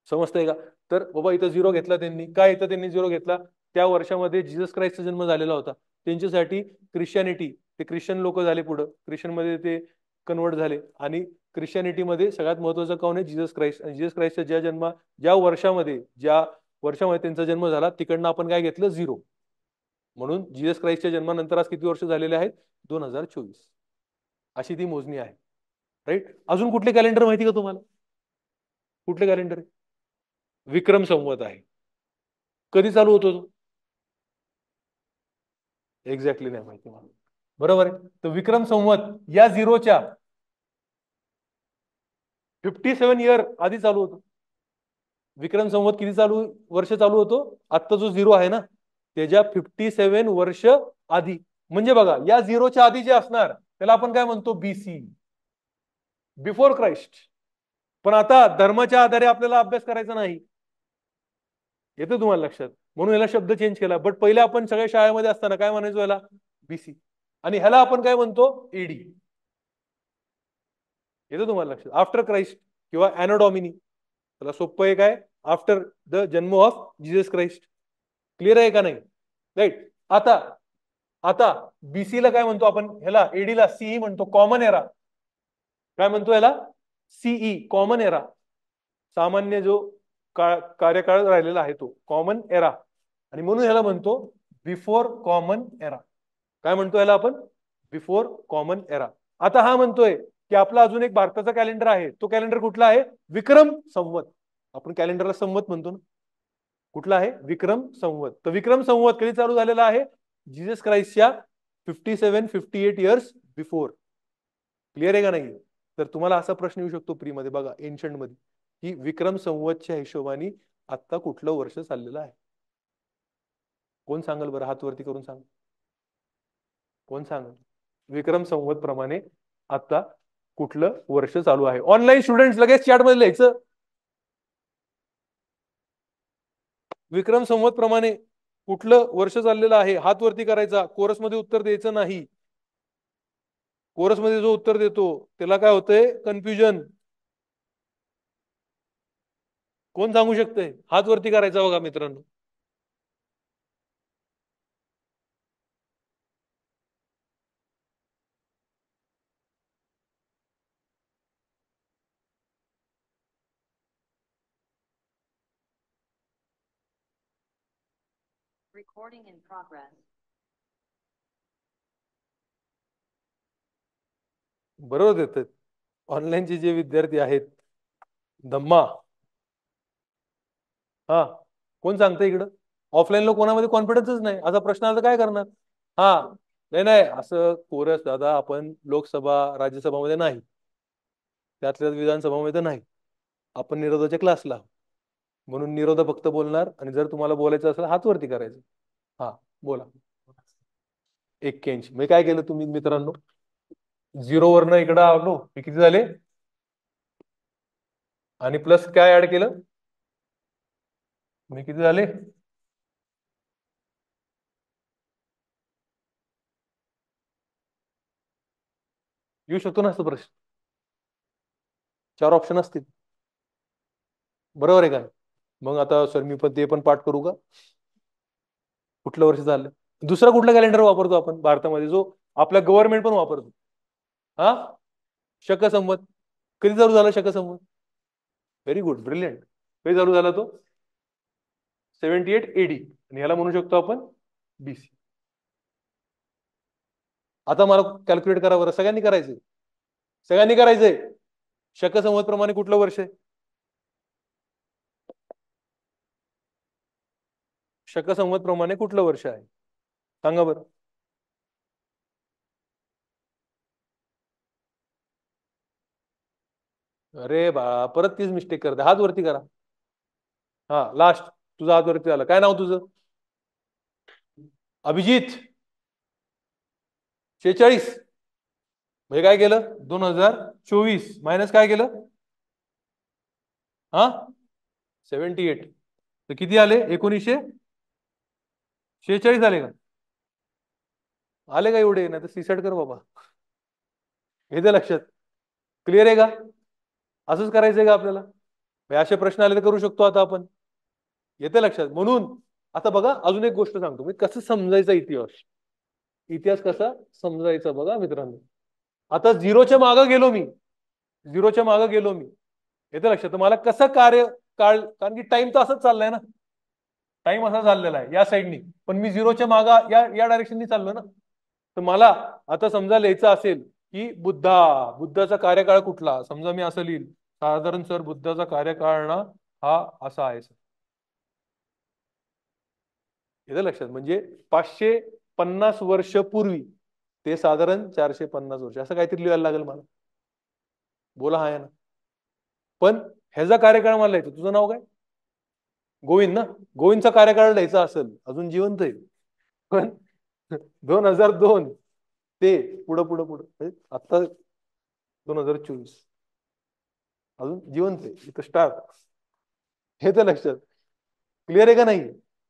समजतंय का. तर बाबा इथं झिरो घेतला त्यांनी, काय इथं त्यांनी झिरो घेतला, त्या वर्षामध्ये जीसस क्राइस्टचा जन्म झालेला होता. त्यांच्यासाठी ख्रिश्चॅनिटी, ते ख्रिश्चन लोक झाले, पुढं ख्रिश्चन मध्ये ते कन्वर्ट झाले, आणि ख्रिश्चॅनिटीमध्ये सगळ्यात महत्वाचं कोण आहे, जीसस क्राइस्ट. आणि जीसस क्राइस्टच्या ज्या वर्षामध्ये त्यांचा जन्म झाला तिकडनं आपण काय घेतलं, झिरो. म्हणून जीसस क्राइस्टच्या जन्मानंतर आज किती वर्ष झालेले आहेत, 2024. अशी ती मोजणी आहे, राईट. अजून कुठले कॅलेंडर माहिती का तुम्हाला, कुठले कॅलेंडर आहे, विक्रम संवत आहे. कधी चालू होतो तो, एक्झॅक्टली नाही माहिती मला, बरोबर आहे. तर विक्रम संवत या झिरोच्या 57 इयर आधी चालू होतो. विक्रम संवत किती वर्ष चालू होतो, आता जो झिरो आहे ना त्याच्या 57 वर्ष आधी. म्हणजे बघा, या झिरोच्या आधी जे असणार त्याला आपण काय म्हणतो, बीसी, बिफोर क्राइस्ट. पण आता धर्माच्या आधारे आपल्याला अभ्यास करायचा नाही, येतं तुम्हाला लक्षात, म्हणून याला शब्द चेंज केला. बट पहिले आपण सगळ्या शाळेमध्ये असताना काय म्हणायचो, याला बीसी, आणि ह्याला आपण काय म्हणतो, एडी. येतं तुम्हाला लक्षात, आफ्टर क्राइस्ट किंवा एनो डॉमिनी. त्याला सोपं आहे काय, आफ्टर द जन्म ऑफ जीसस क्राइस्ट. क्लिअर आहे का नाही, राईट. आता बीसी ला काय म्हणतो आपण, ह्याला एडीला सीई म्हणतो, कॉमन एरा. काय म्हणतो याला, सीई, कॉमन एरा. सामान्य जो कार्यकाळ राहिलेला आहे तो कॉमन एरा, आणि म्हणून ह्याला म्हणतो बिफोर कॉमन एरा. काय म्हणतो याला आपण, बिफोर कॉमन एरा. आता हा म्हणतोय की आपला अजून एक भारताचा कॅलेंडर आहे, तो कॅलेंडर कुठला आहे, विक्रम संवत. आपण कॅलेंडरला संवत म्हणतो ना, कुठला आहे, विक्रम संवत. तर विक्रम संवत कधी चालू झालेला आहे, जीसस क्राइस्टच्या 58 इयर्स बिफोर. क्लिअर आहे का नाही. तर तुम्हाला असा प्रश्न येऊ शकतो प्री मध्ये, बघा एन्शंट मध्ये, की विक्रम संवतच्या हिशोबाने आता कुठलं वर्ष चाललेलं आहे. कोण सांगाल बरं, हात वरती करून सांग, कोण सांगाल. विक्रम संवत प्रमाणे आता कुठलं वर्ष चालू आहे. ऑनलाईन स्टुडंट लगेच चॅट मध्ये लिहायचं, विक्रम संवत प्रमाणे कुठलं वर्ष चाललेलं आहे, हात वरती करायचा. कोरस मध्ये उत्तर द्यायचं नाही, कोरस मध्ये जो उत्तर देतो त्याला काय होतंय, कन्फ्युजन. कोण सांगू शकतंय, हात वरती करायचा बघा मित्रांनो. Recording in progress. बरोबर देतात ऑनलाईनचे जे विद्यार्थी आहेत. धम्मा, हा कोण सांगतं इकडं, ऑफलाईनला कोणामध्ये कॉन्फिडन्सच नाही. असा प्रश्न आला तर काय करणार. हा नाही नाही, असं कोरस दादा आपण लोकसभा राज्यसभामध्ये नाही, त्यातल्या विधानसभामध्ये नाही, आपण निरोधाच्या क्लासला, म्हणून निरोधा फक्त बोलणार. आणि जर तुम्हाला बोलायचं असेल हात वरती करायचं. हा बोला. 81. मी काय केलं तुम्ही मित्रांनो, झिरो वरनं इकडं आलो मी, किती झाले, आणि प्लस काय ऍड केलं मी, किती झाले, येऊ शकतो ना असं प्रश्न. 4 ऑप्शन असतील, बरोबर आहे का. मग आता सर मी पण ते पण पाठ करू का, कुठलं वर्ष झालं. दुसरा कुठला कॅलेंडर वापरतो आपण भारतामध्ये, जो आपला गव्हर्नमेंट पण वापरतो, हा शक संवत. कधी चालू झाला शक संवत, व्हेरी गुड, ब्रिलियंट. कधी चालू झाला तो, 78 एडी, आणि ह्याला म्हणू शकतो आपण बीसी. आता मला कॅल्क्युलेट करा बरं, सगळ्यांनी करायचं. सगळ्यांनी करायचंय. शक संवत प्रमाणे कुठलं वर्ष आहे? शक संवत प्रमाणे कुठलं वर्ष आहे सांगा बरं. अरे बा, परत तीच मिस्टेक करते. हात वरती करा. हा लास्ट, तुझा हात वरती आला. काय नाव तुझं? अभिजित. 46 म्हणजे काय केलं? 2024 मायनस काय केलं? हा 78. तर किती आले? 1946 आले का? आले का एवढे? नाही तर सिसाइड कर बाबा. येते लक्षात? क्लिअर आहे का? असंच करायचंय का आपल्याला? असे प्रश्न आले तर करू शकतो आता आपण. येते लक्षात? म्हणून आता बघा, अजून एक गोष्ट सांगतो मी, कसं समजायचा इतिहास. इतिहास कसा समजायचा बघा मित्रांनो. आता झिरोच्या मागं गेलो मी. येते लक्षात? तर मला कसं कारण की टाइम तर असंच चाललाय ना. टाइम असा चाललेला आहे या साईडनी, पण मी झिरोच्या मागा या डायरेक्शननी चाललो ना. तर मला आता समजा लिहायचं असेल की बुद्धाचा कार्यकाळ कुठला, समजा मी असं लिहिल साधारण सर बुद्धाचा कार्यकाळ ना हा असा आहे सर. येतं लक्षात? म्हणजे 550 वर्ष पूर्वी ते साधारण 450 वर्ष असं काहीतरी लिहायला लागेल मला. बोला हा आहे ना. पण ह्याचा कार्यकाळ मला लिहायचं. तुझं नाव काय? गोविंद ना. गोविंदचा कार्यकाळ लिहायचा असेल, अजून जिवंत आहे पण 2002 ते पुढं पुढं पुढं आता 2024 अजून जिवंत आहे. इथं स्टार्ट. हे तर लक्षात क्लिअर आहे का नाही?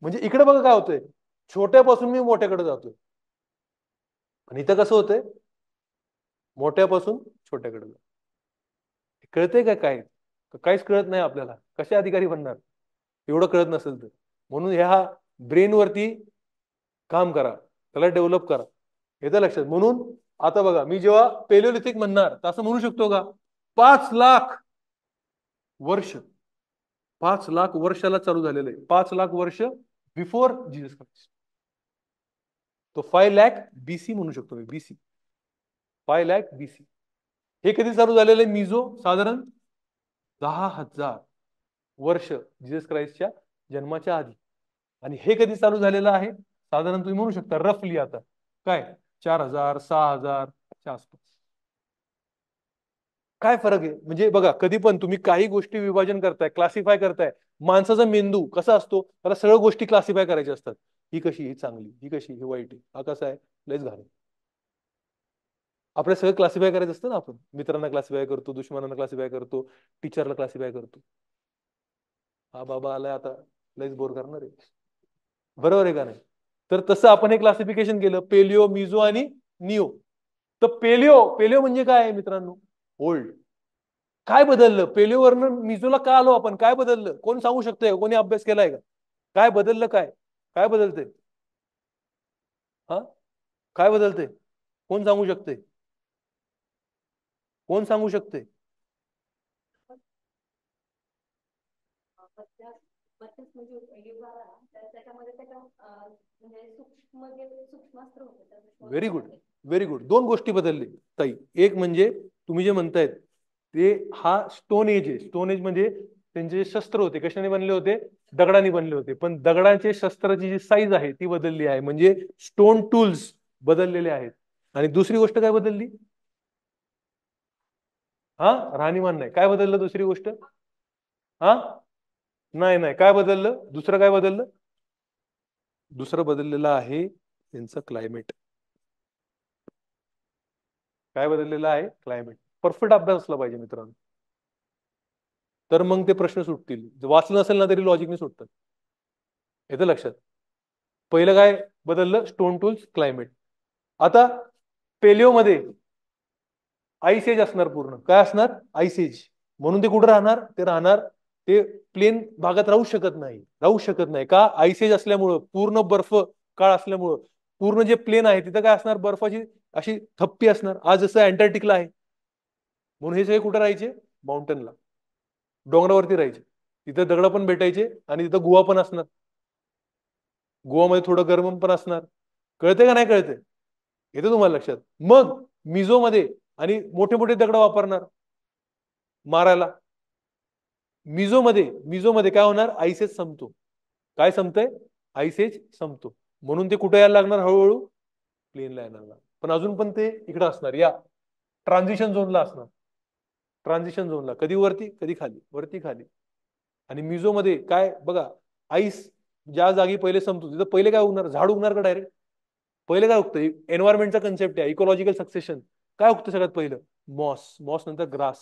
म्हणजे इकडे बघा काय होतंय, छोट्यापासून मी मोठ्याकडे जातोय. पण इथं कसं होतंय, मोठ्यापासून छोट्याकडे. कळतंय का? काय काहीच कळत नाही आपल्याला. कसे अधिकारी बनणार एवढं कळत नसेल तर? म्हणून ह्या ब्रेन वरती काम करा, त्याला डेव्हलप करा. येतं लक्षात? म्हणून आता बघा, मी जेव्हा पेलिओलिथिक म्हणणार तर असं म्हणू शकतो का 5 लाख वर्ष, 5 लाख वर्षाला चालू झालेलं आहे. 5 लाख वर्ष बिफोर जीसस क्राइस्ट. तो 5 लाख बीसी म्हणू शकतो मी. BC 5 lakh BC. हे कधी चालू झालेलं आहे? मिझो साधारण 10,000 वर्ष जीसस क्राइस्टच्या जन्माच्या आधी. आणि हे कधी चालू झालेलं आहे? साधारण तुम्ही म्हणू शकता रफली आता काय 4000 6000 च्या आसपास. काय फरक आहे? म्हणजे बघा, कधी पण तुम्ही काही गोष्टी विभाजन करताय, क्लासिफाय करताय. माणसाचा मेंदू कसा असतो, त्याला सगळ्या गोष्टी क्लासिफाय करायच्या असतात. ही कशी, ही चांगली, ही कशी, ही वाईट आहे, हा कसा आहे, लयच घाल. आपल्या सगळं क्लासिफाय करायचं असतं ना. आपण मित्रांना क्लासिफाय करतो, दुश्मनांना क्लासिफाय करतो, टीचरला क्लासिफाय करतो. हा बाबा आलाय आता, लयच बोर करणार आहे. बरोबर आहे का नाही? तर तसं आपण हे क्लासिफिकेशन केलं, पेलिओ, मिझो आणि निओ. तर पेलिओ म्हणजे काय आहे मित्रांनो? ओल्ड. काय बदललं? पेलिओवरनं मिझोला का आलो आपण? काय बदललं? कोण सांगू शकतोय? कोणी अभ्यास केलाय का? काय बदललं? काय काय बदलतंय? हा काय बदलतंय? कोण सांगू शकते? कोण सांगू शकते? Very good, very good. 2 गोष्टी बदलली ताई. एक म्हणजे तुम्ही जे म्हणतायत ते हा स्टोन एज आहे. स्टोन एज म्हणजे त्यांचे जे शस्त्र होते कशाने बनले होते? दगडाने बनले होते. पण दगडाचे शस्त्राची जी साईज आहे ती बदलली आहे. म्हणजे स्टोन टूल्स बदललेले आहेत. आणि दुसरी गोष्ट काय बदलली? हा राहणीमान नाही. काय बदललं दुसरी गोष्ट? हा नाही नाही, काय बदललं? दुसरं काय बदललं? दुसरं बदललेलं आहे त्यांचं क्लायमेट. काय बदललेलं आहे? क्लायमेट. परफेक्ट अभ्यास असला पाहिजे मित्रांनो, तर मग ते प्रश्न सुटतील. वाचलं नसेल ना तरी लॉजिकने सुटतात. येतं लक्षात? पहिलं काय बदललं? Stone tools, climate. आता पेलिओमध्ये आईस एज असणार. पूर्ण काय असणार? Ice age. म्हणून ते कुठं राहणार? ते प्लेन भागात राहू शकत नाही. का? आईस एज असल्यामुळं, पूर्ण बर्फ काळ असल्यामुळं पूर्ण जे प्लेन आहे तिथं काय असणार? बर्फाची अशी थप्पी असणार. आज जसं अँटार्क्टिकला आहे. म्हणून हे सगळे कुठे राहायचे? माउंटनला, डोंगरावरती राहायचे. तिथं दगड पण भेटायचे आणि तिथं गुहा पण असणार. गुहामध्ये थोडं गरम पण असणार. कळते का नाही कळते? येतं तुम्हाला लक्षात? मग मिझोमध्ये आणि मोठे मोठे दगड वापरणार मारायला. मिझोमध्ये काय होणार, आईस एज संपतो. काय संपतंय, आईस एज संपतो. म्हणून ते कुठे यायला लागणार, हळूहळू प्लेनला येणार. पण अजून पण ते इकडे असणार, या ट्रान्झिशन झोनला असणार. ट्रान्झिशन झोनला कधी वरती कधी खाली, वरती खाली. आणि मिझोमध्ये काय बघा, आईस ज्या जागी पहिले संपतो तिथं पहिले काय उगणार, झाड उगणार का डायरेक्ट? पहिले काय उगतं, एन्व्हायरमेंटचा कन्सेप्ट आहे, इकोलॉजिकल सक्सेशन. काय उगतं सगळ्यात पहिलं, मॉस. मॉस नंतर ग्रास.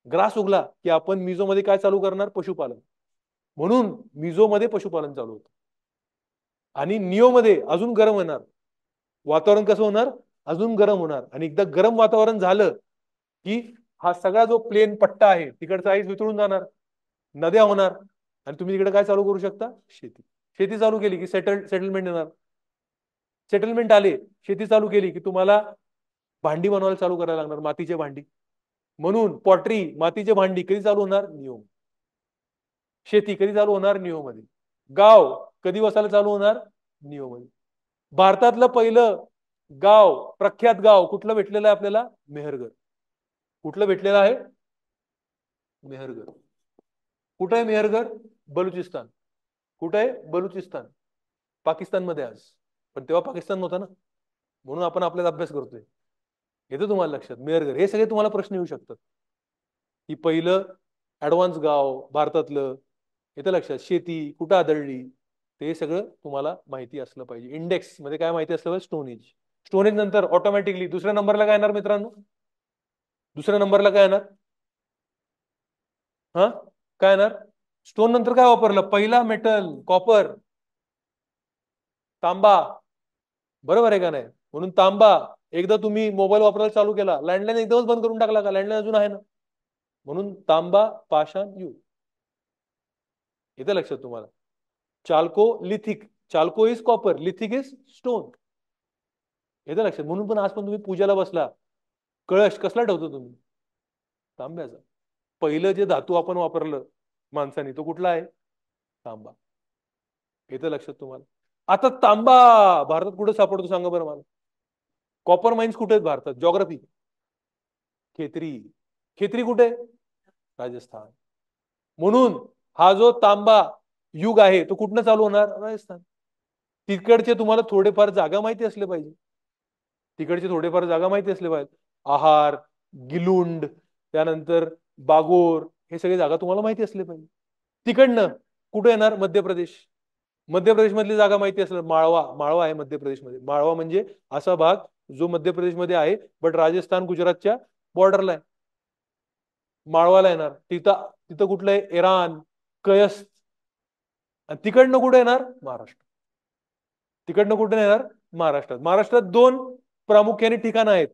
ग्रास उगला की आपण मिझोमध्ये काय चालू करणार, पशुपालन. म्हणून मिझोमध्ये पशुपालन चालू होतं. आणि निओमध्ये अजून गरम होणार, वातावरण कसं होणार, अजून गरम होणार. आणि एकदा गरम वातावरण झालं की हा सगळा जो प्लेन पट्टा आहे तिकडचा आईस वितळून जाणार, नद्या होणार. आणि तुम्ही तिकडे काय चालू करू शकता, शेती. शेती चालू केली की सेटलमेंट येणार. सेटलमेंट आले, शेती चालू केली की तुम्हाला भांडी बनवायला चालू करायला लागणार, मातीचे भांडी. म्हणून पॉटरी, मातीचे भांडी कधी चालू होणार, निओ. शेती कधी चालू होणार, निओ मध्ये. गाव कधी वसायला चालू होणार, निओ मध्ये. भारतातलं पहिलं गाव, प्रख्यात गाव कुठलं भेटलेलं आहे आपल्याला, मेहरगढ. कुठलं भेटलेलं आहे, मेहरगढ. कुठं आहे मेहरगढ, बलुचिस्तान. कुठं आहे, बलुचिस्तान. पाकिस्तानमध्ये आज, पण तेव्हा पाकिस्तान नव्हता ना, म्हणून आपण आपल्याला अभ्यास करतोय. येतं तुम्हाला लक्षात, मेहरगढ. हे सगळे तुम्हाला प्रश्न येऊ शकतात की पहिलं ऍडव्हान्स गाव भारतातलं, येतं लक्षात. शेती कुठं आढळली, ते सगळं तुम्हाला माहिती असलं पाहिजे. इंडेक्स मध्ये काय माहिती असलं पाहिजे, स्टोन एज. स्टोन एज नंतर ऑटोमॅटिकली दुसऱ्या नंबरला काय येणार मित्रांनो, दुसऱ्या नंबरला काय येणार, हा काय येणार, स्टोन नंतर काय वापरलं, पहिला मेटल कॉपर, तांबा. बरोबर आहे का नाही? म्हणून तांबा, एकदा तुम्ही मोबाईल वापरायला चालू केला, लँडलाईन एकदमच बंद करून टाकला का, लँडलाईन अजून आहे ना. म्हणून तांबा, पाषाण, युग. येतं लक्षात तुम्हाला. Chalco, lithic. Chalco is copper, lithic is stone. येतं लक्षात. म्हणून पण आज पण तुम्ही पूजाला बसला, कळश कसला ठेवतो तुम्ही, तांब्याचा. पहिलं जे धातू आपण वापरलं माणसाने तो कुठला आहे, तांबा. येतं लक्षात तुम्हाला. आता तांबा भारतात कुठे सापडतो सांगा बरं मला. कॉपर माइन्स कुठे आहेत भारतात, जॉग्राफी. खेत्री. खेत्री कुठे, राजस्थान. म्हणून हा जो तांबा युग आहे तो कुठनं चालू होणार, राजस्थान. तिकडचे तुम्हाला थोडेफार जागा माहिती असले पाहिजे. तिकडचे थोडेफार जागा माहिती असले पाहिजे. आहार, गिलुंड, त्यानंतर बागोर, हे सगळे जागा तुम्हाला माहिती असले पाहिजे. तिकडनं कुठे येणार, मध्य प्रदेश. मध्य प्रदेश मधली जागा माहिती असेल, माळवा. माळवा आहे मध्य प्रदेशमध्ये. माळवा म्हणजे असा भाग जो मध्य प्रदेशमध्ये आहे बट राजस्थान गुजरातच्या बॉर्डरला आहे. माळवाला येणार. तिथं तिथं कुठलं आहे, इराण, कयस. आणि तिकडनं कुठे येणार, महाराष्ट्र. तिकडनं कुठे येणार, महाराष्ट्रात. महाराष्ट्रात दोन प्रामुख्याने ठिकाणं आहेत.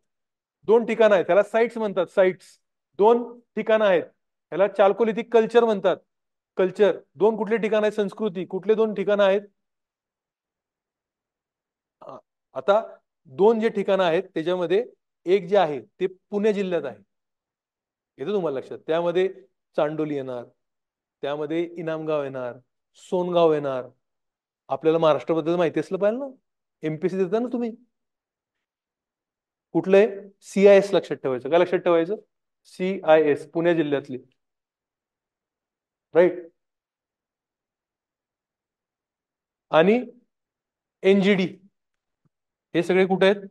दोन ठिकाणं आहेत, त्याला साइट्स म्हणतात, साइट्स. दोन ठिकाणं आहेत, त्याला चाल्कोलिथिक कल्चर म्हणतात. कल्चर. दोन कुठले ठिकाण आहेत, संस्कृती. कुठले दोन ठिकाणं आहेत, आता दोन जे ठिकाणं आहेत त्याच्यामध्ये एक जे आहे ते पुणे जिल्ह्यात आहे. येतं तुम्हाला लक्षात. त्यामध्ये चांडोली येणार, त्यामध्ये इनामगाव येणार, सोनगाव येणार. आपल्याला महाराष्ट्राबद्दल माहिती असलं पाहिजे ना, एमपीएससी देता ना तुम्ही. कुठलंय, CIS लक्षात ठेवायचं. काय लक्षात ठेवायचं, CIS, पुणे जिल्ह्यातली. राईट. आणि NGD, हे सगळे कुठे आहेत,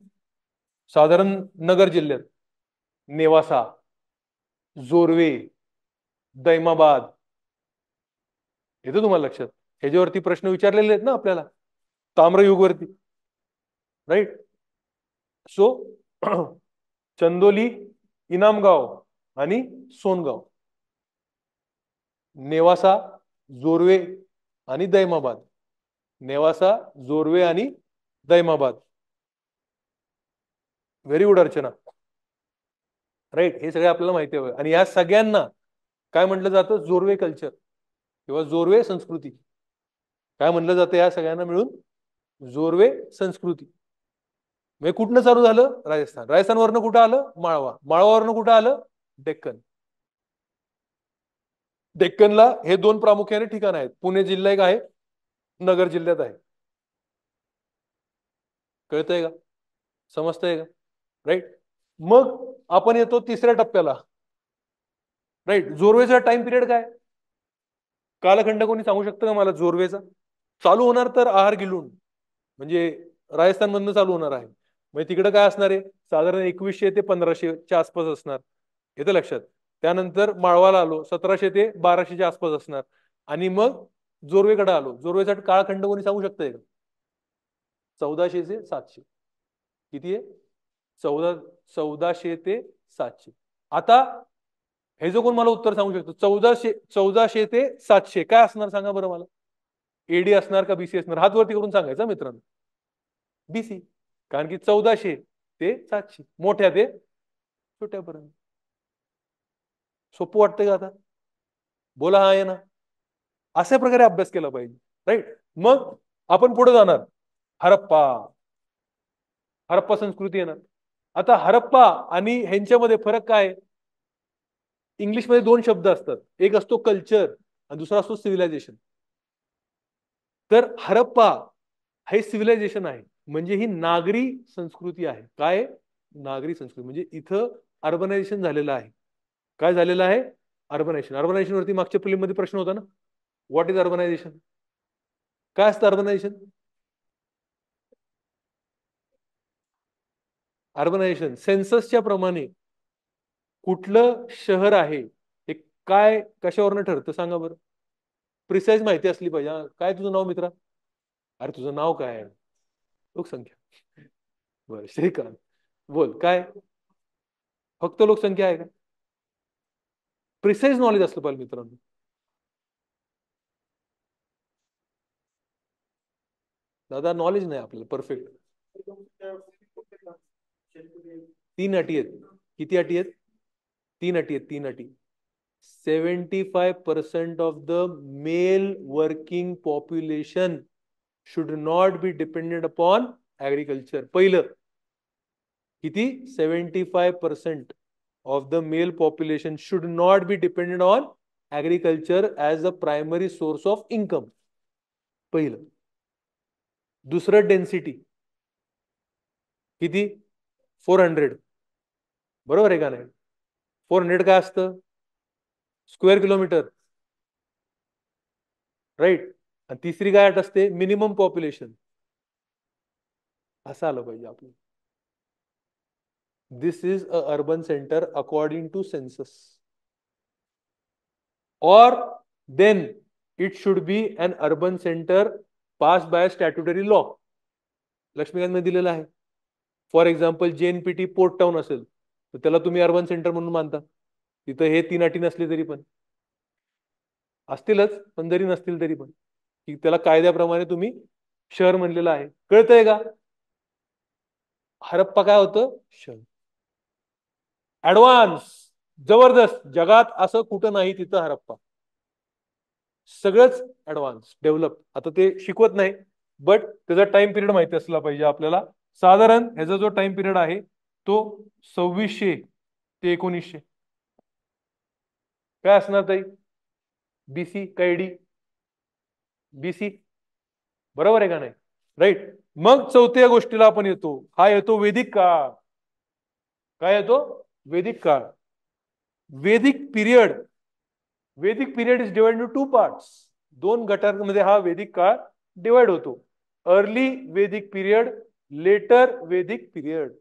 साधारण नगर जिल्ह्यात. नेवासा, जोरवे, दैमाबाद. येतं तुम्हाला लक्षात. ह्याच्यावरती प्रश्न विचारलेले आहेत ना आपल्याला, ताम्रयुगवरती. राईट. सो चंदोली, इनामगाव आणि सोनगाव. नेवासा, जोरवे आणि दैमाबाद. नेवासा, जोरवे आणि Daimabad. Very good Archana. Right. हे सगळे आपल्याला माहिती आहे. आणि या सगळ्यांना काय म्हटलं जातं, जोरवे कल्चर किंवा जोरवे संस्कृती. काय म्हटलं जातं या सगळ्यांना मिळून, जोरवे संस्कृती. म्हणजे कुठनं चालू झालं, राजस्थान. राजस्थानवरनं कुठं आलं, माळवा. माळवावरनं कुठं आलं, डेक्कन. डेक्कनला हे दोन प्रामुख्याने ठिकाण आहेत. पुणे जिल्हा एक आहे, नगर जिल्ह्यात आहे. कळतंय का, समजतंय का, राईट. मग आपण येतो तिसऱ्या टप्प्याला. राईट. जोरवेचा टाइम पिरियड काय? कालखंड कोणी सांगू शकतं का मला जोरवेचा? चालू होणार तर आहार गिलून, म्हणजे राजस्थान मधनं चालू होणार आहे. म्हणजे तिकडे काय असणार आहे, साधारण 2100 ते 1500च्या आसपास असणार. येतं लक्षात? त्यानंतर माळवाला आलो, 1700 ते 1200च्या आसपास असणार. आणि मग जोरवेकडे आलो. जोरवेचा काळखंड कोणी सांगू शकतंय का? 1400 ते 700. किती आहे? 1400 ते 700. आता हे जो कोण मला उत्तर सांगू शकतो, 1400 ते 700 काय असणार सांगा बरं मला. एडी असणार का बीसी असणार? हात वरती करून सांगायचं मित्रांनो. बीसी. कारण की 1400 ते 700, मोठ्या ते छोट्यापर्यंत. सोपं वाटतंय का आता? बोला हा आहे ना. अशा प्रकारे अभ्यास केला पाहिजे. राईट. मग आपण पुढे जाणार. हरप्पा. हरप्पा संस्कृती येणार. आता हरप्पा आणि ह्यांच्यामध्ये फरक काय? इंग्लिशमध्ये दोन शब्द असतात, एक असतो कल्चर आणि दुसरा असतो सिव्हिलायझेशन. तर हरप्पा हे सिव्हिलायझेशन आहे, म्हणजे ही नागरी संस्कृती आहे. काय? नागरी संस्कृती. म्हणजे इथं अर्बनायझेशन झालेलं आहे. काय झालेलं आहे? अर्बनायझेशन. अर्बनायझेशन वरती मागच्या प्रिलिम मध्ये प्रश्न होता ना, व्हॉट इज अर्बनायझेशन? काय असतं अर्बनायझेशन? अर्बनायझेशन सेन्ससच्या प्रमाणे कुठलं शहर आहे हे काय कशावरनं ठरतं सांगा बरं. प्रिसाइज माहिती असली पाहिजे. काय तुझं नाव मित्रा? अरे तुझं नाव काय आहे? लोकसंख्या. बरं श्रीकांत, बोल काय? फक्त लोकसंख्या आहे का? प्रिसाइज नॉलेज असलं पाहिजे मित्रांनो. दादा नॉलेज नाही आपल्याला परफेक्ट. 3 अटी आहेत. किती अटी आहेत? 3 अटी आहेत. 3 अटी. 75% of the male working population should not be dependent upon agriculture. पहिलं किती? 75% of the male population should not be dependent on agriculture as a primary source of income. पहिलं. दुसरं डेन्सिटी किती? 400. बरोबर आहे का नाही? 400 काय असतं? Square kilometre. राईट. आणि तिसरी काय अट असते? Minimum population. असं आलं पाहिजे आपलं. This is a urban centre according to census, और then it should be an urban centre pass by statutory law. Laxmikanth मध्ये दिलेलं आहे. For example JNPT port town असेल तर त्याला तुम्ही अर्बन सेंटर म्हणून मानता. तिथं हे 3 अटी नसले तरी पण असतीलच, पण जरी नसतील तरी पण की त्याला कायद्याप्रमाणे तुम्ही शहर म्हणलेलं आहे. कळतंय का? हरप्पा काय होतं? शहर. ऍडव्हान्स, जबरदस्त. जगात असं कुठं नाही तिथं हरप्पा. सगळंच ऍडव्हान्स डेव्हलप. आता ते शिकवत नाही, बट त्याचा टाइम पिरियड माहिती असला पाहिजे आपल्याला. साधारण ह्याचा जो टाइम पिरियड आहे तो 2600 ते 1900. काय असणार ताई? बीसी का एडी? बीसी. बरोबर आहे का नाही? राईट. मग चौथ्या गोष्टीला आपण येतो. हा येतो वेदिक काळ. काय येतो? वेदिक काळ. Vedic period. Vedic period is divide to 2 parts. 2 गटांमध्ये हा वेदिक काळ डिवाइड होतो. Early Vedic period, later Vedic period.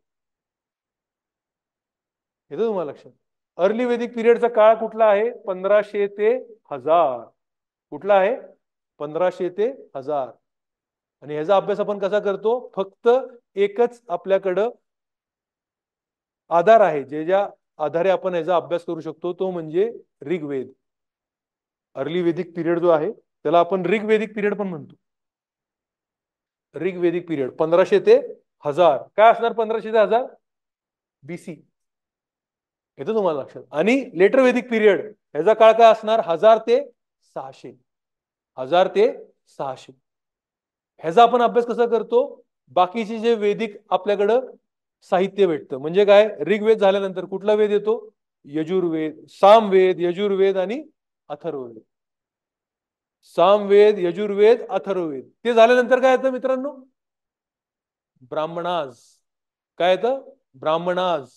येतो तुम्हाला लक्षात? अर्ली वेदिक पिरियडचा काळ कुठला आहे? 1500 ते 1000. कुठला आहे? 1500 ते 1000. आणि ह्याचा अभ्यास आपण कसा करतो? फक्त एकच आपल्याकडं आधार आहे, ज्या आधारे आपण ह्याचा अभ्यास करू शकतो, तो म्हणजे ऋग्वेद. अर्ली वेदिक पिरियड जो आहे त्याला आपण ऋग्वेदिक पिरियड पण म्हणतो. ऋग्वेदिक पिरियड 1500 ते 1000. काय असणार 1500 ते 1000? बीसी. येतो तुम्हाला लक्षात? आणि लेटर वेदिक पिरियड ह्याचा काळ काय असणार? 1000 ते 600. 1000 ते 600. ह्याचा आपण अभ्यास कसा करतो? बाकीचे जे वेदिक आपल्याकडं साहित्य भेटतं, म्हणजे काय? ऋग्वेद झाल्यानंतर कुठला वेद येतो? यजुर्वेद, सामवेद, यजुर्वेद आणि अथर्ववेद. सामवेद, यजुर्वेद, अथर्ववेद. ते झाल्यानंतर काय येतं मित्रांनो? ब्राह्मणाज. काय येतं? ब्राह्मणाज.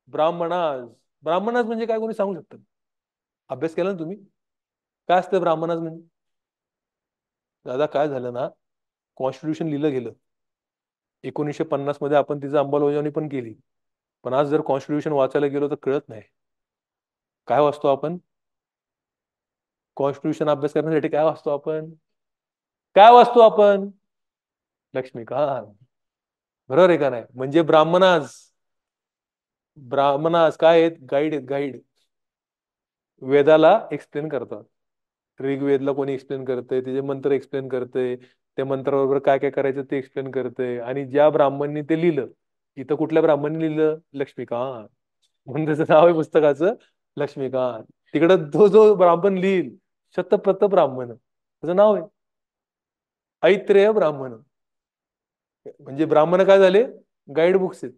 ब्राह्मणाज. ब्राह्मणाज म्हणजे काय, कोणी सांगू शकतं? अभ्यास केला ना तुम्ही? काय असतं ब्राह्मणाज म्हणजे? दादा काय झालं ना, कॉन्स्टिट्यूशन लिहिलं गेलं 1950 मध्ये, आपण तिचं अंमलबजावणी पण केली. पण आज जर कॉन्स्टिट्यूशन वाचायला गेलो तर कळत नाही. काय वाचतो आपण? कॉन्स्टिट्यूशन अभ्यास करण्यासाठी काय वाचतो आपण? काय वाचतो आपण? लक्ष्मीकांत. बरोबर आहे का नाही? म्हणजे ब्राह्मणाज. ब्राह्मणाज काय आहेत? गाईड आहेत, गाईड. वेदाला एक्सप्लेन करतात. ऋग्वेदला कोणी एक्सप्लेन करतंय, त्याचे मंत्र एक्सप्लेन करतंय, त्या मंत्राबरोबर काय काय करायचं ते एक्सप्लेन करतंय. आणि ज्या ब्राह्मणनी ते लिहिलं, इथं कुठल्या ब्राह्मणनी लिहिलं? लक्ष्मीकांत. म्हणून त्याचं नाव आहे पुस्तकाचं लक्ष्मीकांत. तिकडं तो जो ब्राह्मण लिहिल, शतपथ ब्राह्मण, त्याचं नाव आहे ऐत्रेय ब्राह्मण. म्हणजे ब्राह्मण काय झाले? गाईड बुक्स आहेत.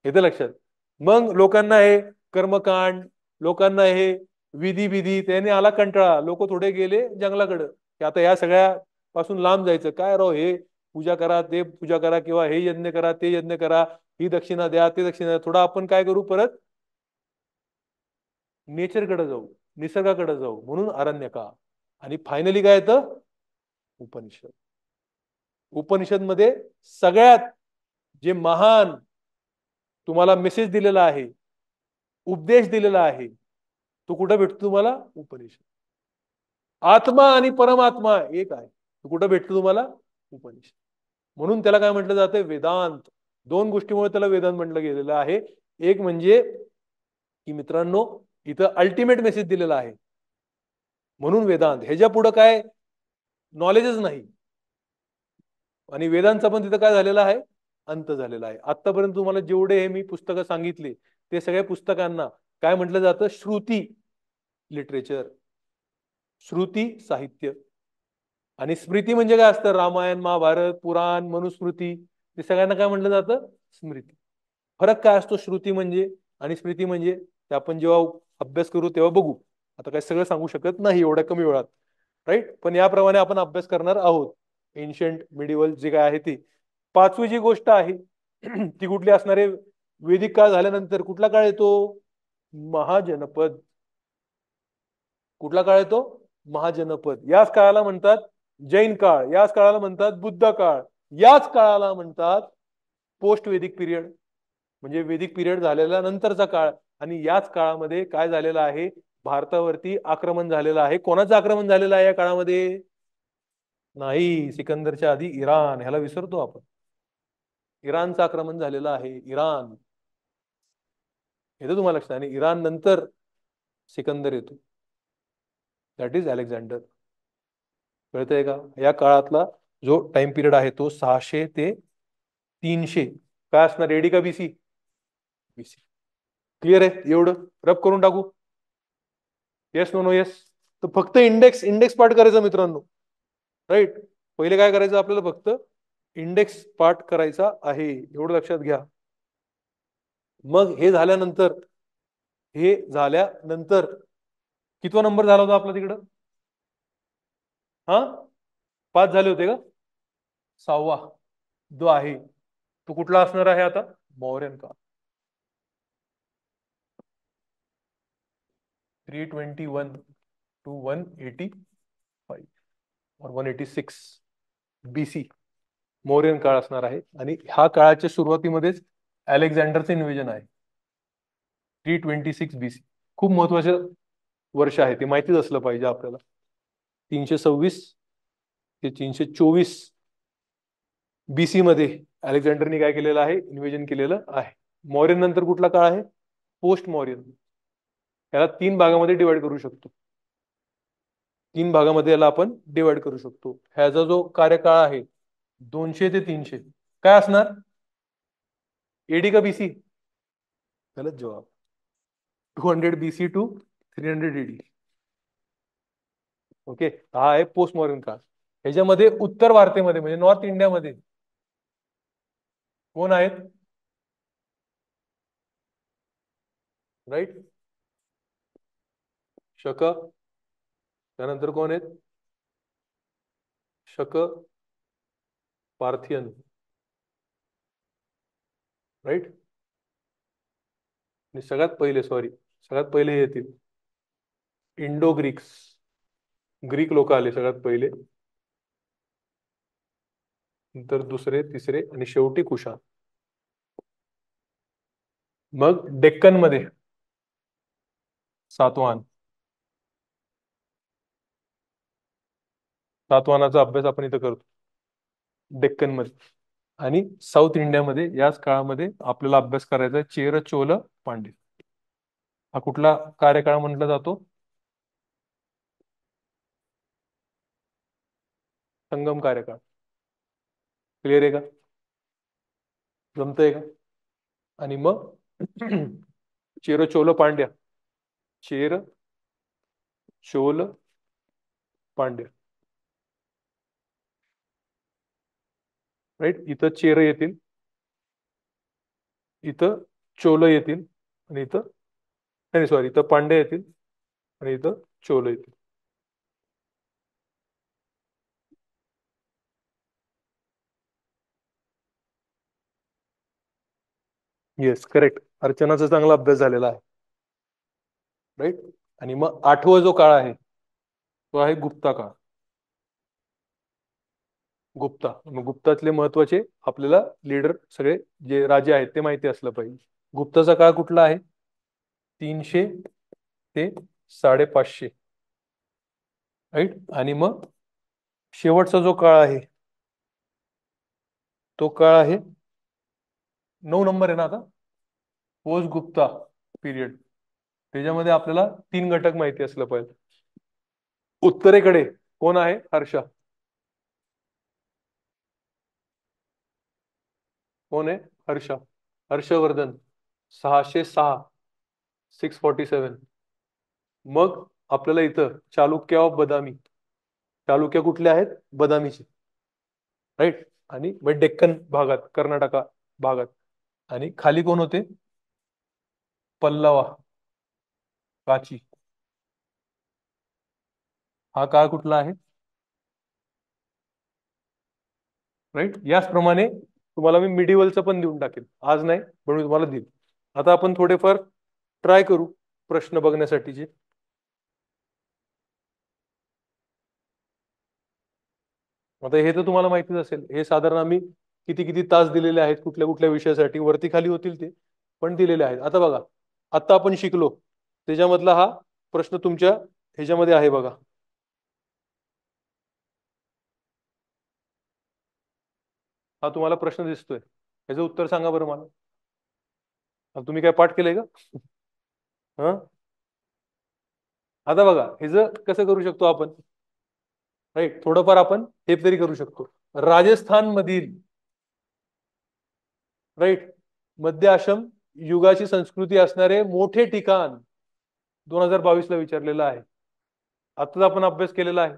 येतं लक्षात? मग लोकांना हे कर्मकांड, लोकांना हे विधी विधी, त्याने आला कंटाळा. लोक थोडे गेले जंगलाकडं, की आता या सगळ्या पासून लांब जायचं. काय राव, हे पूजा करा, ते पूजा करा, किंवा हे यज्ञ करा, ते यज्ञ करा, ही दक्षिणा द्या, ते दक्षिणा द्या. थोडं आपण काय करू, परत नेचरकडे जाऊ, निसर्गाकडे जाऊ, म्हणून अरण्यका. आणि फायनली काय येतं? उपनिषद. उपनिषद मध्ये सगळ्यात जे महान तुम्हाला मेसेज दिलेला आहे, उपदेश दिलेला आहे, तो कुठं भेटतो तुम्हाला? उपनिषद. आत्मा आणि परमात्मा एक आहे, तो कुठं भेटतो तुम्हाला? उपनिषद. म्हणून त्याला काय म्हटलं जातं? वेदांत. दोन गोष्टीमुळे त्याला वेदांत म्हटलं गेलेलं आहे. एक म्हणजे की मित्रांनो, इथं अल्टिमेट मेसेज दिलेला आहे, म्हणून वेदांत. ह्याच्या पुढे काय नॉलेजच नाही. आणि वेदांचा पण तिथं काय झालेला आहे? अंत झालेला आहे. आतापर्यंत तुम्हाला जेवढे हे मी पुस्तकं सांगितले, ते सगळ्या पुस्तकांना काय म्हटलं जातं? श्रुती लिटरेचर, श्रुती साहित्य. आणि स्मृती म्हणजे काय असतं? रामायण, महाभारत, पुराण, मनुस्मृती, ते सगळ्यांना काय म्हटलं जातं? स्मृती. फरक काय असतो श्रुती म्हणजे आणि स्मृती म्हणजे? ते आपण जेव्हा अभ्यास करू तेव्हा बघू. आता काय सगळं सांगू शकत नाही एवढ्या कमी वेळात, राईट? पण याप्रमाणे आपण अभ्यास करणार आहोत. एन्शंट मिडिवल जे काय आहे ते. पाचवी जी गोष्ट आहे ती कुठली असणार आहे? वैदिक काळ झाल्यानंतर कुठला काळ येतो? महाजनपद. कुठला काळ येतो? महाजनपद. याच काळाला म्हणतात जैन काळ, याच काळाला म्हणतात बुद्ध काळ, याच काळाला म्हणतात पोस्ट वेदिक पिरियड, म्हणजे वेदिक पिरियड झालेल्या नंतरचा काळ. आणि याच काळामध्ये काय झालेलं आहे? भारतावरती आक्रमण झालेलं आहे. कोणाचं आक्रमण झालेलं आहे या काळामध्ये? नाही, सिकंदरच्या आधी इराण, ह्याला विसरतो आपण. इराणचं आक्रमण झालेलं आहे. इराण येतो तुम्हाला लक्षात? आणि इराण नंतर सिकंदर येतो, दॅट इज अलेक्झांडर. कळतंय का? या काळातला जो टाइम पिरियड आहे तो 600 ते 300 काय असणार? एडी का बीसी? बीसी. क्लिअर आहे? एवढं रब करून टाकू? Yes, no, no, yes. तर फक्त इंडेक्स इंडेक्स पार्ट करायचा मित्रांनो, राईट? पहिले काय करायचं आपल्याला? फक्त इंडेक्स पार्ट करायचा आहे, एवढं लक्षात घ्या. मग हे झाल्यानंतर कितवा नंबर झाला होता आपला तिकडं? हा, 5 झाले होते का? 6वा जो आहे तो कुठला असणार आहे आता? मौर्यन काळ. 321 to 185 और 186 BC मौर्यन काळ असणार आहे. आणि ह्या काळाच्या सुरुवातीमध्येच अलेक्झांडरचं इन्व्हेजन आहे. 326 BC. खूप महत्वाचं वर्ष आहे, ते माहितीच असलं पाहिजे आपल्याला. 326 ते 324 BC मध्ये अलेक्झांडरने काय केलेलं आहे? इन्व्हेजन केलेलं आहे. मौर्यन नंतर कुठला काळ आहे? पोस्ट मौर्यन. याला 3 भागामध्ये डिवाइड करू शकतो. 3 भागामध्ये याला आपण डिवाइड करू शकतो. ह्याचा जो कार्यकाळ आहे 200 ते 300 काय असणार? एडी का बीसी? गलत जवाब. 200 BC टू 300 AD. ओके, हा आहे पोस्ट मॉडर्न काळ. ह्याच्यामध्ये उत्तर भारतामध्ये म्हणजे नॉर्थ इंडियामध्ये कोण आहेत? राईट, शक. त्यानंतर कोण आहेत? शक, पार्थियन, राईट. आणि सगळ्यात पहिले येतील इंडो ग्रीक्स. ग्रीक लोक आले सगळ्यात पहिले, नंतर दुसरे, तिसरे आणि शेवटी कुशाण. मग डेक्कन मध्ये सातवाहन. सातवाहनाचा अभ्यास आपण इथं करतो डेक्कन मध्ये. आणि साऊथ इंडियामध्ये याच काळामध्ये आपल्याला अभ्यास करायचा आहे चेर, चोल, पांड्य. हा कुठला कार्यकाळ म्हटला जातो? संगम कार्यकाळ. क्लिअर आहे का? जमतंय का? आणि मग चेर, चोल, पांड्या. चेर, चोल, पांड्य. राईट. इथं चेर येतील, इथं चोल येतील, आणि इथं नाही सॉरी, इथं पांड्य येतील आणि इथं चोल येतील. Yes, correct. अर्चनाचा चांगला अभ्यास झालेला आहे. राईट. आणि मग आठवा जो काळ आहे तो आहे गुप्ता काळ. गुप्ता. मग गुप्तातले महत्वाचे आपल्याला लीडर सगळे जे राजे आहेत ते माहिती असलं पाहिजे. गुप्ताचा काळ कुठला आहे? 300 ते 550. राईट. आणि मग शेवटचा जो काळ आहे तो काळ आहे 9 नंबर आहे ना आता, पोस्ट गुप्ता पिरियड. त्याच्यामध्ये आपल्याला 3 घटक माहिती असलं पाहिजे. उत्तरेकडे कोण आहे? हर्षा. कोण आहे? हर्षा. हर्षवर्धन 606, 647. मग आपल्याला इथं चालुक्य ऑफ बदामी. चालुक्य कुठले आहेत? बदामीचे. राईट. आणि मग डेक्कन भागात, कर्नाटका भागात. आणि खाली कोण होते? पल्लवा, काची. हा काळ कुठला आहे? राईट. याचप्रमाणे तुम्हाला मी मिडिवलचं पण देऊन टाकेल, आज नाही पण मी तुम्हाला देईल. आता आपण थोडेफार ट्राय करू प्रश्न बघण्यासाठीचे. आता हे तर तुम्हाला माहितीच असेल, हे साधारण आम्ही किती किती तास दिलेले आहेत कुठल्या कुठल्या विषयासाठी, वरती खाली होतील ते पण दिलेले आहेत. आता बघा, आता आपण शिकलो त्याच्यामधला हा प्रश्न तुमच्या ह्याच्यामध्ये आहे बघा. हा तुम्हाला प्रश्न दिसतोय, याचं उत्तर सांगा बरं मला. तुम्ही काय पाठ केलंय का? हा. आता बघा हे जर कसं करू शकतो आपण. राईट. थोडंफार आपण हे तरी करू शकतो. राजस्थान मधील, राईट, मध्य आश्रम युगाची संस्कृती असणारे मोठे ठिकाण 2022 ला विचारलेलं आहे. आताच आपण अभ्यास केलेला आहे.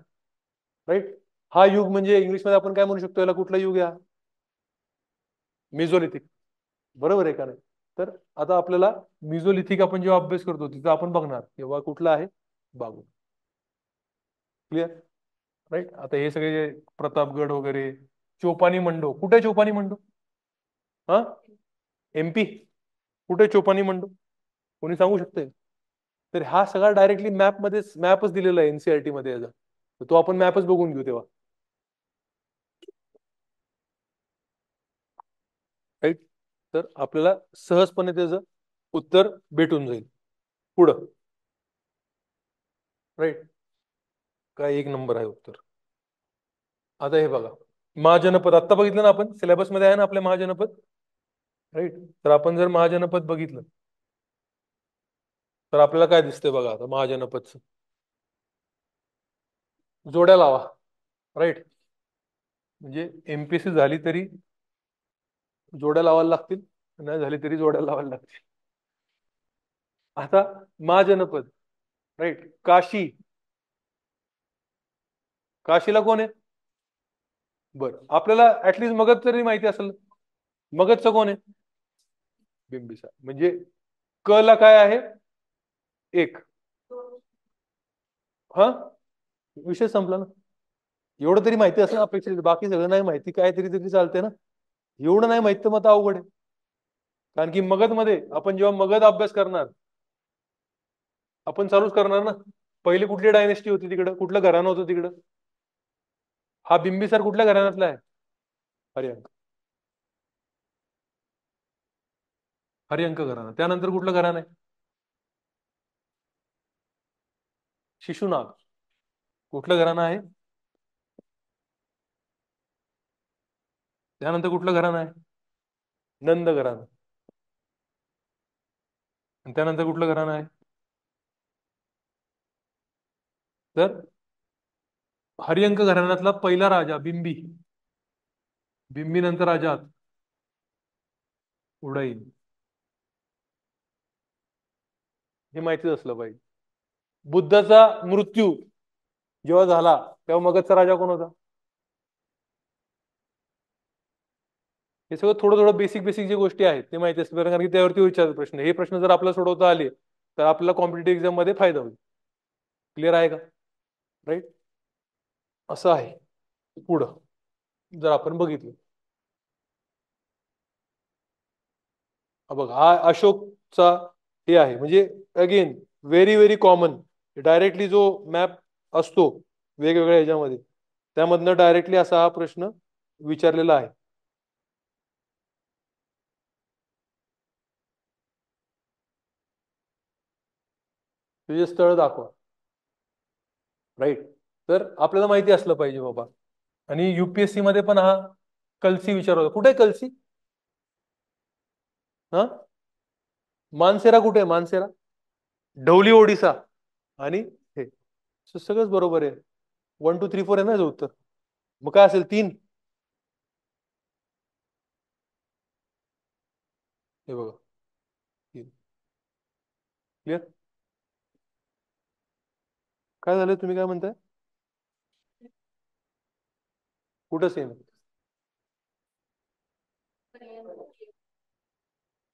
राईट. हा युग म्हणजे इंग्लिश मध्ये आपण काय म्हणू शकतो, याला कुठला युग आहे? मेझोलिथिक. बरोबर आहे का नाही? तर आता आपल्याला मिझोलिथिक आपण जेव्हा अभ्यास करतो तिथं आपण बघणार तेव्हा कुठला आहे? बागू. क्लिअर. राईट. आता हे सगळे प्रतापगड वगैरे, चोपानी मंडो. कुठे चोपानी मंडो? हा, MP. कुठे चोपानी मंडो? कोणी सांगू शकते? तर हा सगळा डायरेक्टली मॅपच दिलेला आहे NCERT मध्ये याचा. तर तो आपण मॅपच बघून घेऊ तेव्हा. राईट. तर आपल्याला सहजपणे त्याचं उत्तर भेटून जाईल पुढं. राईट. काय एक नंबर आहे उत्तर. आता हे बघा, महाजनपद आत्ता बघितलं ना आपण, सिलेबस मध्ये आहे ना आपल्या महाजनपद. राईट. तर आपण जर महाजनपद बघितलं तर आपल्याला काय दिसतंय बघा. आता महाजनपदचं जोड्या लावा. राईट. म्हणजे MPSC झाली तरी जोड्या लावायला लागतील, नाही झाली तरी जोड्या लावायला लागतील. आता महाजनपद. राईट. काशी. काशीला कोण आहे? बरं, आपल्याला ऍटलिस्ट मगध तरी माहिती असेल. मगधचं कोण आहे? बिंबिसार. म्हणजे क ला काय आहे? 1. हा, विषय संपला ना. एवढं तरी माहिती असणं अपेक्षित. बाकी सगळं नाही माहिती, काय तरी तरी चालते ना. एवढं नाही माहित तर मग आता अवघड आहे. कारण की मगधमध्ये आपण जेव्हा मगध अभ्यास करणार, आपण चालूच करणार ना. पहिली कुठली डायनेस्टी होती तिकडं, कुठलं घराणं होतं तिकडं? हा बिंबिसार कुठल्या घराण्यातला आहे? हरिअंक. हरिअंक घराणं. त्यानंतर कुठलं घराणं आहे? शिशुनाग. कुठलं घराणं आहे? त्यानंतर कुठलं घराणं आहे? नंद घराणं. आणि त्यानंतर कुठलं घराणं आहे? तर हरिअंक घराण्यातला पहिला राजा बिंबी. बिंबी नंतर राजा उदयीन. हे माहितीच असलं पाहिजे. बुद्धाचा मृत्यू जेव्हा झाला तेव्हा मगधचा राजा कोण होता? हे सगळं थोडं थोडं बेसिक बेसिक जे गोष्टी आहेत ते माहिती असते, कारण की त्यावरती विचारतात प्रश्न. हे प्रश्न जर आपल्याला सोडवता आले तर आपल्याला कॉम्पिटेटिव्ह एक्झाम मध्ये फायदा होईल. क्लिअर आहे का? राईट. असं आहे. पुढं जर आपण बघितलं, बघ हा अशोकचा हे आहे, म्हणजे again very very common. Directly जो मॅप असतो वेगवेगळ्या ह्याच्यामध्ये त्यामधनं डायरेक्टली असा हा प्रश्न विचारलेला आहे. तुझे स्थळ दाखवा. राईट. तर आपल्याला माहिती असलं पाहिजे बाबा. आणि युपीएससी मध्ये पण हा कलसी विचारला. कुठे आहे कलसी? हा, मानसेरा कुठे आहे? मानसेरा ढवली ओडिसा. आणि हे सगळंच बरोबर आहे. 1 2 3 4 आहे ना याचं उत्तर. मग काय असेल? 3. हे बघा 3. क्लिअर. काय झालं? तुम्ही काय म्हणताय? कुठं सेम?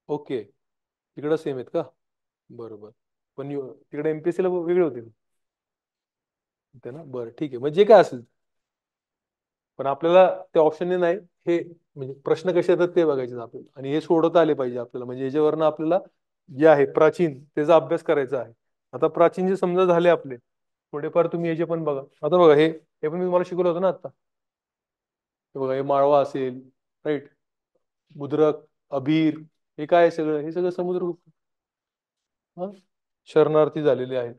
ओके, तिकडं सेम आहेत का? बरोबर. पण तिकडे एमपीएससी ला वेगळे होते ना. बरं ठीक आहे, म्हणजे काय असेल. पण आपल्याला त्या ऑप्शनने नाही, हे म्हणजे प्रश्न कसे येतात ते बघायचे आपल्याला, आणि हे सोडवता आले पाहिजे आपल्याला. म्हणजे याच्यावरनं आपल्याला जे आहे प्राचीन त्याचा अभ्यास करायचा आहे. आता प्राचीन जे समजा झाले आपले थोडेफार, तुम्ही याचे पण बघा. आता बघा हे पण मी तुम्हाला शिकवलं होतं ना आता. हे बघा, हे माळवा असेल, राईट, मुद्रक, अभीर, हे काय सगळं? हे सगळं समुद्रगुप्त शरणार्थी झालेले आहेत.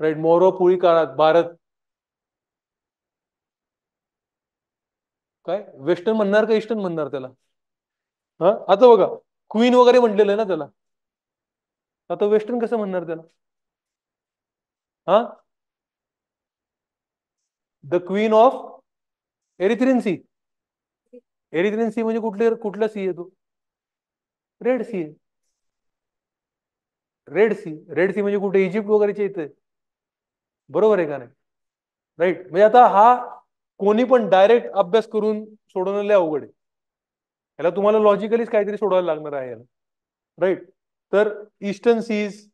राईट. मौर्यपुळी काळात भारत काय वेस्टर्न म्हणणार का ईस्टर्न म्हणणार त्याला? हा, आता बघा क्वीन वगैरे म्हटलेलं आहे ना त्याला, आता वेस्टर्न कसं म्हणणार त्याला? हा, the queen of Erythraean sea. Erythraean sea म्हणजे कुठला सी आहे तो? Red sea. Red sea. Red sea म्हणजे कुठे? इजिप्त वगैरेच्या इथे. बरोबर आहे का नाही? राईट. म्हणजे आता हा कोणी पण डायरेक्ट अभ्यास करून सोडवणं लय अवघड आहे. याला तुम्हाला लॉजिकलीच काहीतरी सोडवायला लागणार आहे याला. राईट. तर eastern seas,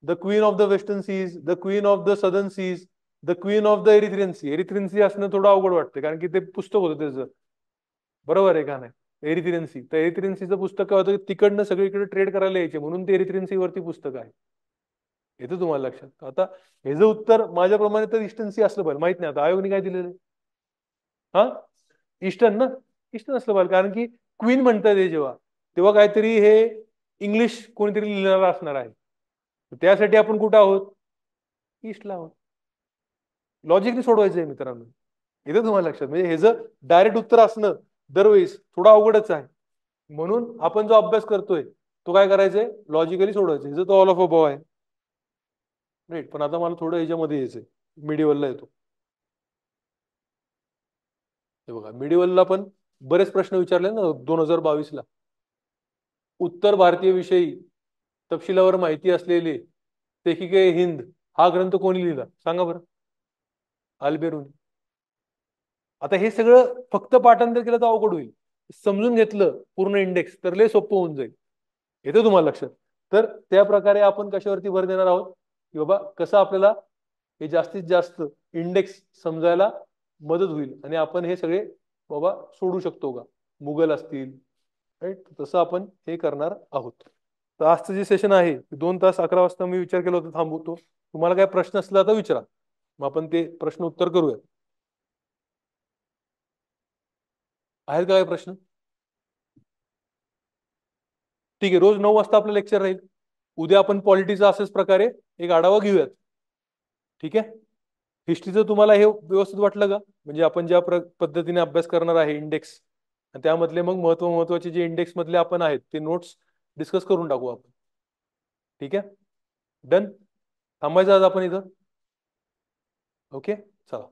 the queen of the western seas, the queen of the southern seas, the queen of the Erythraean sea. Erythraean sea असणं थोडं अवघड वाटतं, कारण की ते पुस्तक होतं त्याचं. बरोबर आहे का नाही? Erythraean C. तर एरिथ्रियन सीचं पुस्तक काय होतं? तिकडनं सगळीकडे ट्रेड करायला यायचे, म्हणून ते एरिथ्रियन सी वरती पुस्तक आहे. येतं तुम्हाला लक्षात? आता हे जे उत्तर माझ्याप्रमाणे तर ईस्टर्न सी असलं पाहिजे. माहित नाही आता आयोगने काय दिलेलं आहे. हा, ईस्टर्न ना. ईस्टर्न असलं पाहिजे, कारण की क्वीन म्हणतात हे जेव्हा, तेव्हा काहीतरी हे इंग्लिश कोणीतरी लिहिणारा असणार आहे. त्यासाठी आपण कुठं आहोत? ईस्टला आहोत. लॉजिकली सोडवायचं आहे मित्रांनो. येतं तुम्हाला लक्षात? म्हणजे हे जर डायरेक्ट उत्तर असणं दरवेळेस थोडं अवघडच आहे. म्हणून आपण जो अभ्यास करतोय तो काय करायचंय? लॉजिकली सोडवायचं. हे तो ऑल ऑफ अबव आहे. राईट. पण आता मला थोडं याच्यामध्ये यायचंय, मिडिवलला येतो. हे बघा, मिडिवलला पण बरेच प्रश्न विचारले ना 2022 ला. उत्तर भारतीय विषयी तपशिलावर माहिती असलेले लेखिके हिंद हा ग्रंथ कोणी लिहिला सांगा बरं? अल्बेरुनी. आता हे सगळं फक्त पाठांतर केलं तर अवघड होईल. समजून घेतलं पूर्ण इंडेक्स तर लय सोपं होऊन जाईल. येतं तुम्हाला लक्षात? तर त्या प्रकारे आपण कशावरती भर देणार आहोत की बाबा कसं आपल्याला हे जास्तीत जास्त इंडेक्स समजायला मदत होईल, आणि आपण हे सगळे बाबा सोडू शकतो का? मुघल असतील, राईट. तसं आपण हे करणार आहोत. तर आजचं जे सेशन आहे 2 तास 11 वाजता मी विचार केला होता थांबवतो. तुम्हाला काय प्रश्न असला तर विचारा, मग आपण ते प्रश्न उत्तर करूया. आहेत का काय प्रश्न? ठीक आहे, रोज 9 वाजता आपलं लेक्चर राहील. उद्या आपण पॉलिटीचा असेच प्रकारे एक आढावा घेऊयात. ठीक आहे. हिस्ट्रीचं तुम्हाला हे व्यवस्थित वाटलं का? म्हणजे आपण ज्या पद्धतीने अभ्यास करणार आहे इंडेक्स, त्यामधले मग महत्वाचे जे इंडेक्स मधले आपण आहेत ते नोट्स डिस्कस करून टाकू आपण. ठीक आहे, डन. थांबायचं आज आपण इथं. ओके, चला.